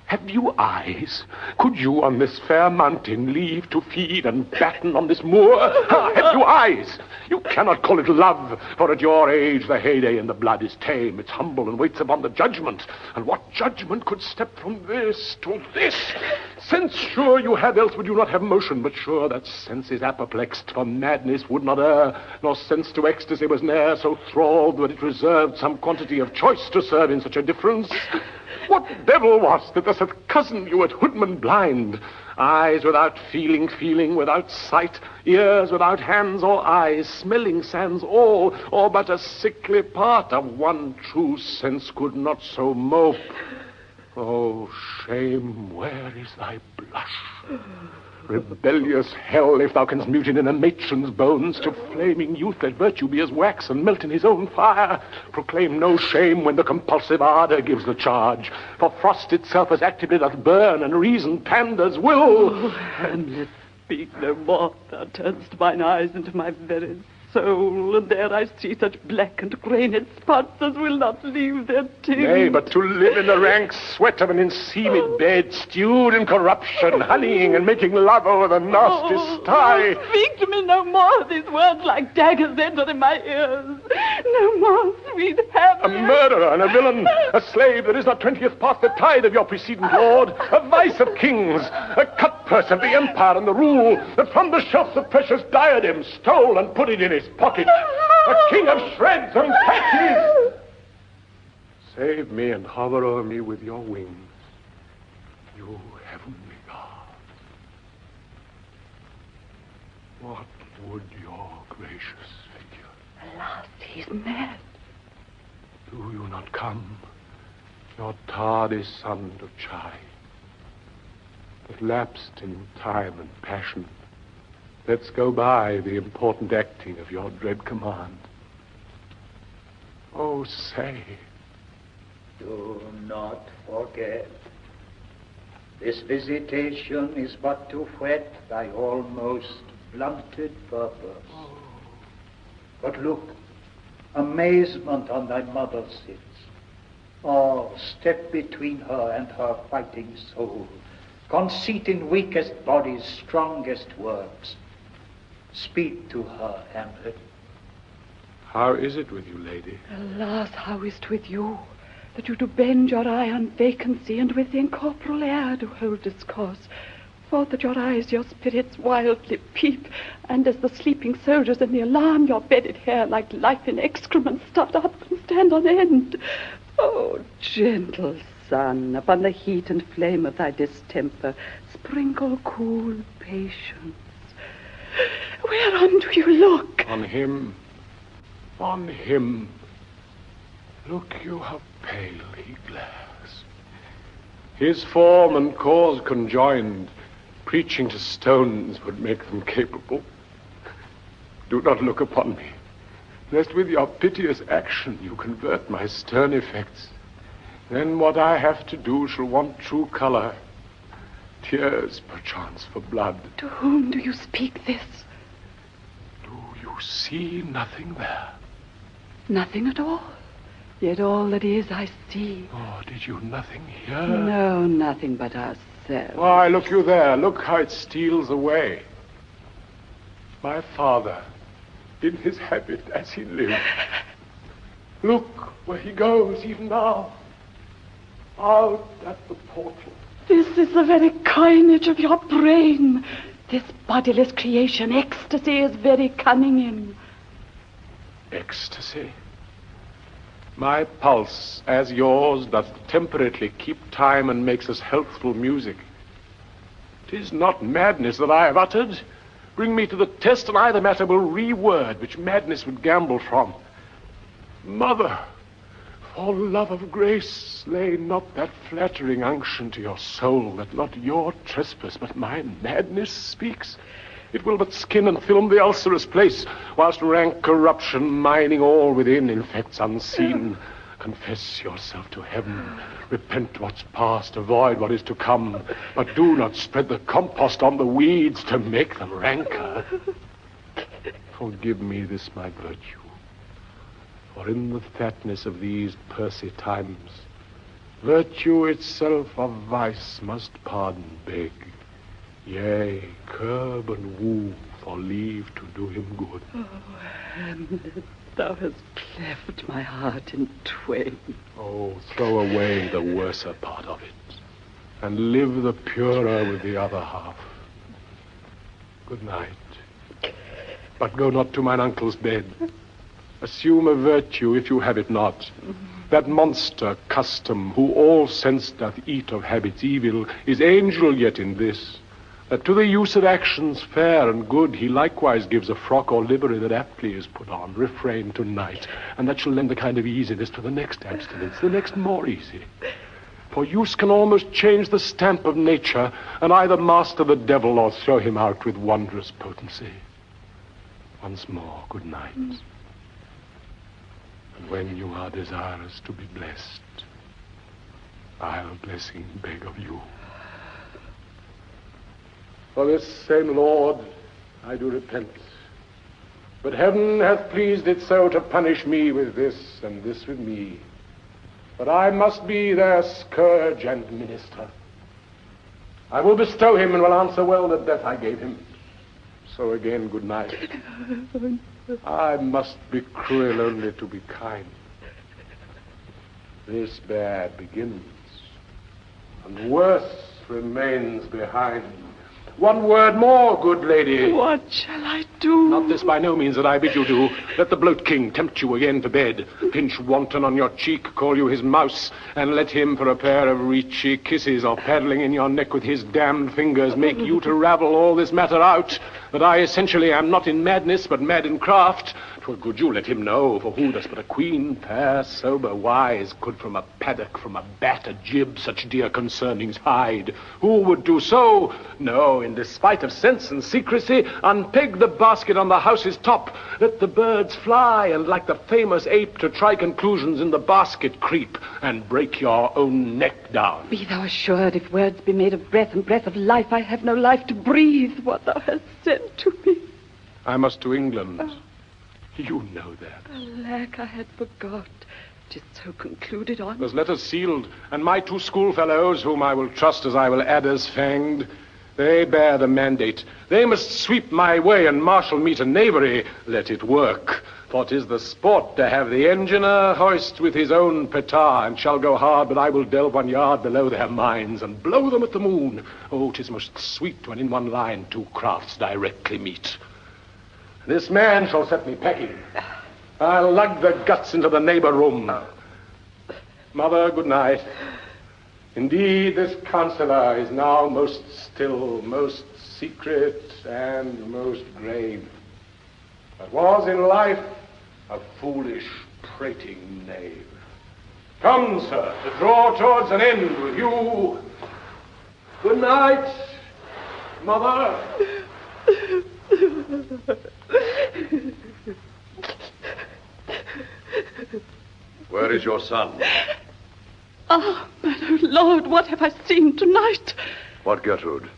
Have you eyes? Could you on this fair mountain leave to feed and batten on this moor? Have you eyes? You cannot call it love, for at your age the heyday in the blood is tame. It's humble and waits upon the judgment. And what judgment could step from this to this? Sense sure you have, else would you not have motion, but sure that sense is apoplexed, for madness would not err, nor sense to ecstasy was ne'er so thralled that it reserved some quantity of choice to serve in such a difference. What devil was that thus hath cozened you at hoodman blind? Eyes without feeling, feeling without sight, ears without hands or eyes, smelling sans all, or but a sickly part of one true sense could not so mope. Oh, shame, where is thy blush? Rebellious hell, if thou canst mute it in a matron's bones, to flaming youth let virtue be as wax and melt in his own fire. Proclaim no shame when the compulsive ardor gives the charge, for frost itself as actively doth burn, and reason panders will. Oh, Hamlet, speak no more. Thou turn'st mine eyes into my very soul, and there I see such black and grained spots as will not leave their tint. Nay, but to live in the rank sweat of an enseamed bed, stewed in corruption, honeying and making love over the nasty sty. Oh, speak to me no more. These words like daggers enter in my ears. No more, sweet Hamlet. A murderer and a villain, a slave that is not 20th part the tithe of your precedent lord, a vice of kings, a cutpurse of the empire and the rule, that from the shelves of precious diadems stole and put it in his pocket, a king of shreds and patches. Save me and hover o'er me with your wings, you heavenly God. What would your gracious figure? Alas, he's mad. Do you not come, your tardy sun to chide, that lapsed in time and passion, lets go by the important acting of your dread command? Oh, say. Do not forget. This visitation is but to whet thy almost blunted purpose. But look, amazement on thy mother sits. Oh, step between her and her fighting soul. Conceit in weakest bodies, strongest works. Speak to her, Hamlet. How is it with you, lady? Alas, how is't with you, that you do bend your eye on vacancy, and with incorporeal air do hold discourse? For that your eyes, your spirits wildly peep, and as the sleeping soldiers in the alarm, your bedded hair, like life in excrement, start up and stand on end. Oh, gentle sun, upon the heat and flame of thy distemper, sprinkle cool patience. Whereon do you look? On him. On him. Look you how pale he glares. His form and cause conjoined, preaching to stones would make them capable. Do not look upon me, lest with your piteous action you convert my stern effects. Then what I have to do shall want true color, tears perchance for blood. To whom do you speak this? Do you see nothing there? Nothing at all. Yet all that is I see. Oh, did you nothing hear? No, nothing but ourselves. Why, look you there. Look how it steals away. My father, in his habit as he lived. Look where he goes even now. Out at the portal. This is the very coinage of your brain. This bodiless creation, ecstasy, is very cunning in. Ecstasy? My pulse, as yours, doth temperately keep time and makes us healthful music. 'Tis not madness that I have uttered. Bring me to the test, and I the matter will reword, which madness would gamble from. Mother, for love of grace, lay not that flattering unction to your soul, that not your trespass, but my madness speaks. It will but skin and film the ulcerous place, whilst rank corruption, mining all within, infects unseen. Confess yourself to heaven, repent what's past, avoid what is to come, but do not spread the compost on the weeds to make them ranker. Forgive me this my virtue, for in the fatness of these pursy times, virtue itself of vice must pardon beg. Yea, curb and woo for leave to do him good. Oh, Hamlet, thou hast cleft my heart in twain. Oh, throw away the worser part of it, and live the purer with the other half. Good night. But go not to mine uncle's bed. Assume a virtue if you have it not. That monster custom, who all sense doth eat of habits evil, is angel yet in this, that to the use of actions fair and good he likewise gives a frock or livery that aptly is put on, refrain tonight, and that shall lend a kind of easiness to the next abstinence, the next more easy. For use can almost change the stamp of nature, and either master the devil or throw him out with wondrous potency. Once more, good night. And when you are desirous to be blessed, I'll blessing beg of you. For this same Lord I do repent. But heaven hath pleased it so to punish me with this, and this with me, that I must be their scourge and minister. I will bestow him, and will answer well the death I gave him. So again, good night. I must be cruel only to be kind. This bad begins, and worse remains behind. One word more, good lady. What shall I do? Not this by no means that I bid you do. Let the bloat king tempt you again to bed. Pinch wanton on your cheek, call you his mouse, and let him for a pair of reechy kisses or paddling in your neck with his damned fingers make you to ravel all this matter out, that I essentially am not in madness, but mad in craft. 'Twere good you let him know, for who does but a queen, fair, sober, wise, could from a paddock, from a bat, a jib, such dear concernings hide? Who would do so? No, in despite of sense and secrecy, unpeg the basket on the house's top, let the birds fly, and like the famous ape to try conclusions in the basket creep, and break your own neck down. Be thou assured, if words be made of breath and breath of life, I have no life to breathe what thou hast said to me. I must to England. You know that. Alack, I had forgot. 'Tis so concluded on. There's letters sealed, and my 2 schoolfellows, whom I will trust as I will adders fanged, they bear the mandate. They must sweep my way and marshal me to knavery. Let it work. For 'tis the sport to have the engineer hoist with his own petard, and shall go hard, but I will delve 1 yard below their minds, and blow them at the moon. Oh, 'tis most sweet when in one line 2 crafts directly meet. This man shall set me packing. I'll lug the guts into the neighbor room. Mother, good night. Indeed, this counselor is now most still, most secret, and most grave, but was in life a foolish, prating knave. Come, sir, to draw towards an end with you. Good night, mother. Where is your son? Ah, my lord, what have I seen tonight? What, Gertrude?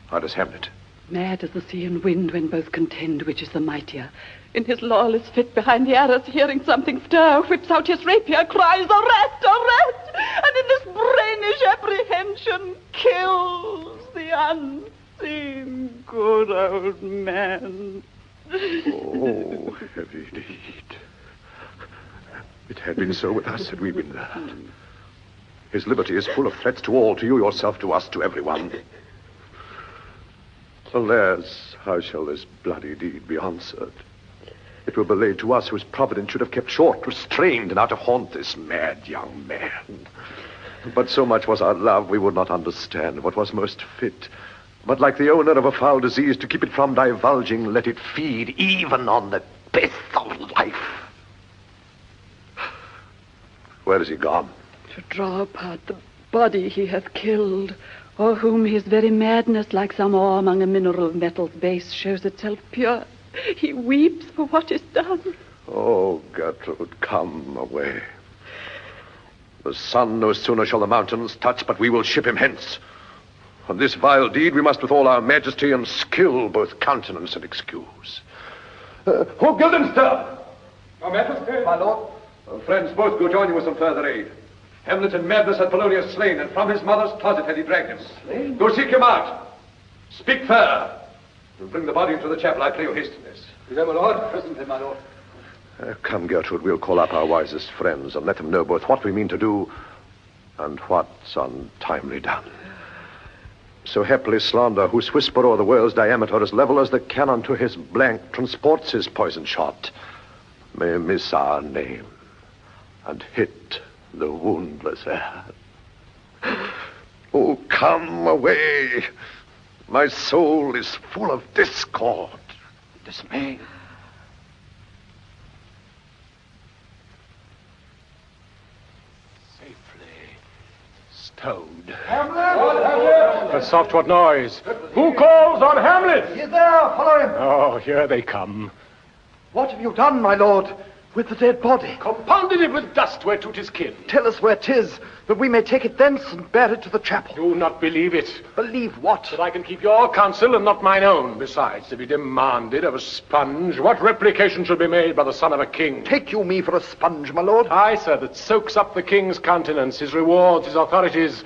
How does Hamlet? Mad as the sea and wind when both contend which is the mightier. In his lawless fit behind the arras, hearing something stir, whips out his rapier, cries, arrest, arrest! And in this brainish apprehension kills the unseen good old man. Oh, heavy deed. It had been so with us had we been there. His liberty is full of threats to all, to you yourself, to us, to everyone. Alas, how shall this bloody deed be answered? It will be laid to us whose providence should have kept short, restrained, and out of haunt this mad young man. But so much was our love, we would not understand what was most fit. But like the owner of a foul disease, to keep it from divulging, let it feed even on the pith of life. Where is he gone? To draw apart the body he hath killed, or whom his very madness, like some ore among a mineral metal's base, shows itself pure. He weeps for what is done. Oh, Gertrude, come away. The sun no sooner shall the mountains touch, but we will ship him hence. On this vile deed we must with all our majesty and skill both countenance and excuse. Who Guildenstern? Your Majesty? My lord. Friends, both go join you with some further aid. Hamlet in madness had Polonius slain, and from his mother's closet had he dragged him. Slain? Go seek him out. Speak fair. And bring the body into the chapel, I pray you hasten this. Is there, my lord? Presently, my lord. Come, Gertrude, we'll call up our wisest friends and let them know both what we mean to do and what's untimely done. So happily slander, whose whisper o'er the world's diameter as level as the cannon to his blank transports his poisoned shot, may miss our name and hit the woundless air. Oh, come away. My soul is full of discord, dismay. Stowed. Hamlet! But soft, what noise? Who calls on Hamlet? He is there, follow him. Oh, here they come. What have you done, my lord, with the dead body? Compounded it with dust whereto 'tis kin. Tell us where 'tis, that we may take it thence and bear it to the chapel. Do not believe it. Believe what? That I can keep your counsel and not mine own. Besides, to be demanded of a sponge, what replication should be made by the son of a king? Take you me for a sponge, my lord? Aye, sir, that soaks up the king's countenance, his rewards, his authorities.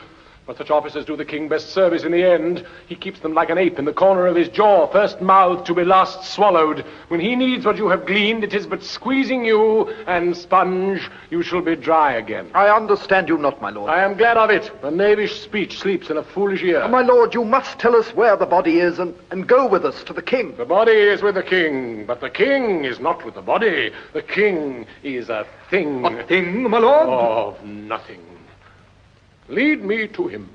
But such officers do the king best service in the end. He keeps them like an ape in the corner of his jaw, first mouthed to be last swallowed. When he needs what you have gleaned, it is but squeezing you, and sponge, you shall be dry again. I understand you not, my lord. I am glad of it. A knavish speech sleeps in a foolish ear. My lord, you must tell us where the body is and go with us to the king. The body is with the king, but the king is not with the body. The king is a thing. A thing, my lord? Of nothing. Lead me to him.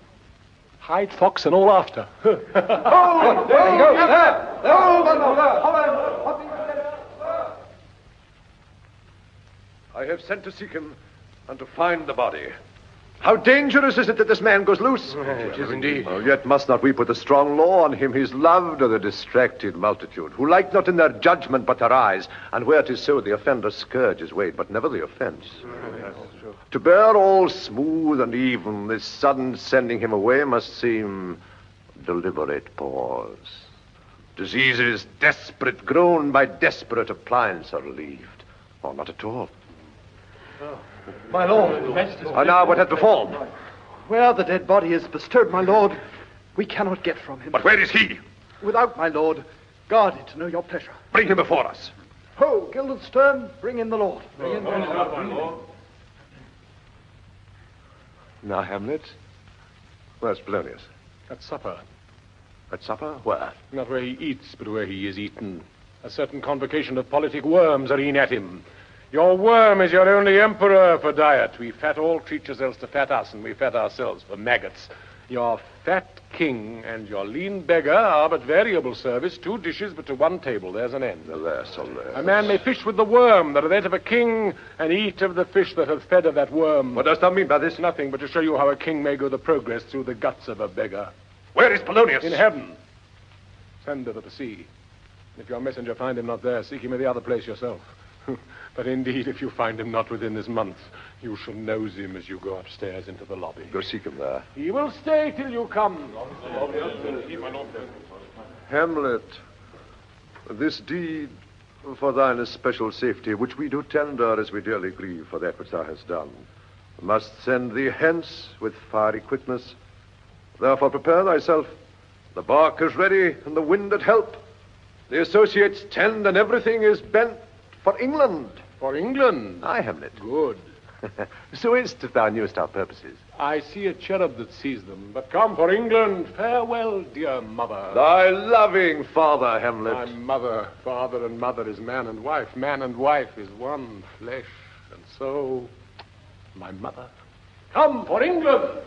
Hide fox and all after. Oh, there you go. There. I have sent to seek him and to find the body. How dangerous is it that this man goes loose? It is indeed. Oh, yet must not we put a strong law on him? He's loved of the distracted multitude, who like not in their judgment but their eyes, and where 'tis so the offender's scourge is weighed, but never the offense. To bear all smooth and even, this sudden sending him away must seem deliberate pause. Diseases desperate, grown by desperate appliance, are relieved, or not at all. My lord. And now what hath befallen? Where the dead body is bestowed, my lord, we cannot get from him. But where is he? Without, my lord. Guard it to know your pleasure. Bring him before us. Ho, Guildenstern, bring in the lord. Now, Hamlet, where's Polonius? At supper. At supper? Where? Not where he eats, but where he is eaten. A certain convocation of politic worms are e'en at him. Your worm is your only emperor for diet. We fat all creatures else to fat us, and we fat ourselves for maggots. Your fat king and your lean beggar are but variable service, 2 dishes, but to 1 table. There's an end. Alas, alas. A man may fish with the worm that hath of a king, and eat of the fish that hath fed of that worm. What dost thou mean by this? Nothing but to show you how a king may go the progress through the guts of a beggar. Where is Polonius? In heaven. Send over the sea. If your messenger find him not there, seek him in the other place yourself. But indeed, if you find him not within this month, you shall nose him as you go upstairs into the lobby. Go seek him there. He will stay till you come. Hamlet, this deed for thine especial safety, which we do tender as we dearly grieve for that which thou hast done, must send thee hence with fiery quickness. Therefore prepare thyself. The bark is ready and the wind at help. The associates tend and everything is bent for England. For England? Aye, Hamlet. Good. So is't if thou knewest our purposes. I see a cherub that sees them. But come for England. Farewell, dear mother. Thy loving father, Hamlet. My mother, father and mother is man and wife. Man and wife is one flesh. And so, my mother. Come for England.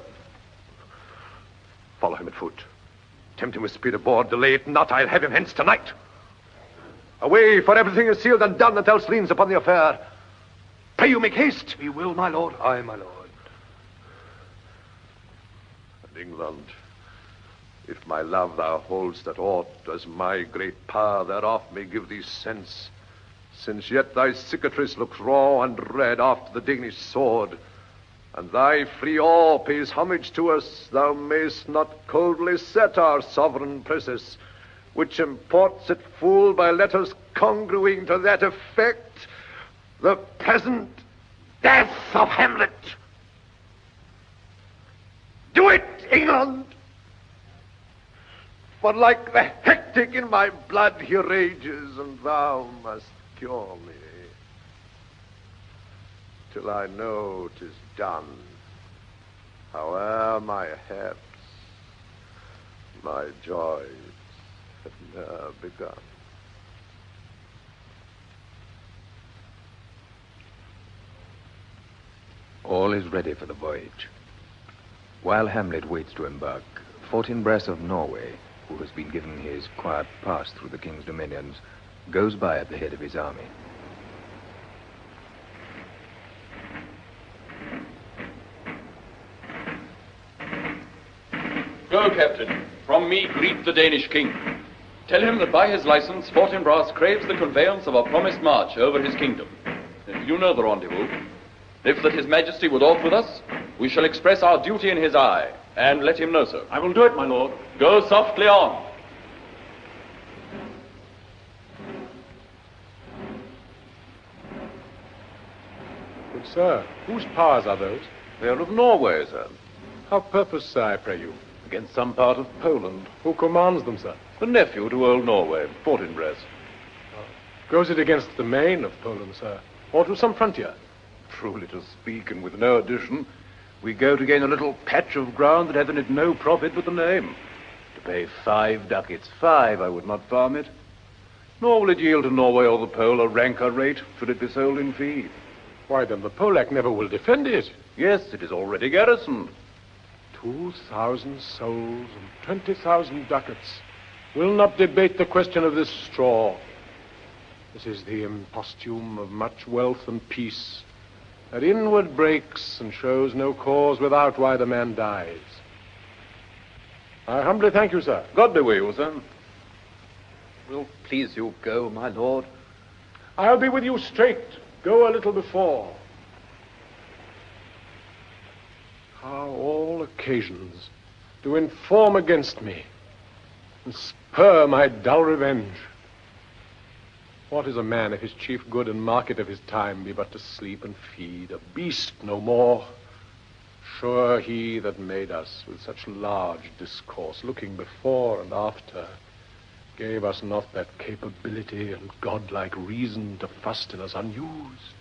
Follow him at foot. Tempt him with speed aboard. Delay it not. I'll have him hence tonight. Away, for everything is sealed and done that else leans upon the affair. Pray you make haste. We will, my lord. Aye, my lord. And England, if my love thou hold'st at aught, as my great power thereof may give thee sense, since yet thy cicatrice looks raw and red after the Danish sword, and thy free awe pays homage to us, thou mayst not coldly set our sovereign princess, which imports it full by letters congruing to that effect, the present death of Hamlet. Do it, England! For like the hectic in my blood he rages, and thou must cure me, till I know 'tis done. Howe'er my haps, my joys have ne'er begun. All is ready for the voyage. While Hamlet waits to embark, Fortinbras of Norway, who has been given his quiet pass through the king's dominions, goes by at the head of his army. Go, Captain. From me, greet the Danish king. Tell him that by his license, Fortinbras craves the conveyance of a promised march over his kingdom. You know the rendezvous. If that his majesty would aught with us, we shall express our duty in his eye, and let him know so. I will do it, my lord. Go softly on. Good sir, whose powers are those? They are of Norway, sir. How purpose, sir, I pray you? Against some part of Poland. Who commands them, sir? The nephew to old Norway, Fortinbras. Goes it against the main of Poland, sir? Or to some frontier? Truly to speak, and with no addition, we go to gain a little patch of ground that hath in it no profit but the name. To pay 5 ducats, 5, I would not farm it. Nor will it yield to Norway or the Pole a ranker rate, should it be sold in fee. Why, then the Polak never will defend it. Yes, it is already garrisoned. 2,000 souls and 20,000 ducats. Will not debate the question of this straw. This is the imposthume of much wealth and peace, that inward breaks and shows no cause without why the man dies. I humbly thank you, sir. God be with you, sir. Will please you go, my lord? I'll be with you straight. Go a little before. How all occasions do inform against me and spur my dull revenge. What is a man if his chief good and market of his time be but to sleep and feed, a beast no more? Sure he that made us with such large discourse, looking before and after, gave us not that capability and godlike reason to fasten us unused.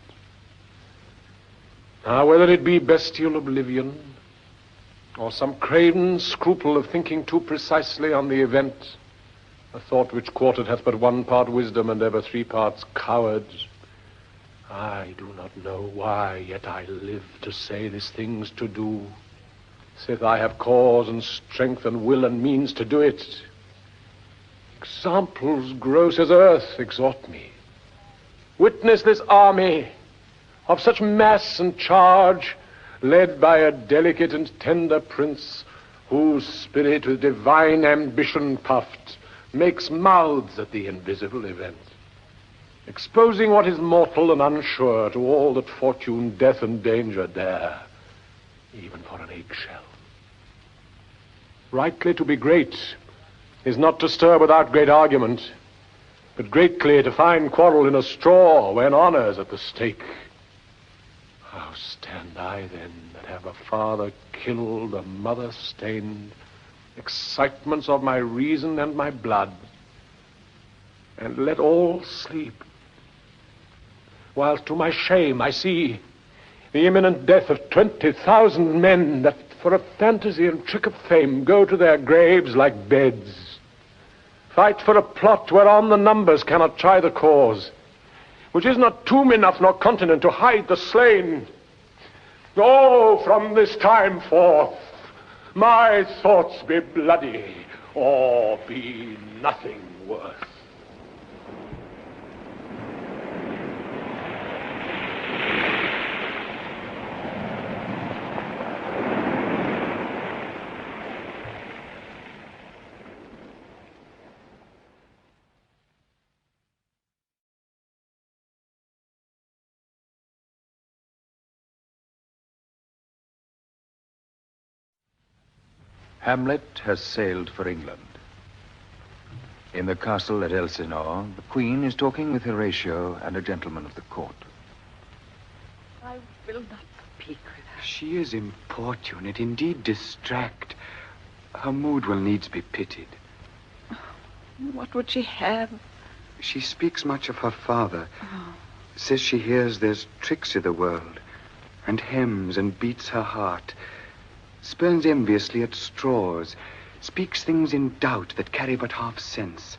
Now, whether it be bestial oblivion, or some craven scruple of thinking too precisely on the event, a thought which quartered hath but one part wisdom and ever 3 parts coward, I do not know why, yet I live to say these things to do, sith I have cause and strength and will and means to do it. Examples gross as earth exhort me. Witness this army of such mass and charge, led by a delicate and tender prince, whose spirit with divine ambition puffed makes mouths at the invisible event, exposing what is mortal and unsure to all that fortune, death, and danger dare, even for an eggshell. Rightly to be great is not to stir without great argument, but greatly to find quarrel in a straw when honor's at the stake. How stand I then that have a father killed, a mother stained, excitements of my reason and my blood, and let all sleep, while to my shame I see the imminent death of 20,000 men that for a fantasy and trick of fame go to their graves like beds, fight for a plot whereon the numbers cannot try the cause, which is not tomb enough nor continent to hide the slain. Oh, from this time forth, my thoughts be bloody, or be nothing worth. Hamlet has sailed for England. In the castle at Elsinore, the Queen is talking with Horatio and a gentleman of the court. I will not speak with her. She is importunate, indeed distract. Her mood will needs be pitied. What would she have? She speaks much of her father. Says she hears there's tricks i' the world, and hems and beats her heart, spurns enviously at straws, speaks things in doubt that carry but half sense.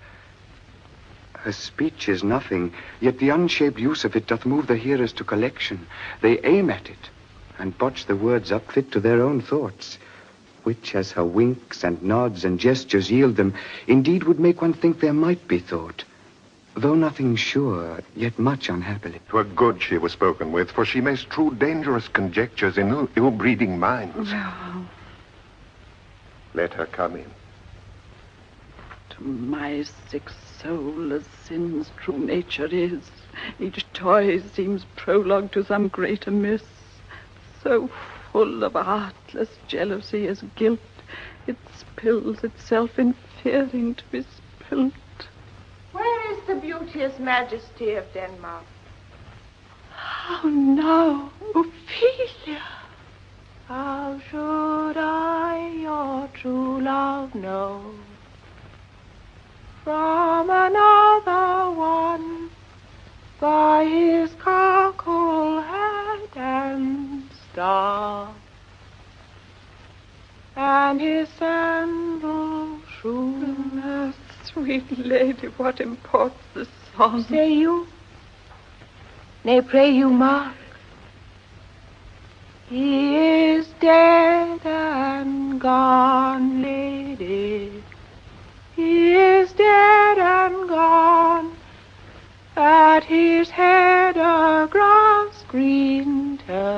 Her speech is nothing, yet the unshaped use of it doth move the hearers to collection. They aim at it, and botch the words up fit to their own thoughts, which, as her winks and nods and gestures yield them, indeed would make one think there might be thought, though nothing sure, yet much unhappily. 'Twere good she was spoken with, for she makes true dangerous conjectures in ill-breeding minds. Oh. Let her come in. To my sick soul, as sin's true nature is, each toy seems prologue to some greater miss, so full of artless jealousy as guilt, it spills itself in fearing to be spilt. Where is the beauteous majesty of Denmark? How now, Ophelia? How should I your true love know? From another one, by his cockle head and staff, and his sandal shoe. Alas, sweet lady, what imports this song? Say you? Nay, pray you mark. He is dead and gone, lady. He is dead and gone. At his head a grass green turf.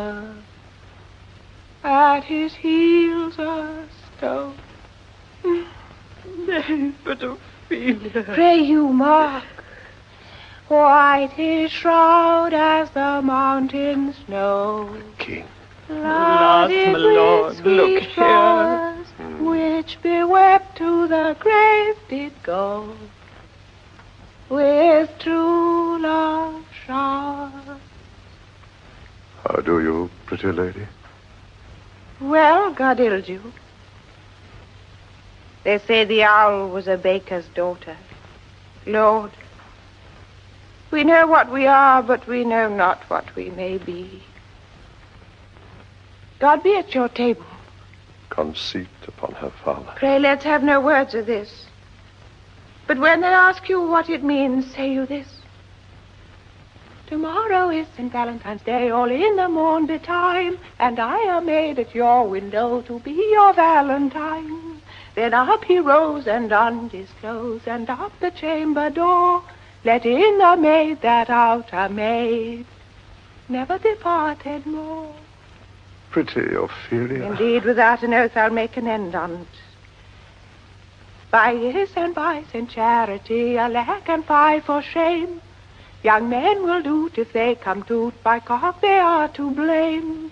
at his heels a stone. Nay, but Ophelia. Pray you, Mark. White his shroud as the mountain snow. King. Alas, my lord, look here. Flowers, which bewept to the grave did go, with true love showers. How do you, pretty lady? Well, God ild you. They say the owl was a baker's daughter. Lord, we know what we are, but we know not what we may be. God be at your table. Conceit upon her father. Pray let's have no words of this. But when they ask you what it means, say you this. Tomorrow is St. Valentine's Day, all in the morn betime, and I am made at your window to be your Valentine. Then up he rose and undid his clothes, and up the chamber door let in the maid that outer maid never departed more. Pretty Ophelia. Indeed, without an oath I'll make an end on't. By this and by St. Charity, alack and fie for shame. Young men will do't if they come to't, by cock they are to blame.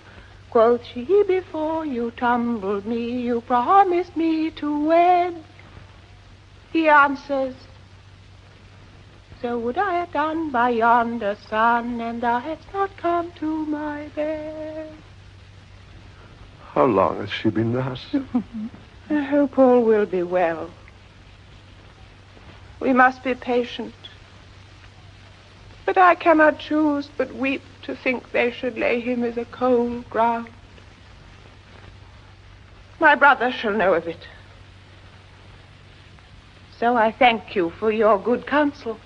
Quoth she, before you tumbled me, you promised me to wed. He answers, so would I have done by yonder sun, and thou hadst not come to my bed. How long has she been thus? I hope all will be well. We must be patient. But I cannot choose but weep to think they should lay him as a cold ground. My brother shall know of it. So I thank you for your good counsel.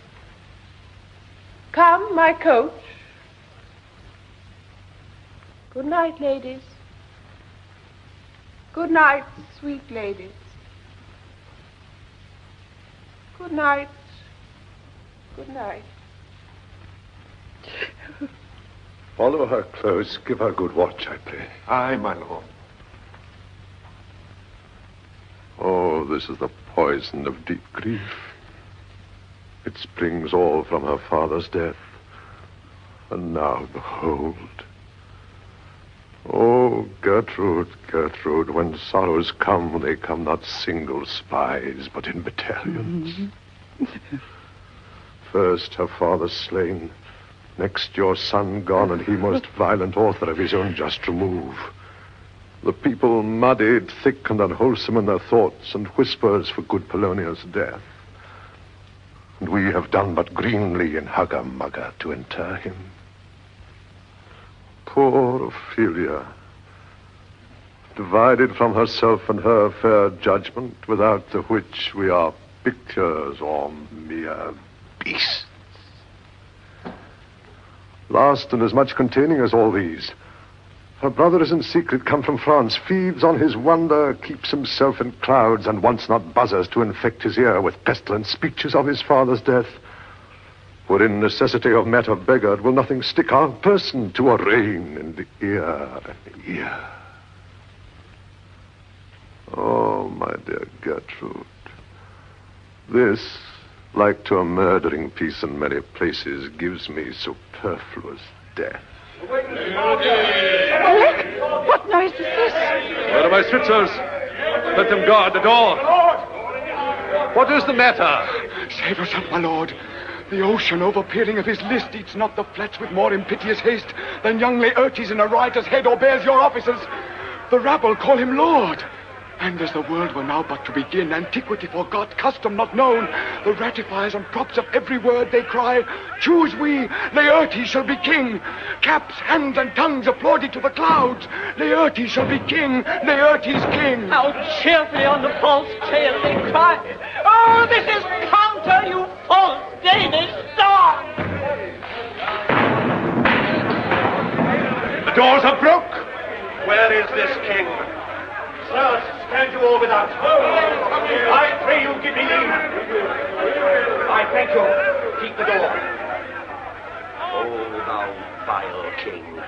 Come, my coach. Good night, ladies. Good night, sweet ladies. Good night. Good night. Follow her close. Give her good watch, I pray. Aye, my lord. Oh, this is the poison of deep grief. It springs all from her father's death. And now, behold. Oh, Gertrude, Gertrude, when sorrows come, they come not single spies, but in battalions. First her father slain, next your son gone, and he most violent author of his own just remove. The people muddied, thick and unwholesome in their thoughts, and whispers for good Polonius' death. And we have done but greenly in hugger-mugger to inter him. Poor Ophelia, divided from herself and her fair judgment, without the which we are pictures or mere beasts. Last and as much containing as all these, her brother is in secret come from France, feeds on his wonder, keeps himself in clouds, and wants not buzzers to infect his ear with pestilent speeches of his father's death. For in necessity of matter beggared will nothing stick our person to arraign in the ear and ear. Oh, my dear Gertrude, this, like to a murdering piece in many places, gives me superfluous death. What noise is this? Where are my Switzers? Let them guard the door. What is the matter? Save us up, my lord. The ocean, overpeering of his list, eats not the flats with more impiteous haste than young Laertes in a rider's head obeys your officers. The rabble call him lord. And as the world were now but to begin, antiquity forgot, custom not known, the ratifiers and props of every word they cry, choose we, Laertes shall be king. Caps, hands, and tongues applauded to the clouds. Laertes shall be king, Laertes king. How cheerfully on the false tale they cry, oh, this is counter, you false Danish dog! The doors are broke. Where is this king? Sirs, stand you all without. I pray you give me leave. I thank you. Keep the door. Oh, thou vile king.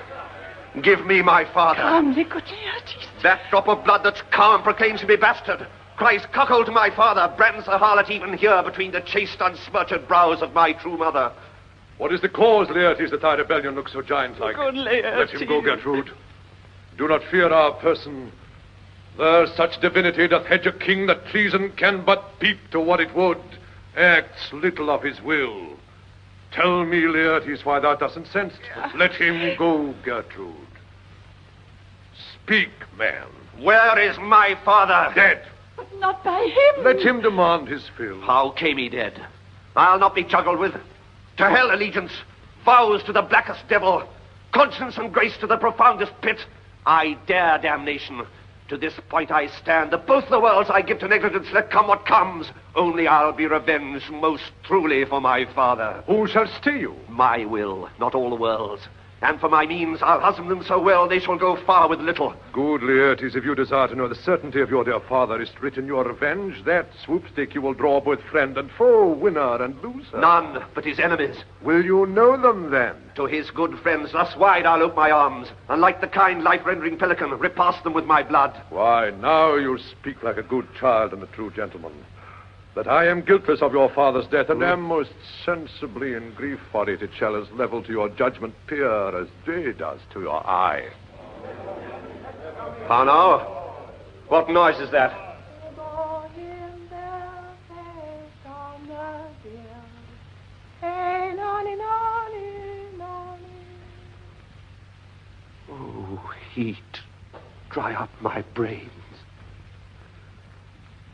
Give me my father. Come, Nicodeatis. That drop of blood that's calm proclaims me bastard, cries cuckold to my father, brands the harlot even here between the chaste, unsmirched brows of my true mother. What is the cause, Laertes, that thy rebellion looks so giant-like? Good Laertes. Let him go, Gertrude. Do not fear our person. There such divinity doth hedge a king that treason can but peep to what it would, acts little of his will. Tell me, Laertes, why thou dost incensed. Let him go, Gertrude. Speak, man. Where is my father? Dead. But not by him. Let him demand his fill. How came he dead? I'll not be juggled with. To hell allegiance, vows to the blackest devil, conscience and grace to the profoundest pit. I dare damnation. To this point I stand, that both the worlds I give to negligence, let come what comes. Only I'll be revenged most truly for my father. Who shall stay you? My will, not all the world's. And for my means, I'll husband them so well they shall go far with little. Good, Laertes, if you desire to know the certainty of your dear father, is written your revenge, that swoopstick you will draw both friend and foe, winner and loser. None but his enemies. Will you know them, then? To his good friends thus wide I'll ope my arms, and like the kind life-rendering pelican, repast them with my blood. Why, now you speak like a good child and a true gentleman. That I am guiltless of your father's death, and am most sensibly in grief for it, it shall as level to your judgment peer as day does to your eye. How now? What noise is that? Oh, heat, dry up my brains.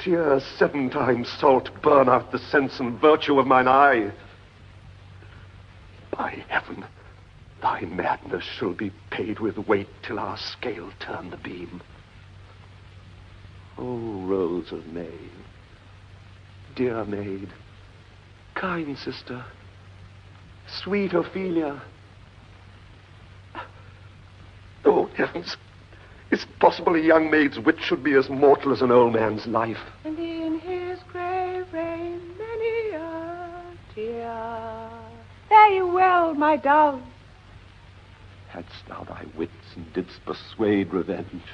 Tears 7 times salt burn out the sense and virtue of mine eye. By heaven, thy madness shall be paid with weight till our scale turn the beam. Oh, Rose of May, dear maid, kind sister, sweet Ophelia. Oh, heavens, is it possible a young maid's wit should be as mortal as an old man's life? And in his grave rain many a tear. Fare you well, my dove. Hadst thou thy wits and didst persuade revenge,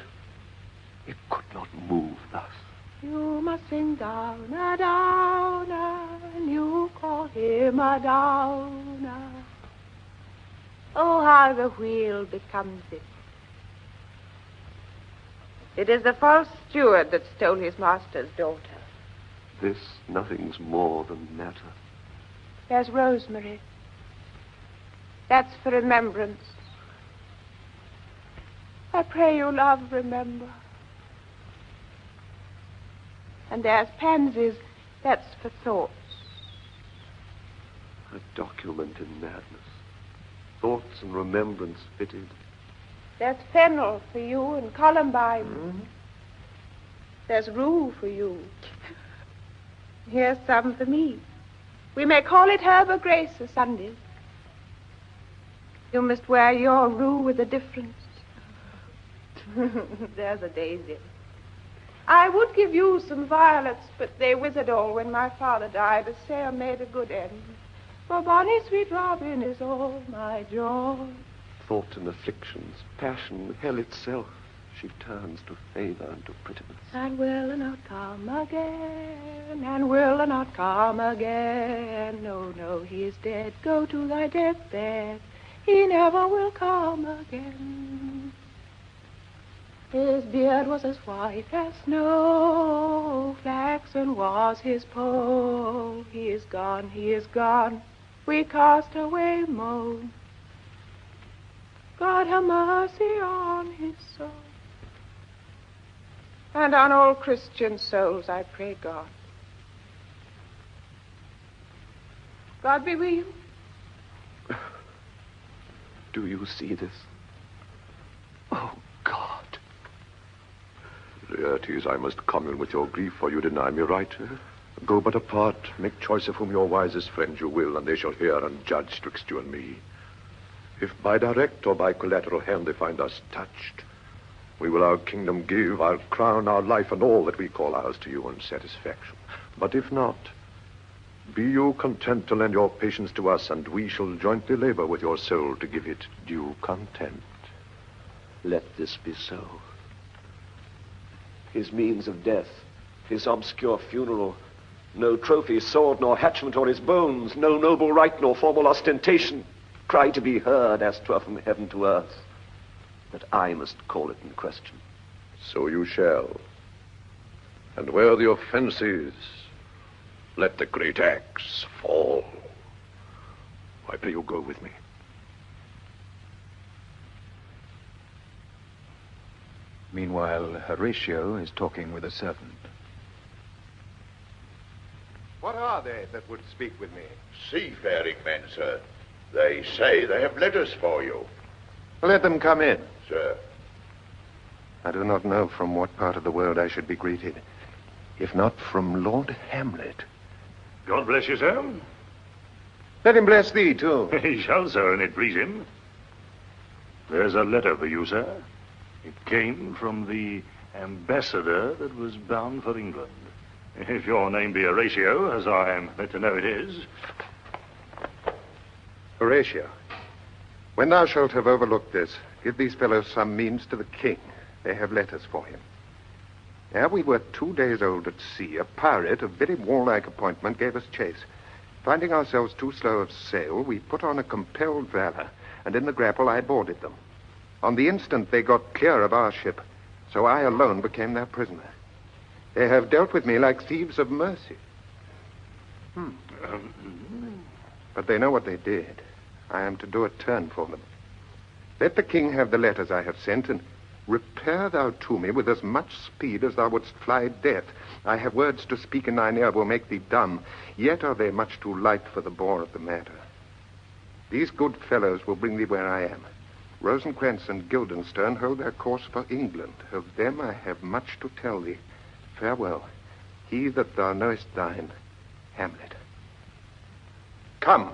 it could not move thus. You must sing down a downer, and you call him a downer. Oh, how the wheel becomes it. It is the false steward that stole his master's daughter. This nothing's more than matter. There's rosemary. That's for remembrance. I pray you, love, remember. And there's pansies. That's for thoughts. A document in madness. Thoughts and remembrance fitted. There's fennel for you and columbine. There's rue for you. Here's some for me. We may call it herb or grace a Sunday. You must wear your rue with a difference. There's a daisy. I would give you some violets, but they withered all when my father died, as Sarah made a good end. For bonny sweet Robin is all my joy. Thought and afflictions, passion, hell itself, she turns to favor and to prettiness. And will not come again, and will not come again. No, no, he is dead. Go to thy deathbed. He never will come again. His beard was as white as snow, flaxen was his poll. He is gone, he is gone. We cast away moan. God have mercy on his soul. And on all Christian souls, I pray God. God be with you. Do you see this? Oh, God. Laertes, I must commune with your grief, for you deny me right. Go but apart, make choice of whom your wisest friends you will, and they shall hear and judge twixt you and me. If by direct or by collateral hand they find us touched, we will our kingdom give, our crown, our life, and all that we call ours to you in satisfaction. But if not, be you content to lend your patience to us, and we shall jointly labor with your soul to give it due content. Let this be so. his means of death, his obscure funeral. No trophy, sword, nor hatchment, or his bones, no noble right, nor formal ostentation, cry to be heard as 'twere from heaven to earth. But I must call it in question. So you shall. And where the offense is, let the great axe fall. I pray you go with me. Meanwhile, Horatio is talking with a servant. What are they that would speak with me? Seafaring men, sir. They say they have letters for you. Let them come in. Sir. I do not know from what part of the world I should be greeted, if not from Lord Hamlet. God bless you, sir. Let him bless thee, too. He shall, sir, and it please him. There's a letter for you, sir. It came from the ambassador that was bound for England. If your name be Horatio, as I am led to know it is. Horatio, when thou shalt have overlooked this, give these fellows some means to the king. They have letters for him. Ere we were 2 days old at sea, a pirate of very warlike appointment gave us chase. Finding ourselves too slow of sail, we put on a compelled valor, and in the grapple I boarded them. On the instant they got clear of our ship, so I alone became their prisoner. They have dealt with me like thieves of mercy. But they know what they did. I am to do a turn for them. Let the king have the letters I have sent, and repair thou to me with as much speed as thou wouldst fly death. I have words to speak in thine ear will make thee dumb, yet are they much too light for the bore of the matter. These good fellows will bring thee where I am. Rosencrantz and Guildenstern hold their course for England. Of them I have much to tell thee. Farewell. He that thou knowest thine, Hamlet. Come.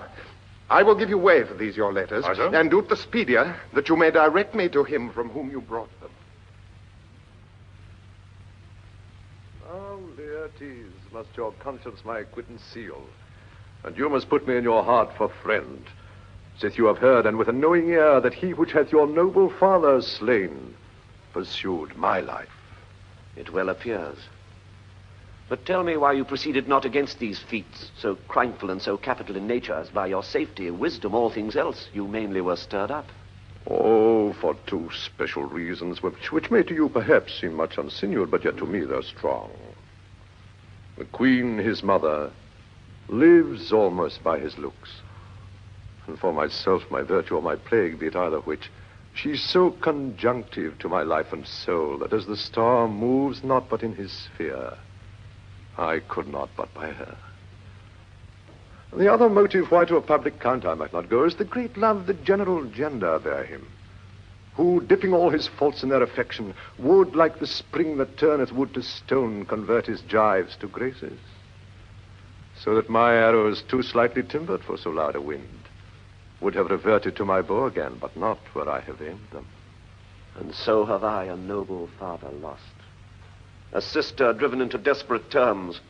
I will give you way for these your letters, and do it the speedier, that you may direct me to him from whom you brought them. Oh, Laertes, must your conscience my acquittance seal, and you must put me in your heart for friend, sith you have heard, and with a knowing ear, that he which hath your noble father slain pursued my life. It well appears. But tell me why you proceeded not against these feats, so crimeful and so capital in nature, as by your safety, wisdom, all things else, you mainly were stirred up. Oh, for 2 special reasons, which may to you perhaps seem much unsinewed, but yet to me they're strong. The queen, his mother, lives almost by his looks. And for myself, my virtue or my plague, be it either which, she's so conjunctive to my life and soul, that as the star moves not but in his sphere, I could not but by her. The other motive why to a public count I might not go is the great love the general gender bear him, who, dipping all his faults in their affection, would, like the spring that turneth wood to stone, convert his gyves to graces, so that my arrows, too slightly timbered for so loud a wind, would have reverted to my bow again, but not where I have aimed them. And so have I a noble father lost. A sister driven into desperate terms,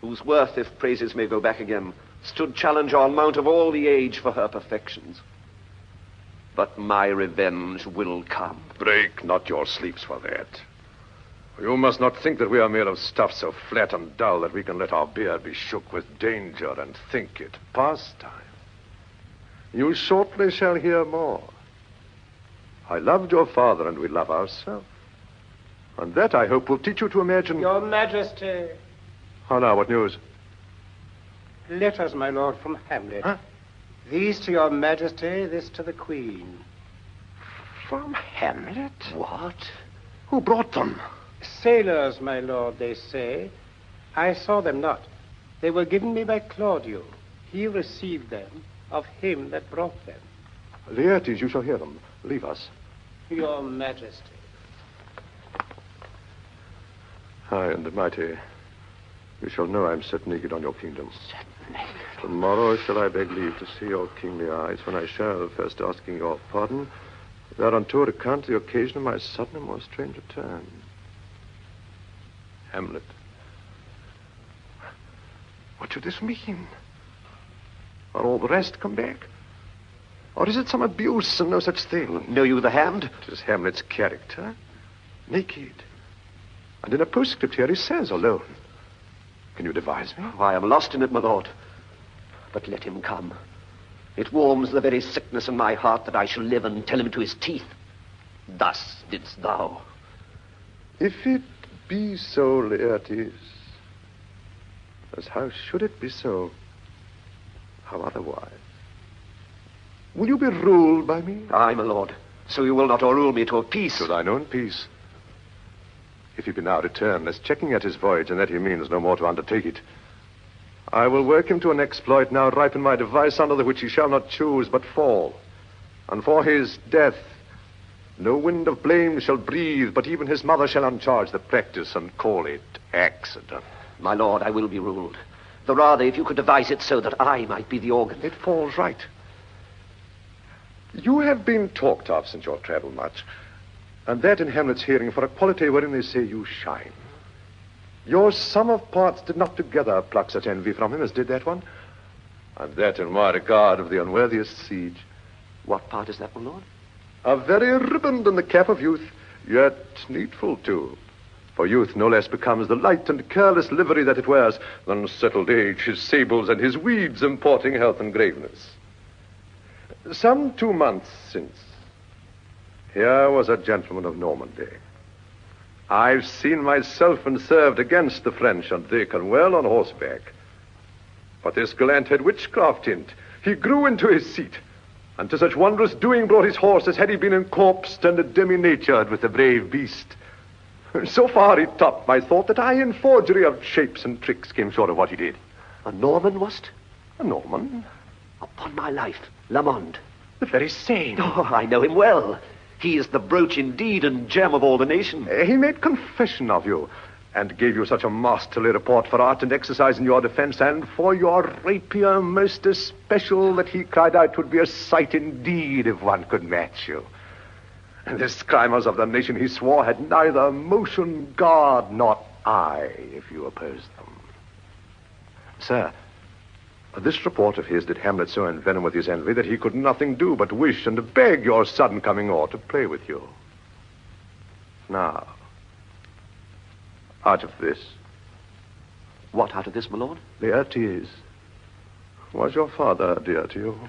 whose worth, if praises may go back again, stood challenge on mount of all the age for her perfections. But my revenge will come. Break not your sleeps for that. You must not think that we are made of stuff so flat and dull that we can let our beard be shook with danger and think it pastime. You shortly shall hear more. I loved your father, and we love ourselves. And that, I hope, will teach you to imagine... Your Majesty. How now, what news? Letters, my lord, from Hamlet. Huh? These to your Majesty, this to the Queen. From Hamlet? What? Who brought them? Sailors, my lord, they say. I saw them not. They were given me by Claudius. He received them of him that brought them. Laertes, you shall hear them. Leave us. Your Majesty. High and mighty, you shall know I am set naked on your kingdom. Set naked? Tomorrow shall I beg leave to see your kingly eyes, when I shall, first asking your pardon, thereunto recount the occasion of my sudden and most strange return. Hamlet. What should this mean? Are all the rest come back? Or is it some abuse and no such thing? Know you the hand? It is Hamlet's character. Naked. And in a postscript here he says, alone. Can you devise me? Oh, I am lost in it, my lord. But let him come. It warms the very sickness in my heart that I shall live and tell him to his teeth. Thus didst thou. If it be so, Laertes, as how should it be so? How otherwise? Will you be ruled by me? Aye, my lord. So you will not o'errule me to a peace. To thine own peace. If he be now returned, as checking at his voyage, and that he means no more to undertake it, I will work him to an exploit, now ripen my device, under the which he shall not choose but fall. And for his death, no wind of blame shall breathe, but even his mother shall uncharge the practice and call it accident. My lord, I will be ruled. The rather if you could devise it so that I might be the organ. It falls right. You have been talked of since your travel much, and that in Hamlet's hearing for a quality wherein they say you shine. Your sum of parts did not together pluck such envy from him as did that one, and that in my regard of the unworthiest siege. What part is that, my lord? A very riband in the cap of youth, yet needful too. For youth no less becomes the light and careless livery that it wears than settled age, his sables and his weeds importing health and graveness. Some 2 months since, here was a gentleman of Normandy. I've seen myself and served against the French, and they can well on horseback. But this gallant had witchcraft hint. He grew into his seat, and to such wondrous doing brought his horse as had he been encorpsed and demi-natured with the brave beast. So far he topped my thought that I in forgery of shapes and tricks came short of what he did. A Norman, was't? A Norman? Upon my life, Lamond. The very same. Oh, I know him well. He is the brooch indeed and gem of all the nation. He made confession of you, and gave you such a masterly report for art and exercise in your defense, and for your rapier most especial, that he cried out 'twould be a sight indeed if one could match you. And the scrimmers of the nation, he swore, had neither motion, guard, nor eye, if you opposed them. Sir, this report of his did Hamlet so envenom with his envy that he could nothing do but wish and beg your sudden coming o'er to play with you. Now, out of this. What out of this, my lord? Laertes, was your father dear to you?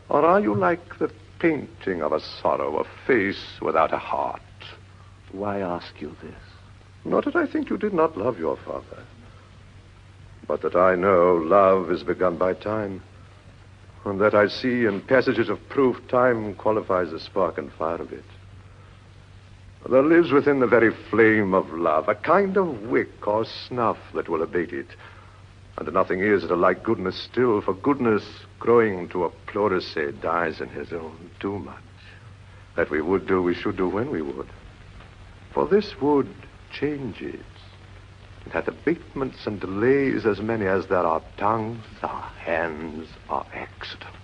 Or are you like the painting of a sorrow, a face without a heart? Why ask you this? Not that I think you did not love your father, but that I know love is begun by time, and that I see in passages of proof time qualifies the spark and fire of it. There lives within the very flame of love a kind of wick or snuff that will abate it, and nothing is to like goodness still, for goodness, growing to a pleurisy, dies in his own too much. That we would do, we should do when we would. For this wood changes. It hath abatements and delays as many as there are tongues, are hands, are accidents.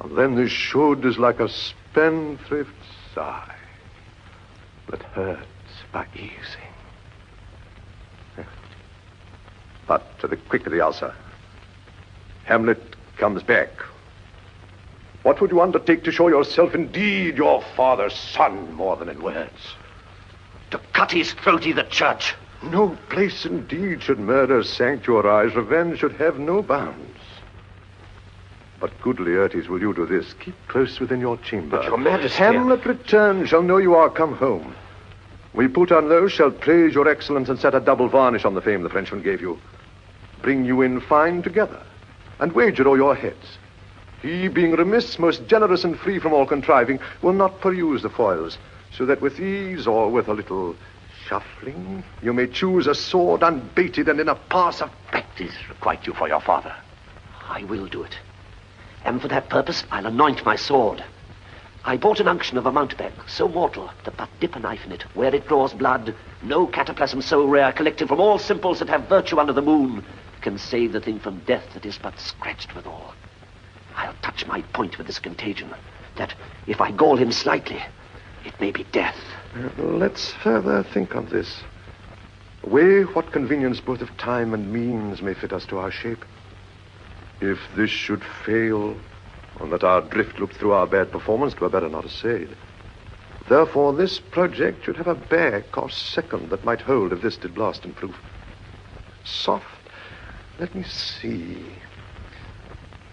And then this should is like a spendthrift sigh that hurts by easing. But to the quick of the ulcer. Hamlet comes back. What would you undertake to show yourself indeed your father's son more than in words? To cut his throat, the church. No place indeed should murder sanctuarize. Revenge should have no bounds. But good Laertes, will you do this? Keep close within your chamber. But your majesty... Hamlet return shall know you are come home. We put on those shall praise your excellence and set a double varnish on the fame the Frenchman gave you. Bring you in fine together, and wager all your heads. He, being remiss, most generous and free from all contriving, will not peruse the foils, so that with ease or with a little shuffling, you may choose a sword unbaited and in a pass of practice requite you for your father. I will do it. And for that purpose, I'll anoint my sword. I bought an unction of a mountebank, so mortal, that but dip a knife in it, where it draws blood, no cataplasm so rare, collected from all simples that have virtue under the moon, can save the thing from death that is but scratched withal. I'll touch my point with this contagion, that if I gall him slightly, it may be death. Let's further think on this. Weigh what convenience both of time and means may fit us to our shape. If this should fail, and that our drift looked through our bad performance, 'twere better not assayed. Therefore, this project should have a back or second that might hold if this did blast and proof. Soft. Let me see.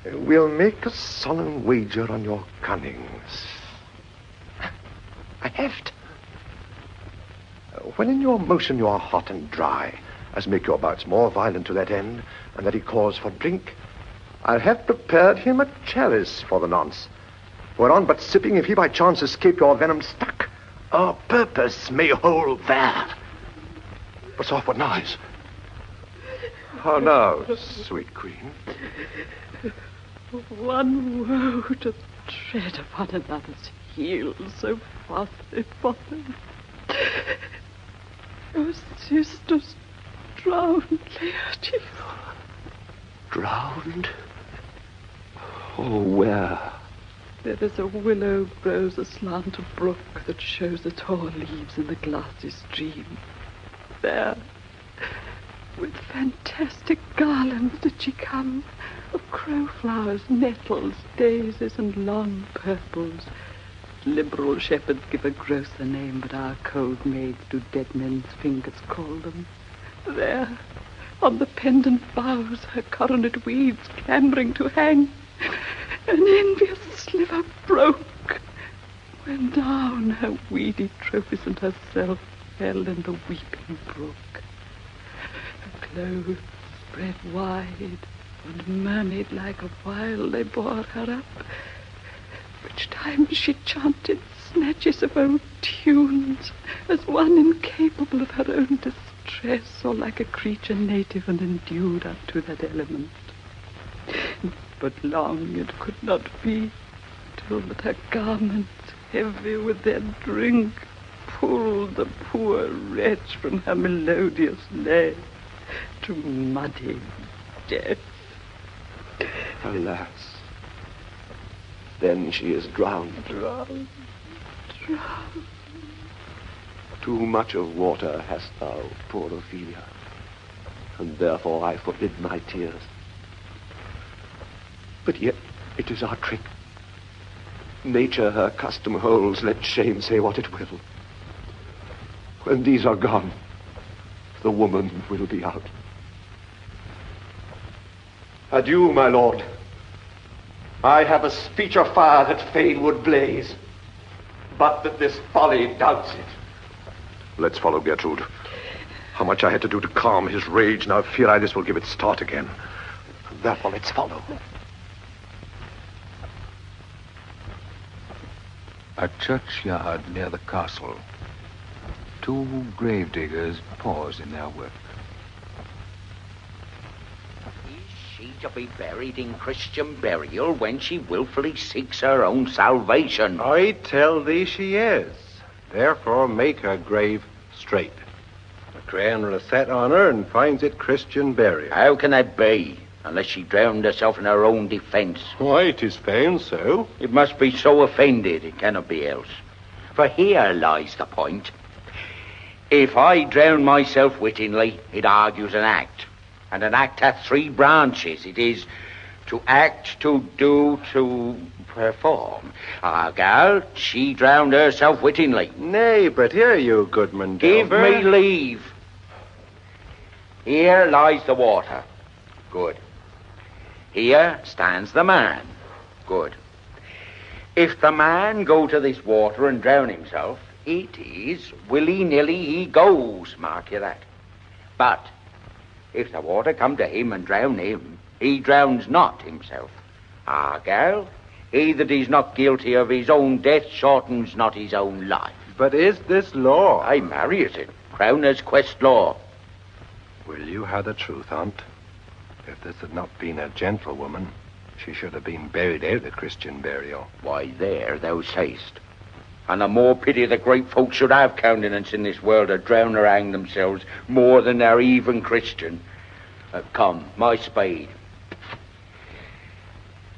We'll make a solemn wager on your cunnings. A heft. When in your motion you are hot and dry, as make your bouts more violent to that end, and that he calls for drink, I'll have prepared him a chalice for the nonce, whereon but sipping, if he by chance escape your venom stuck, our purpose may hold there. But soft what noise? How now, sweet queen? One woe to tread upon another's heels, so fast they follow. Your sister's drowned, Laertes. Drowned? Oh, where? There is a willow grows aslant a brook that shows the tall leaves in the glassy stream. There, with fantastic garlands did she come, of crowflowers, nettles, daisies, and long purples. Liberal shepherds give a grosser name, but our cold maids do dead men's fingers call them. There, on the pendant boughs, her coronet weeds clambering to hang, an envious sliver broke, when down her weedy trophies and herself fell in the weeping brook. Her clothes spread wide, and mermaid-like a while they bore her up, which time she chanted snatches of old tunes, as one incapable of her own distress, or like a creature native and endued unto that element. But long it could not be, till that her garments, heavy with their drink, pulled the poor wretch from her melodious lay to muddy death. Alas, then she is drowned. Drowned. Too much of water hast thou, poor Ophelia, and therefore I forbid my tears. But yet it is our trick. Nature her custom holds, let shame say what it will. When these are gone, the woman will be out. Adieu, my lord. I have a speech of fire that fain would blaze, but that this folly doubts it. Let's follow Gertrude. How much I had to do to calm his rage, now fear I this will give it start again. Therefore, let's follow. A churchyard near the castle. Two gravediggers pause in their work. Is she to be buried in Christian burial when she willfully seeks her own salvation? I tell thee she is. Therefore make her grave straight. The crown will set on her and finds it Christian burial. How can that be, unless she drowned herself in her own defence? Why, it is found so. It must be so offended, it cannot be else. For here lies the point. If I drown myself wittingly, it argues an act. And an act hath three branches. It is to act, to do, to perform. Our gal, she drowned herself wittingly. Nay, but here you, Goodman Give Delver. me leave. Here lies the water. Good. Here stands the man. Good. If the man go to this water and drown himself, it is willy-nilly he goes, mark you that. But if the water come to him and drown him, he drowns not himself. Ah, gal, he that is not guilty of his own death shortens not his own life. But is this law? I marry it. Crowner's quest law. Will you have the truth, aunt? If this had not been a gentlewoman, she should have been buried out of Christian burial. Why, there thou say'st. And the more pity the great folk should have countenance in this world to drown or hang themselves more than they're even Christian. Come, my spade.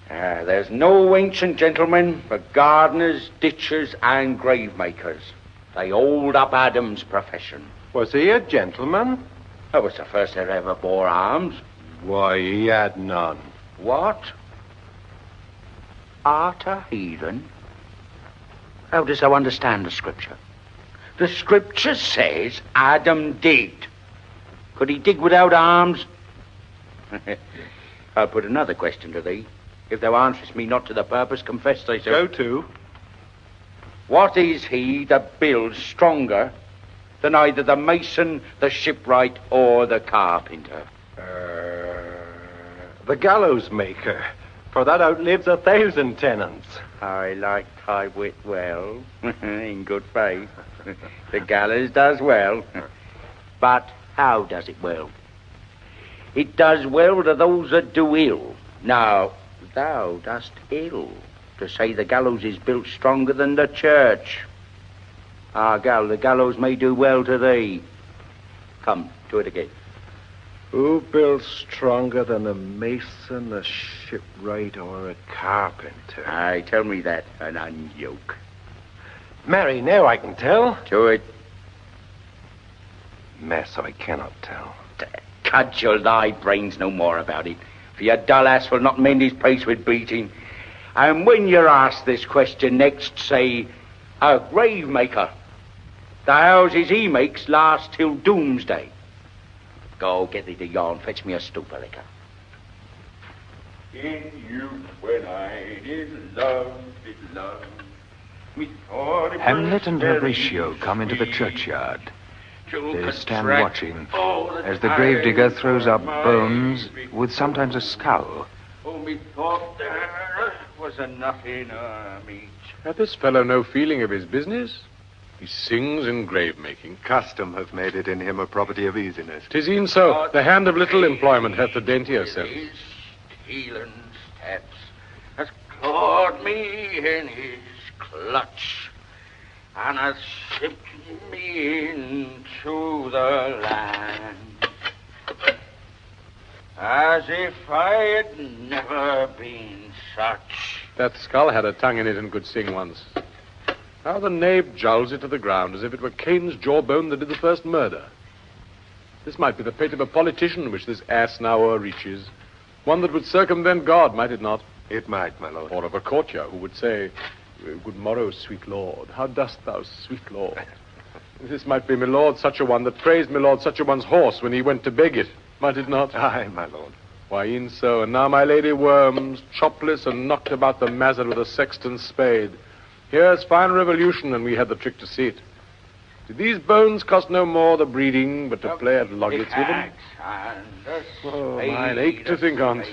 There's no ancient gentlemen but gardeners, ditchers, and grave makers. They hold up Adam's profession. Was he a gentleman? That was the first that ever bore arms. Why, he had none. What? Art a heathen? How does thou understand the scripture? The scripture says Adam digged. Could he dig without arms? I'll put another question to thee. If thou answerest me not to the purpose, confess thyself. Go to. What is he that builds stronger than either the mason, the shipwright, or the carpenter? The gallows maker, for that outlives 1,000 tenants. I like thy wit well, in good faith. The gallows does well. But how does it well? It does well to those that do ill. Now, thou dost ill to say the gallows is built stronger than the church. Ah, gal, the gallows may do well to thee. Come, do it again. Who builds stronger than a mason, a shipwright, or a carpenter? Aye, tell me that, and unyoke. Marry, now I can tell. Do it. Mess, I cannot tell. Cudgel thy brains no more about it, for your dull ass will not mend his pace with beating. And when you're asked this question next, say, a grave maker. The houses he makes last till doomsday. Go, get thee to yarn, fetch me a stoop of liquor. In youth when I did love, Hamlet and Horatio come into the churchyard. They stand watching as the gravedigger throws up bones with sometimes a scowl. Oh, me thought there was enough in meat. Had this fellow no feeling of his business? He sings in grave-making. Custom hath made it in him a property of easiness. 'Tis e'en so. The hand of little employment hath the daintier sense. His stealing steps has clawed me in his clutch, and has shipped me into the land, as if I had never been such. That skull had a tongue in it and could sing once. How the knave jolts it to the ground as if it were Cain's jawbone that did the first murder. This might be the fate of a politician which this ass now o'erreaches. One that would circumvent God, might it not? It might, my lord. Or of a courtier who would say, "Good morrow, sweet lord. How dost thou, sweet lord?" This might be my lord such a one that praised my lord such a one's horse when he went to beg it, might it not? Aye, my lord. Why, e'en so, and now my lady worms, chopless and knocked about the mazard with a sexton's spade. Here's fine revolution, and we had the trick to see it. Did these bones cost no more the breeding, but to play at loggets with them? Oh, mine ache to think on't.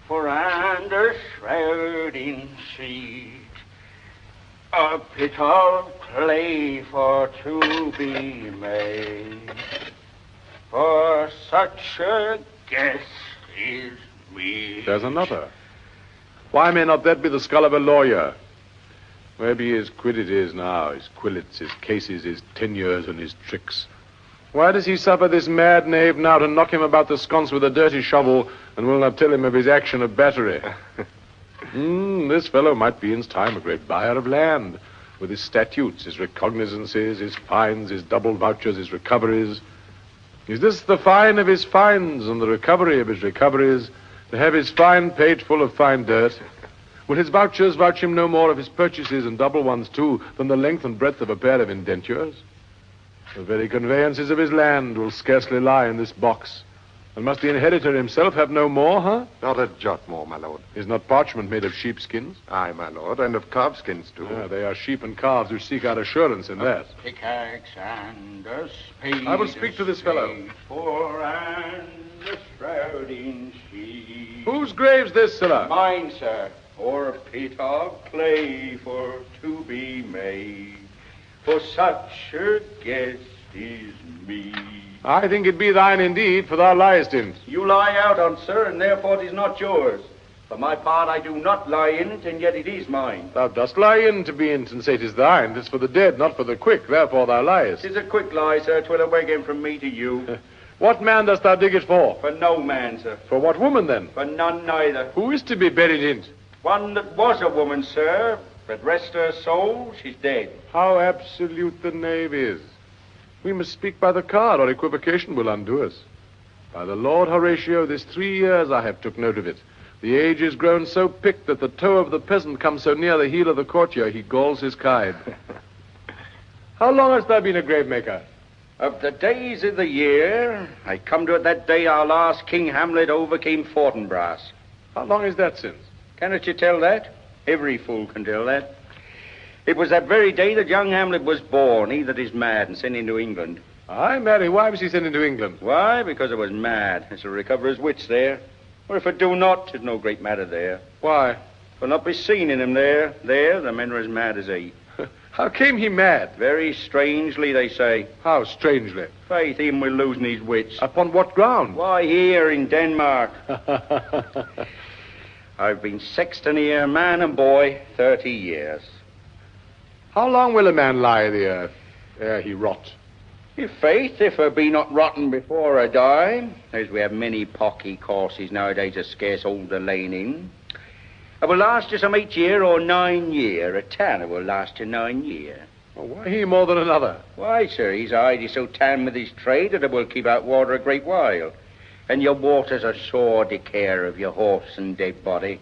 For under shrouding seat, a pit of clay for to be made, for such a guest is me. There's another. Why may not that be the skull of a lawyer? Maybe his quiddit is now, his quillets, his cases, his tenures, and his tricks. Why does he suffer this mad knave now to knock him about the sconce with a dirty shovel, and will not tell him of his action of battery? This fellow might be in time a great buyer of land, with his statutes, his recognizances, his fines, his double vouchers, his recoveries. Is this the fine of his fines and the recovery of his recoveries, to have his fine paid full of fine dirt? Will his vouchers vouch him no more of his purchases, and double ones too, than the length and breadth of a pair of indentures? The very conveyances of his land will scarcely lie in this box. And must the inheritor himself have no more, huh? Not a jot more, my lord. Is not parchment made of sheepskins? Aye, my lord, and of calfskins too. They are sheep and calves who seek out assurance in that. Pickaxe and a spade. I will speak to this fellow. For and a shrouding sheet. Whose grave's this, sirrah? Mine, sir. Or a pit of clay for to be made, for such a guest is me. I think it be thine indeed, for thou liest in't. You lie out on, sir, and therefore it is not yours. For my part, I do not lie in it, and yet it is mine. Thou dost lie in to be in't, and say 'tis thine. 'Tis for the dead, not for the quick, therefore thou liest. 'Tis a quick lie, sir, 'twill awaken from me to you. What man dost thou dig it for? For no man, sir. For what woman, then? For none neither. Who is to be buried in't? One that was a woman, sir, but rest her soul, she's dead. How absolute the knave is. We must speak by the card, or equivocation will undo us. By the Lord Horatio, this 3 years I have took note of it. The age is grown so picked that the toe of the peasant comes so near the heel of the courtier he galls his kide. How long hast thou been a grave maker? Of the days of the year, I come to it that day our last King Hamlet overcame Fortinbras. How long is that since? Cannot you tell that? Every fool can tell that. It was that very day that young Hamlet was born, he that is mad and sent into England. Aye, marry, why was he sent into England? Why? Because it was mad. He shall recover his wits there. Or if it do not, 'tis no great matter there. Why? For not be seen in him there. There, the men are as mad as he. How came he mad? Very strangely, they say. How strangely? Faith, even we're losing his wits. Upon what ground? Why, here in Denmark. I've been sexton here, man and boy, 30 years. How long will a man lie the earth ere he rot? If faith, if I be not rotten before I die, as we have many pocky courses nowadays are scarce hold the lane in, I will last you some 8 year or 9 year. A tanner will last you 9 year. Well, why he more than another? Why, sir, his hide is so tanned with his trade that it will keep out water a great while. And your water's a sore decare of your horse and dead body.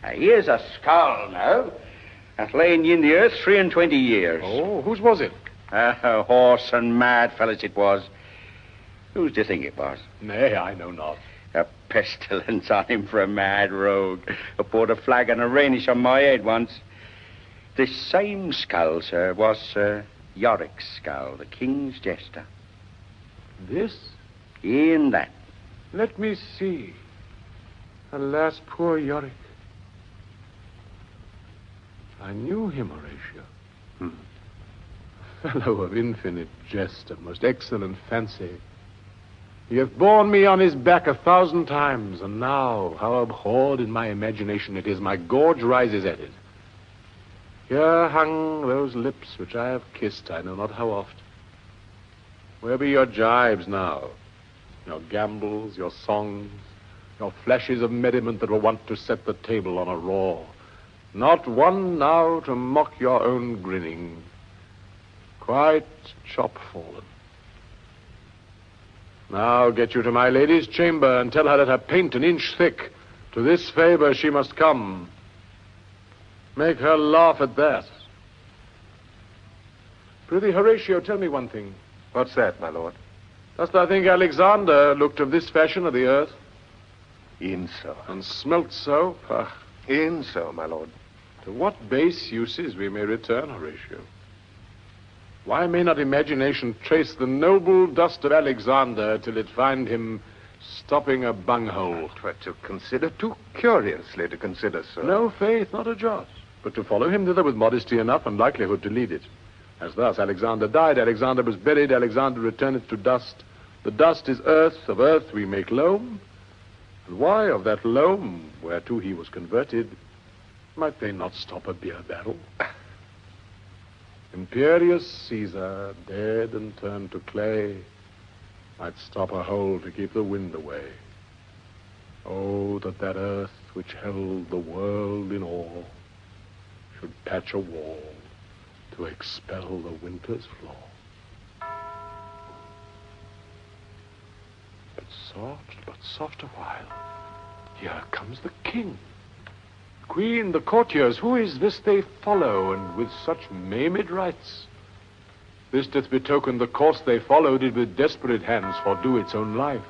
Now, here's a skull now, that lain in the earth 23 years. Oh, whose was it? A horse and mad fellas it was. Whose do you think it was? Nay, I know not. A pestilence on him for a mad rogue. I poured a flagon of Rhenish on my head once. This same skull, sir, was Sir Yorick's skull, the king's jester. This? In that. Let me see. Alas, poor Yorick. I knew him, Horatio. A fellow of infinite jest and most excellent fancy. He hath borne me on his back 1,000 times, and now, how abhorred in my imagination it is, my gorge rises at it. Here hung those lips which I have kissed, I know not how oft. Where be your jibes now? Your gambols, your songs, your flashes of merriment that were wont to set the table on a roar. Not one now to mock your own grinning. Quite chop-fallen. Now get you to my lady's chamber and tell her that her paint an inch thick. To this favor she must come. Make her laugh at that. Prithee, Horatio, tell me one thing. What's that, my lord? Dost thou think Alexander looked of this fashion of the earth? E'en so. And smelt so? Pah. E'en so, my lord. To what base uses we may return, Horatio? Why may not imagination trace the noble dust of Alexander till it find him stopping a bunghole? Twere to consider too curiously to consider, sir. No, faith, not a jot. But to follow him thither with modesty enough and likelihood to lead it. As thus Alexander died, Alexander was buried, Alexander returneth to dust. The dust is earth, of earth we make loam. And why of that loam, whereto he was converted, might they not stop a beer barrel? Imperious Caesar, dead and turned to clay, might stop a hole to keep the wind away. Oh, that that earth which held the world in awe should patch a wall to expel the winter's flaw. But soft a while. Here comes the king. Queen, the courtiers, who is this they follow, and with such maimed rites? This doth betoken the course they follow did with desperate hands fordo its own life.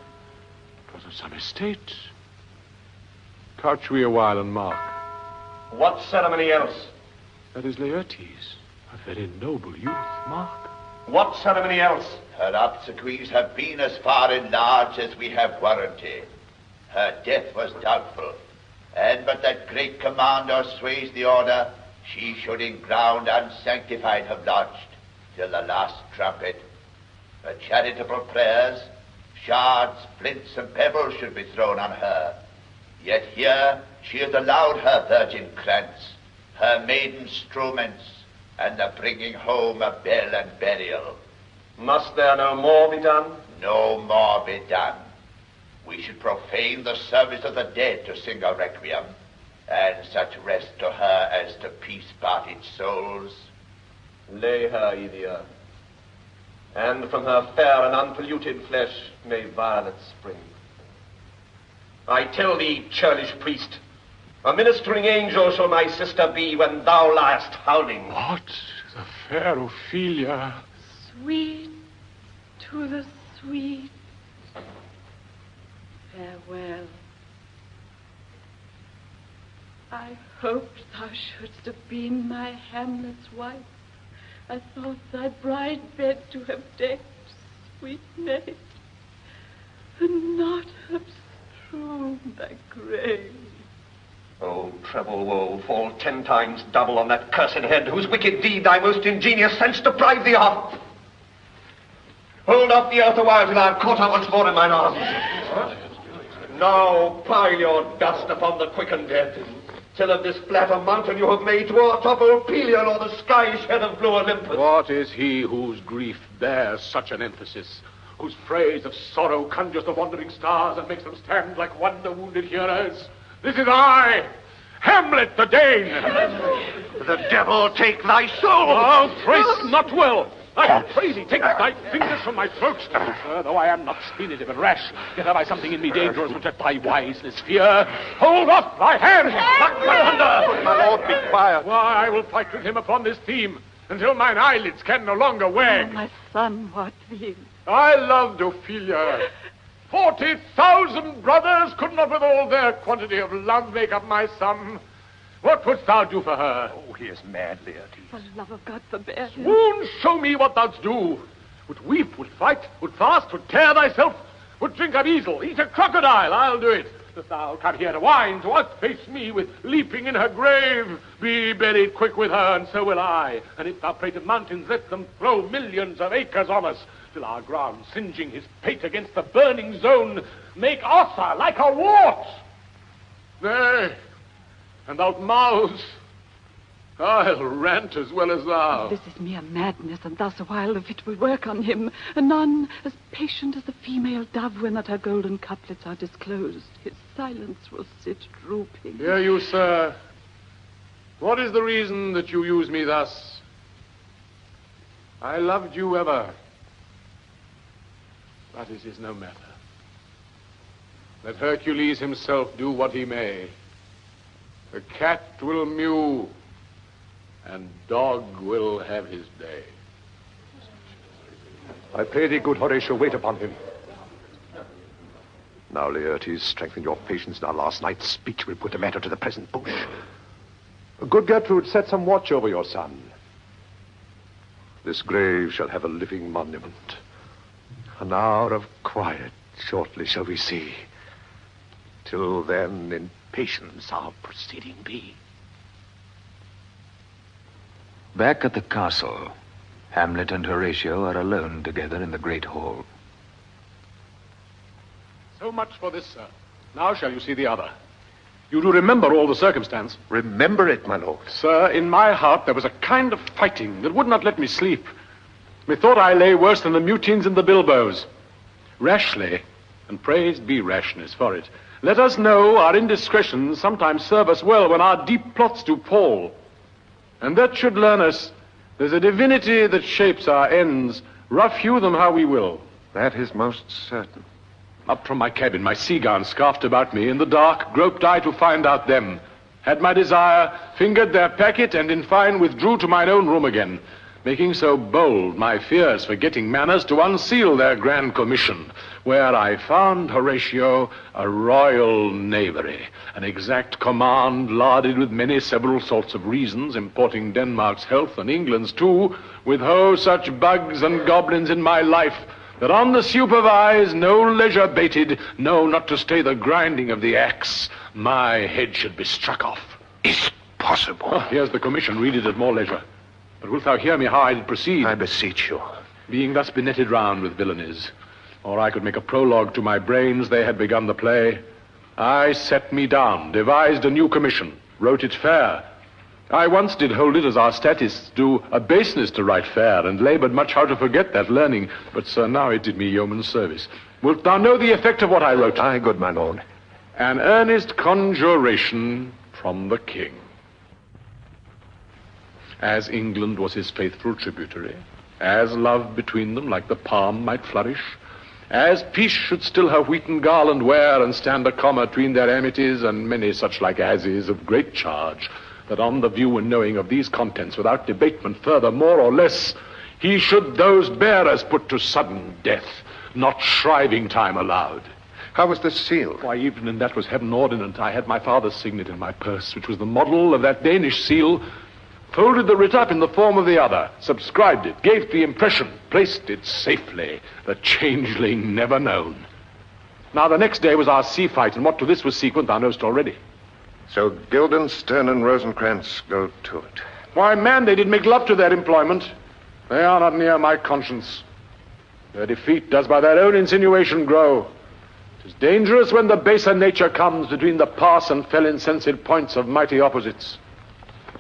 'Twas of some estate. Couch we a while and mark. What ceremony else? That is Laertes, a very noble youth, mark. What ceremony else? Her obsequies have been as far enlarged as we have warranty. Her death was doubtful, and but that great commander sways the order, she should in ground unsanctified have lodged till the last trumpet. Her charitable prayers, shards, flints, and pebbles should be thrown on her. Yet here she has allowed her virgin krantz, her maiden struments, and the bringing home of bell and burial. Must there no more be done? No more be done. We should profane the service of the dead to sing a requiem, and such rest to her as to peace-parted souls. Lay her i the earth, and from her fair and unpolluted flesh may violets spring. I tell thee, churlish priest, a ministering angel shall my sister be when thou liest howling. What? The fair Ophelia? Sweet to the sweet. Farewell. I hoped thou shouldst have been my Hamlet's wife. I thought thy bride bed to have decked, sweet maid, and not have strewn thy grave. Oh, treble woe, fall 10 times double on that cursed head, whose wicked deed thy most ingenious sense deprived thee of. Hold up the earth a while till I have caught her once more in mine arms. Now pile your dust upon the quickened dead, till of this flatter mountain you have made towards of Pelion or the sky shed of blue Olympus. What is he whose grief bears such an emphasis, whose phrase of sorrow conjures the wandering stars and makes them stand like wonder-wounded heroes? This is I, Hamlet the Dane. The devil take thy soul! Oh, praise not well. I pray thee, take thy fingers from my throat. Though I am not spinative and rash, yet have I something in me dangerous which at thy wiseness fear. Hold off thy hand! My lord, be quiet. Why, I will fight with him upon this theme, until mine eyelids can no longer wag. Oh, my son, what thee? I loved Ophelia. 40,000 brothers could not with all their quantity of love make up my son. What wouldst thou do for her? Oh, he is mad, Laertes. For love of God, forbear him. Swoon, show me what thou'dst do. Would weep, would fight, would fast, would tear thyself, would drink of easel, eat a crocodile, I'll do it. If thou come here to whine, to outface me with leaping in her grave, be buried quick with her, and so will I. And if thou pray to mountains, let them throw millions of acres on us, till our ground, singeing his pate against the burning zone, make Ossa like a wart. Nay, and thou'lt mouse, I'll rant as well as thou. This is mere madness, and thus a while if it will work on him. Anon, as patient as the female dove when that her golden couplets are disclosed, his silence will sit drooping. Hear you, sir. What is the reason that you use me thus? I loved you ever. But it is no matter. Let Hercules himself do what he may. The cat will mew, and dog will have his day. I pray thee, good Horatio, wait upon him. Now, Laertes, strengthen your patience. Now, last night's speech will put the matter to the present push. Good Gertrude, set some watch over your son. This grave shall have a living monument. An hour of quiet shortly shall we see. Till then, in patience our proceeding be. Back at the castle, Hamlet and Horatio are alone together in the great hall. So much for this, sir. Now shall you see the other. You do remember all the circumstance? Remember it, my lord. Sir, in my heart there was a kind of fighting that would not let me sleep. Methought I lay worse than the mutines and the bilboes. Rashly, and praised be rashness for it, let us know our indiscretions sometimes serve us well when our deep plots do fall. And that should learn us there's a divinity that shapes our ends, rough hew them how we will. That is most certain. Up from my cabin, my sea gown scarfed about me, in the dark groped I to find out them. Had my desire, fingered their packet, and in fine withdrew to mine own room again, making so bold my fears forgetting manners to unseal their grand commission, where I found, Horatio, a royal knavery, an exact command larded with many several sorts of reasons, importing Denmark's health and England's too, with such bugs and goblins in my life, that on the supervise, no leisure bated, no, not to stay the grinding of the axe, my head should be struck off. Is possible. Oh, here's the commission, read it at more leisure. But wilt thou hear me how I did proceed? I beseech you. Being thus benetted round with villainies, or I could make a prologue to my brains, they had begun the play. I set me down, devised a new commission, wrote it fair. I once did hold it as our statists do a baseness to write fair, and laboured much how to forget that learning. But, sir, now it did me yeoman's service. Wilt thou know the effect of what I wrote? Aye, good my lord. An earnest conjuration from the king. As England was his faithful tributary, as love between them like the palm might flourish, As peace should still her wheaten garland wear, and stand a comma between their amities, and many such like as is of great charge, that on the view and knowing of these contents, without debatement further more or less, he should those bearers put to sudden death, not shriving time allowed. How was this sealed? Why, even in that was heaven ordinant. I had my father's signet in my purse, which was the model of that Danish seal, folded the writ up in the form of the other, subscribed it, gave the impression, placed it safely, the changeling never known. Now the next day was our sea fight, and what to this was sequent thou knowest already. So Guildenstern and Rosencrantz go to it. Why, man, they did make love to their employment. They are not near my conscience. Their defeat does by their own insinuation grow. 'Tis dangerous when the baser nature comes between the pass and fell insensate points of mighty opposites.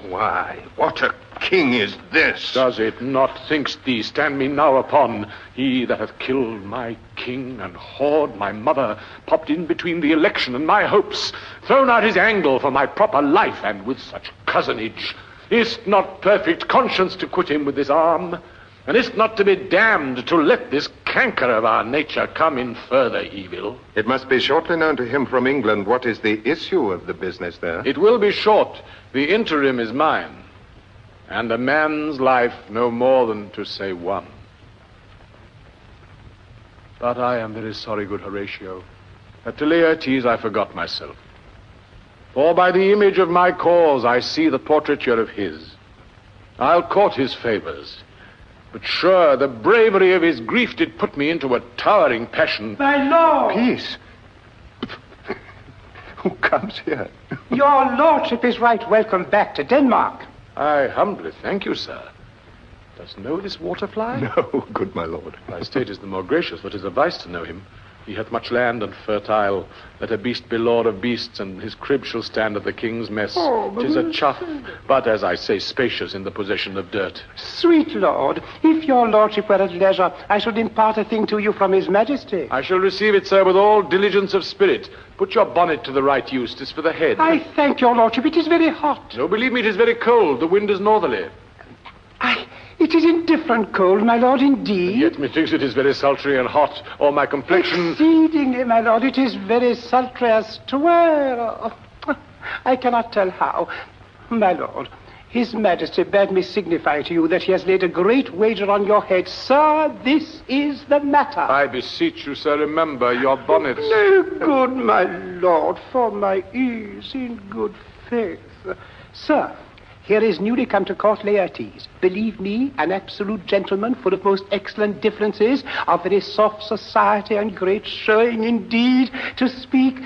Why, what a king is this? Does it not, think'st thee, stand me now upon? He that hath killed my king and whored my mother, popped in between the election and my hopes, thrown out his angle for my proper life, and with such cozenage. Is't not perfect conscience to quit him with this arm? And is't not to be damned to let this canker of our nature come in further evil? It must be shortly known to him from England what is the issue of the business there. It will be short. The interim is mine, and a man's life no more than to say one. But I am very sorry, good Horatio, that to Laertes I forgot myself. For by the image of my cause I see the portraiture of his. I'll court his favors, but sure the bravery of his grief did put me into a towering passion. My lord! Peace! Who comes here? Your lordship is right welcome back to Denmark. I humbly thank you, sir. Dost know this waterfly? No, good my lord. Thy state is the more gracious, but 'tis a vice to know him. He hath much land and fertile. Let a beast be lord of beasts, and his crib shall stand at the king's mess. 'Tis a chuff, but as I say, spacious in the possession of dirt. Sweet lord, if your lordship were at leisure, I should impart a thing to you from his majesty. I shall receive it, sir, with all diligence of spirit. Put your bonnet to the right use. 'Tis for the head. I thank your lordship. It is very hot. No, believe me, it is very cold. The wind is northerly. It is indifferent cold, my lord, indeed. Yet methinks it is very sultry and hot, or my complexion... Exceedingly, my lord, it is very sultry as 'twere. I cannot tell how. My lord, his majesty bade me signify to you that he has laid a great wager on your head. Sir, this is the matter. I beseech you, sir, remember your bonnets. No, good my lord, for my ease, in good faith. Sir, here is newly come to court Laertes. Believe me, an absolute gentleman, full of most excellent differences, of very soft society and great showing indeed, to speak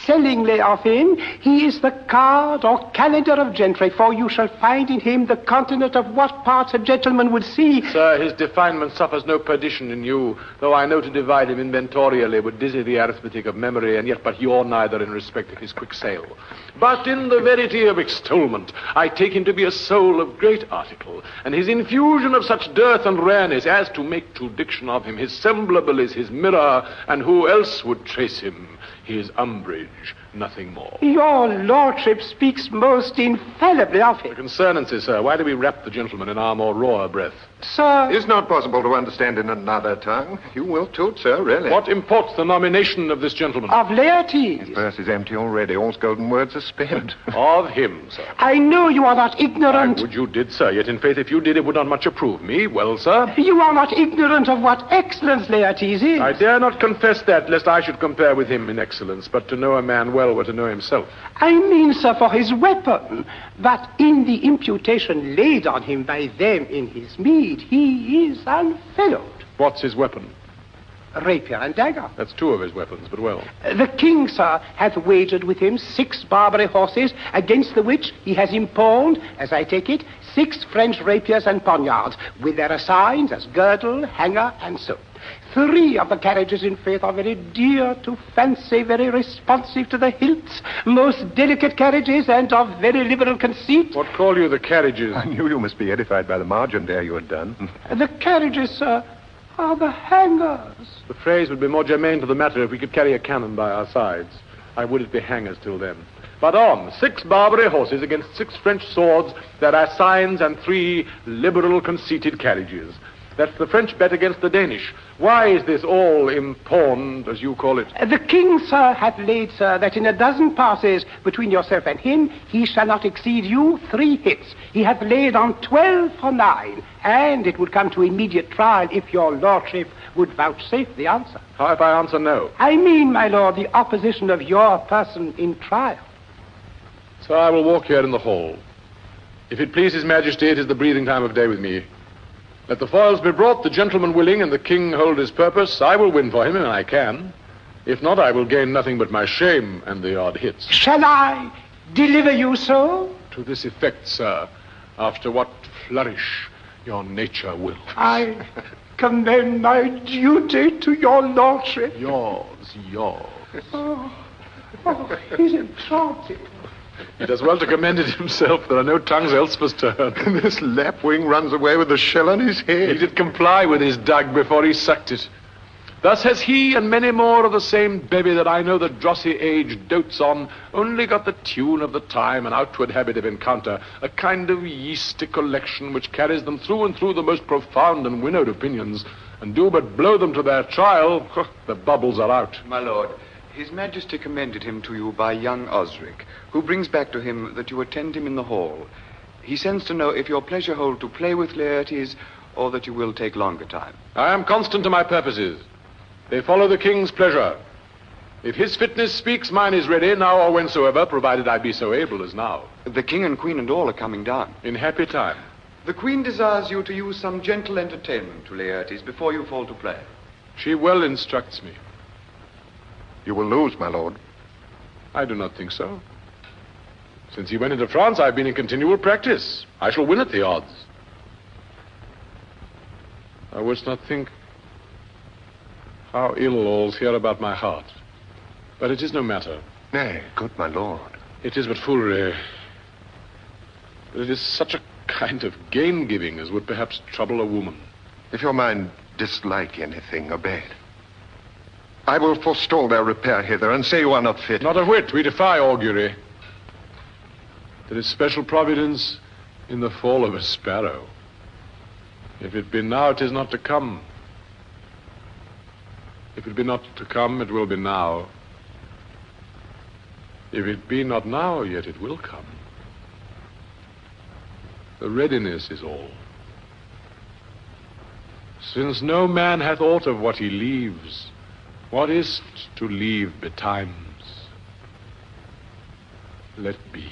sellingly of him. He is the card or calendar of gentry, for you shall find in him the continent of what parts a gentleman would see. Sir, his definement suffers no perdition in you, though I know to divide him inventorially would dizzy the arithmetic of memory, and yet but you're neither in respect of his quick sale. But in the verity of extolment, I take him to be a soul of great article, and his infusion of such dearth and rareness as to make true diction of him. His semblable is his mirror, and who else would trace him? His umbrage, nothing more. Your lordship speaks most infallibly of him. The concernancy, sir, why do we wrap the gentleman in our more raw breath? Sir... It's not possible to understand in another tongue. You will too, sir, really. What imports the nomination of this gentleman? Of Laertes. His purse is empty already. All's golden words are spent. Of him, sir. I know you are not ignorant. I would you did, sir. Yet in faith, if you did, it would not much approve me. Well, sir? You are not ignorant of what excellence Laertes is. I dare not confess that, lest I should compare with him in excellence. But to know a man well were to know himself. I mean, sir, for his weapon. But in the imputation laid on him by them in his meed, he is unfellowed. What's his weapon? Rapier and dagger. That's two of his weapons, but well. The king, sir, hath wagered with him 6 Barbary horses, against the which he has impawned, as I take it, 6 French rapiers and poniards, with their assigns as girdle, hanger, and so. 3 of the carriages, in faith, are very dear to fancy, very responsive to the hilts, most delicate carriages, and of very liberal conceit. What call you the carriages? I knew you must be edified by the margin ere you had done. The carriages, sir, are the hangers. The phrase would be more germane to the matter if we could carry a cannon by our sides. I would it be hangers till then. But on, 6 Barbary horses against 6 French swords, their assigns, and 3 liberal conceited carriages. That's the French bet against the Danish. Why is this all impawned, as you call it? The king, sir, hath laid, sir, that in a dozen passes between yourself and him, he shall not exceed you 3 hits. He hath laid on 12 for 9, and it would come to immediate trial if your lordship would vouchsafe the answer. How if I answer no? I mean, my lord, the opposition of your person in trial. So I will walk here in the hall. If it please His Majesty, it is the breathing time of day with me. Let the foils be brought, the gentleman willing, and the king hold his purpose. I will win for him, and I can. If not, I will gain nothing but my shame and the odd hits. Shall I deliver you so? To this effect, sir, after what flourish your nature wills. I commend my duty to your lordship. Yours. Oh, he's enchanted. He does well to commend it himself. There are no tongues else must turn. This lapwing runs away with the shell on his head. He did comply with his dug before he sucked it. Thus has he and many more of the same bevy that I know the drossy age dotes on only got the tune of the time and outward habit of encounter, a kind of yeasty collection which carries them through and through the most profound and winnowed opinions, and do but blow them to their trial, the bubbles are out. My lord, His Majesty commended him to you by young Osric, who brings back to him that you attend him in the hall. He sends to know if your pleasure hold to play with Laertes, or that you will take longer time. I am constant to my purposes. They follow the king's pleasure. If his fitness speaks, mine is ready, now or whensoever, provided I be so able as now. The king and queen and all are coming down. In happy time. The queen desires you to use some gentle entertainment to Laertes before you fall to play. She well instructs me. You will lose, my lord. I do not think so. Since he went into France, I've been in continual practice. I shall win at the odds. Thou wouldst not think how ill all's here about my heart. But it is no matter. Nay, good my lord. It is but foolery. But it is such a kind of gain-giving as would perhaps trouble a woman. If your mind dislike anything, obey it. I will forestall their repair hither and say you are not fit. Not a whit. We defy augury. There is special providence in the fall of a sparrow. If it be now, it is not to come. If it be not to come, it will be now. If it be not now, yet it will come. The readiness is all. Since no man hath aught of what he leaves, what is't to leave betimes? Let be.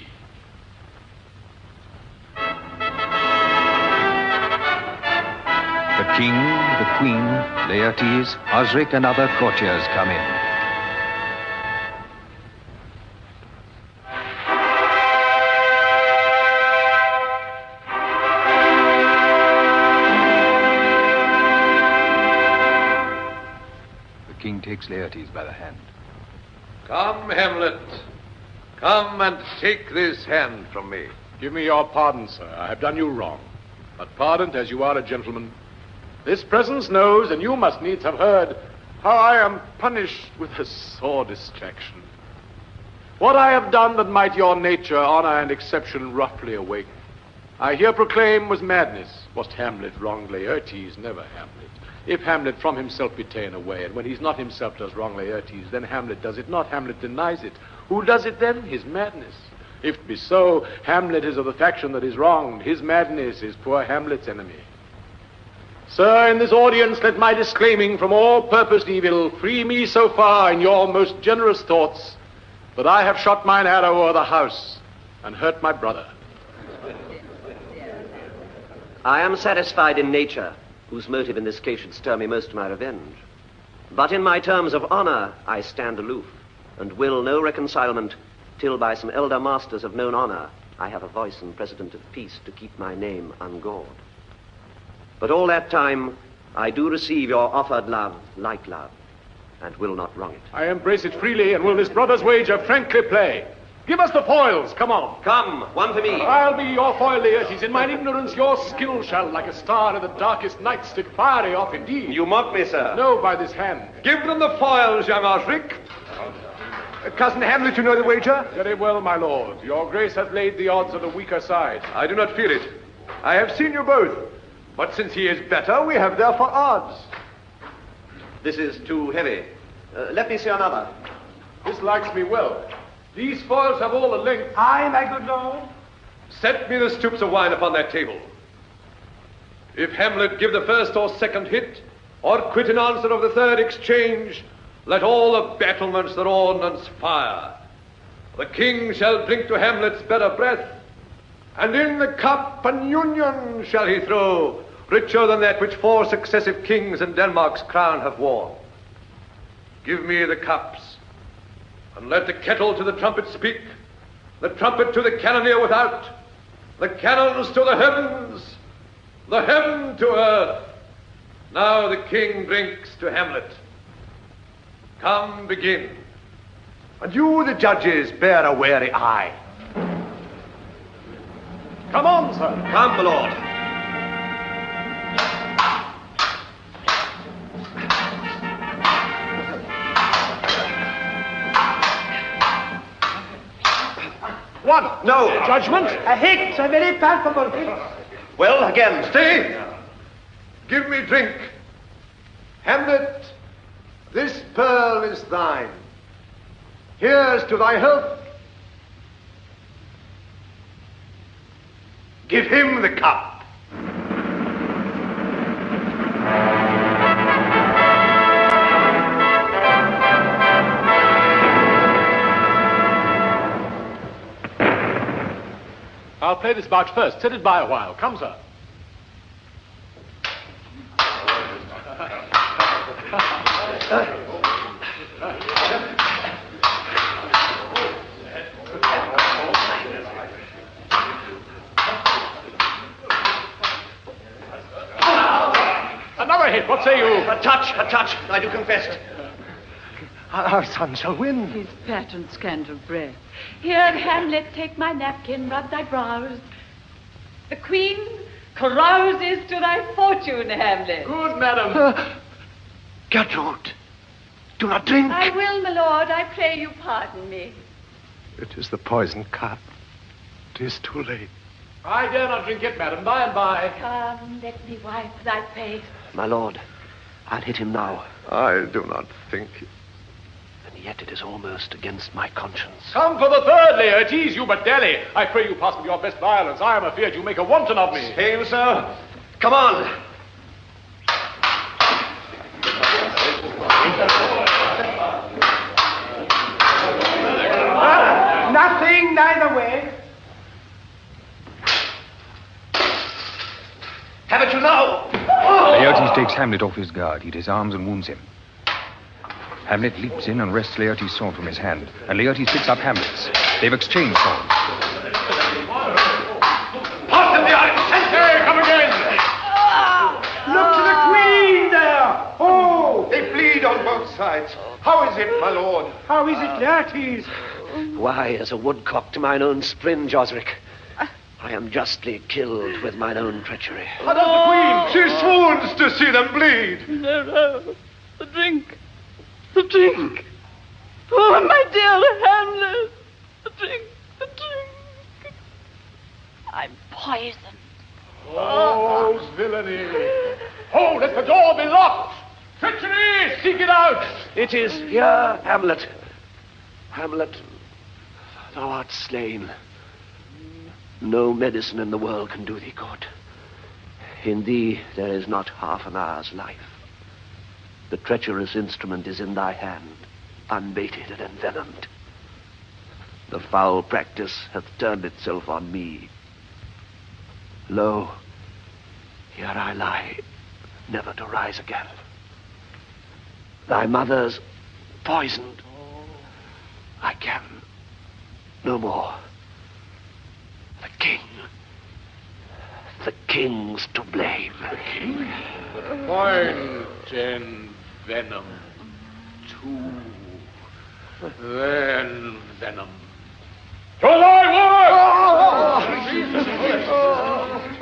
The king, the queen, Laertes, Osric, and other courtiers come in. The king takes Laertes by the hand. Come, Hamlet. Come and take this hand from me. Give me your pardon, sir. I have done you wrong. But pardoned as you are a gentleman, this presence knows, and you must needs have heard, how I am punished with a sore distraction. What I have done that might your nature, honor, and exception roughly awake, I here proclaim was madness. Was't Hamlet wronged Laertes? Never Hamlet. If Hamlet from himself be ta'en away, and when he's not himself does wrong Laertes, then Hamlet does it not, Hamlet denies it. Who does it then? His madness. If it be so, Hamlet is of the faction that is wronged. His madness is poor Hamlet's enemy. Sir, in this audience, let my disclaiming from all purposed evil free me so far in your most generous thoughts that I have shot mine arrow o'er the house and hurt my brother. I am satisfied in nature, whose motive in this case should stir me most to my revenge. But in my terms of honor, I stand aloof, and will no reconcilement till by some elder masters of known honor I have a voice in precedent of peace to keep my name ungawed. But all that time, I do receive your offered love, like love, and will not wrong it. I embrace it freely, and will this brother's wager frankly play. Give us the foils, come on. Come, one for me. I'll be your foil, Laertes. In mine ignorance, your skill shall, like a star in the darkest night, stick fiery off indeed. You mock me, sir. No, by this hand. Give them the foils, young Osric. Cousin Hamlet, you know the wager? Very well, my lord. Your grace hath laid the odds on the weaker side. I do not fear it. I have seen you both. But since he is better, we have therefore odds. This is too heavy. Let me see another. This likes me well. These foils have all the length. Aye, my good lord. Set me the stoops of wine upon that table. If Hamlet give the first or second hit, or quit in answer of the third exchange, let all the battlements their ordnance fire. The king shall drink to Hamlet's better breath, and in the cup an union shall he throw, richer than that which 4 successive kings in Denmark's crown have worn. Give me the cups, and let the kettle to the trumpet speak, the trumpet to the cannoneer without, the cannons to the heavens, the heaven to earth. Now the king drinks to Hamlet. Come, begin. And you, the judges, bear a wary eye. Come on, sir. Come, my lord. One. No. Judgment. A hit, a very palpable hit. Well, again. Stay. Give me drink. Hamlet, this pearl is thine. Here's to thy health. Give him the cup. I'll play this bout first. Set it by a while. Come, sir. Another hit. What say you? A touch, I do confess. Our son shall win. He's fat and scant of breath. Here, Hamlet, take my napkin, rub thy brows. The queen carouses to thy fortune, Hamlet. Good, madam. Gertrude, do not drink. I will, my lord. I pray you pardon me. It is the poisoned cup. 'Tis too late. I dare not drink it, madam. By and by. Come, let me wipe thy face. My lord, I'll hit him now. I do not think. And yet it is almost against my conscience. Come for the third, Laertes, you but dally. I pray you pass with your best violence. I am afeard you make a wanton of me. Hail, sir. Come on. Nothing, neither way. Have it you now. Laertes takes Hamlet off his guard. He disarms and wounds him. Hamlet leaps in and wrests Laertes' sword from his hand, and Laertes picks up Hamlet's. They've exchanged swords. Pass him the eye. Hey, come again. Look to the queen there. Oh, They bleed on both sides. How is it, my lord? how is it, Laertes? Why, as a woodcock to mine own springe, Osric, I am justly killed with mine own treachery. How does the queen? She swoons to see them bleed. No. The drink. The drink. Oh, my dear Hamlet. The drink. I'm poisoned. Oh, villainy. Oh, let the door be locked. Treachery! Seek it out. It is here, Hamlet. Hamlet, thou art slain. No medicine in the world can do thee good. In thee there is not half an hour's life. The treacherous instrument is in thy hand, unbaited and envenomed. The foul practice hath turned itself on me. Lo, here I lie, never to rise again. Thy mother's poisoned. I can no more. The king's to blame. The king? Point and venom. Two. Then venom. To thy word!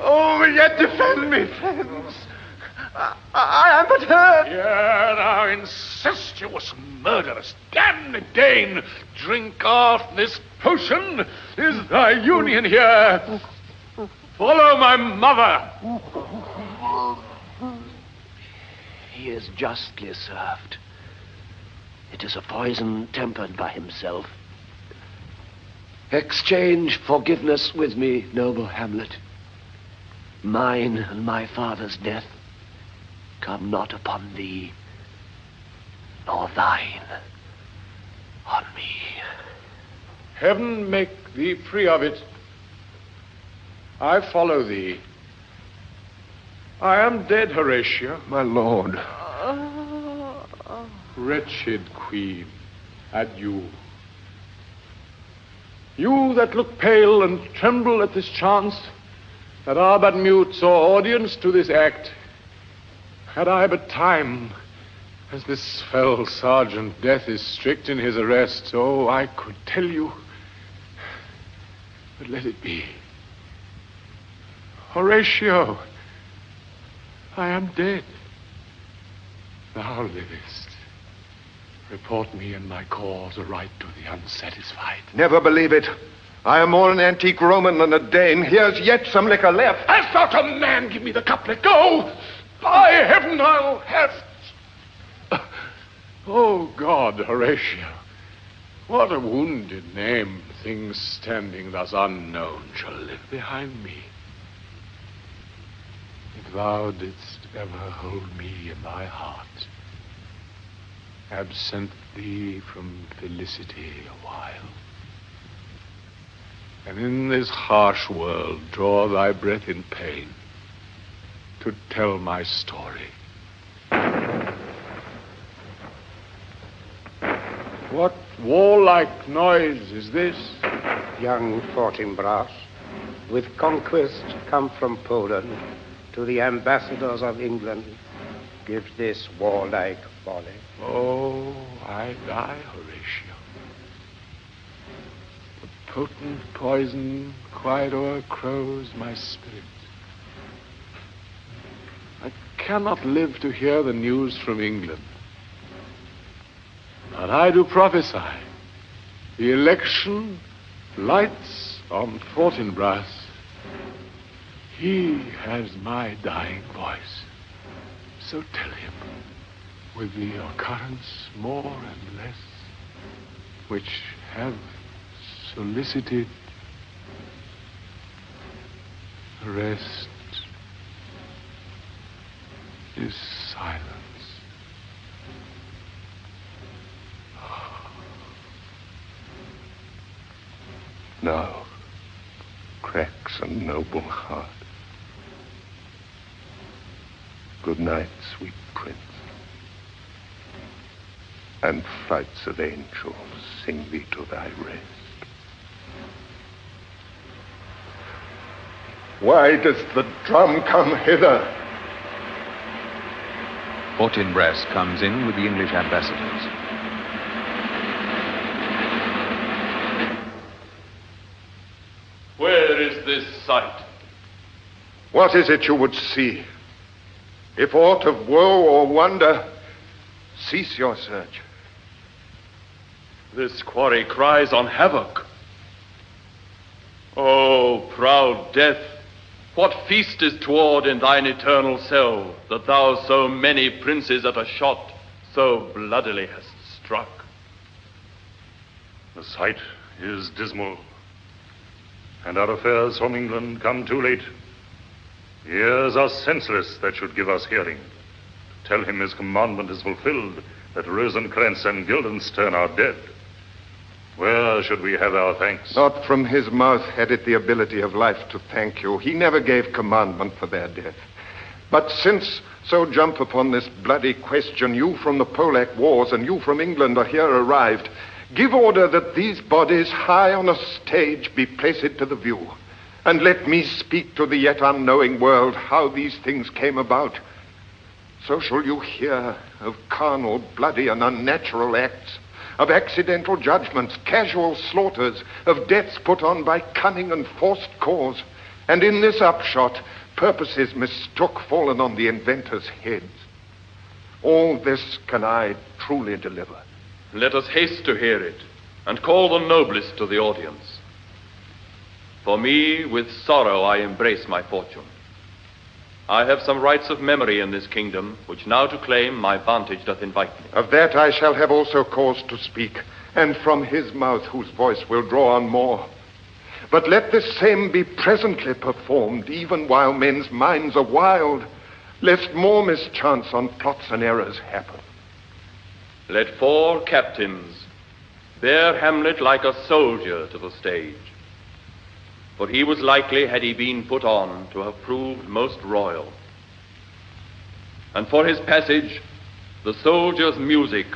Oh, yet defend me, friends. I am but hurt. Here, thou incestuous, murderous, damned Dane, drink off this potion. Is thy union here? Follow my mother. he is justly served. It is a poison tempered by himself. Exchange forgiveness with me, noble Hamlet. Mine and my father's death come not upon thee, nor thine on me. Heaven make thee free of it. I follow thee. I am dead, Horatio. My lord. Wretched queen, adieu. You that look pale and tremble at this chance, that are but mutes or audience to this act, had I but time, as this fell Sergeant Death is strict in his arrest, oh, I could tell you, but let it be. Horatio, I am dead. Thou livest. Report me and my cause aright to the unsatisfied. Never believe it. I am more an antique Roman than a Dane. Here's yet some liquor left. Hast thou a man? Give me the couplet. Go! By heaven, I'll have... Oh, God, Horatio. What a wounded name. Things standing thus unknown shall live behind me. If thou didst ever hold me in thy heart, absent thee from felicity a while, and in this harsh world draw thy breath in pain to tell my story. What warlike noise is this? Young Fortinbras, with conquest come from Poland, to the ambassadors of England, give this warlike volley. Oh, I die, Horatio. The potent poison quite o'ercrows my spirit. I cannot live to hear the news from England. But I do prophesy. The election lights on Fortinbras. He has my dying voice. So tell him, with the occurrence more and less, which have solicited, the rest is silence. Now cracks a noble heart. Good night, sweet prince. And flights of angels sing thee to thy rest. Why does the drum come hither? Fortinbras comes in with the English ambassadors. Where is this sight? What is it you would see? If aught of woe or wonder, cease your search. This quarry cries on havoc. Oh, proud death, what feast is toward in thine eternal cell, that thou so many princes at a shot so bloodily hast struck? The sight is dismal, and our affairs from England come too late. Ears are senseless that should give us hearing. To tell him his commandment is fulfilled, that Rosencrantz and Guildenstern are dead. Where should we have our thanks? Not from his mouth had it the ability of life to thank you. He never gave commandment for their death. But since so jump upon this bloody question, you from the Polack wars and you from England are here arrived, give order that these bodies high on a stage be placed to the view. And let me speak to the yet unknowing world how these things came about. So shall you hear of carnal, bloody, and unnatural acts, of accidental judgments, casual slaughters, of deaths put on by cunning and forced cause, and in this upshot, purposes mistook fallen on the inventors' heads. All this can I truly deliver. Let us haste to hear it, and call the noblest to the audience. For me, with sorrow I embrace my fortune. I have some rights of memory in this kingdom, which now to claim my vantage doth invite me. Of that I shall have also cause to speak, and from his mouth whose voice will draw on more. But let this same be presently performed, even while men's minds are wild, lest more mischance on plots and errors happen. Let 4 captains bear Hamlet like a soldier to the stage. For he was likely, had he been put on, to have proved most royal. And for his passage, the soldier's music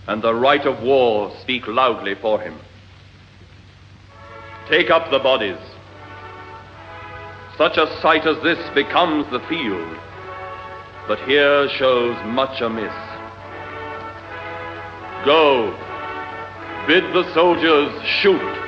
and the right of war speak loudly for him. Take up the bodies. Such a sight as this becomes the field, but here shows much amiss. Go, bid the soldiers shoot.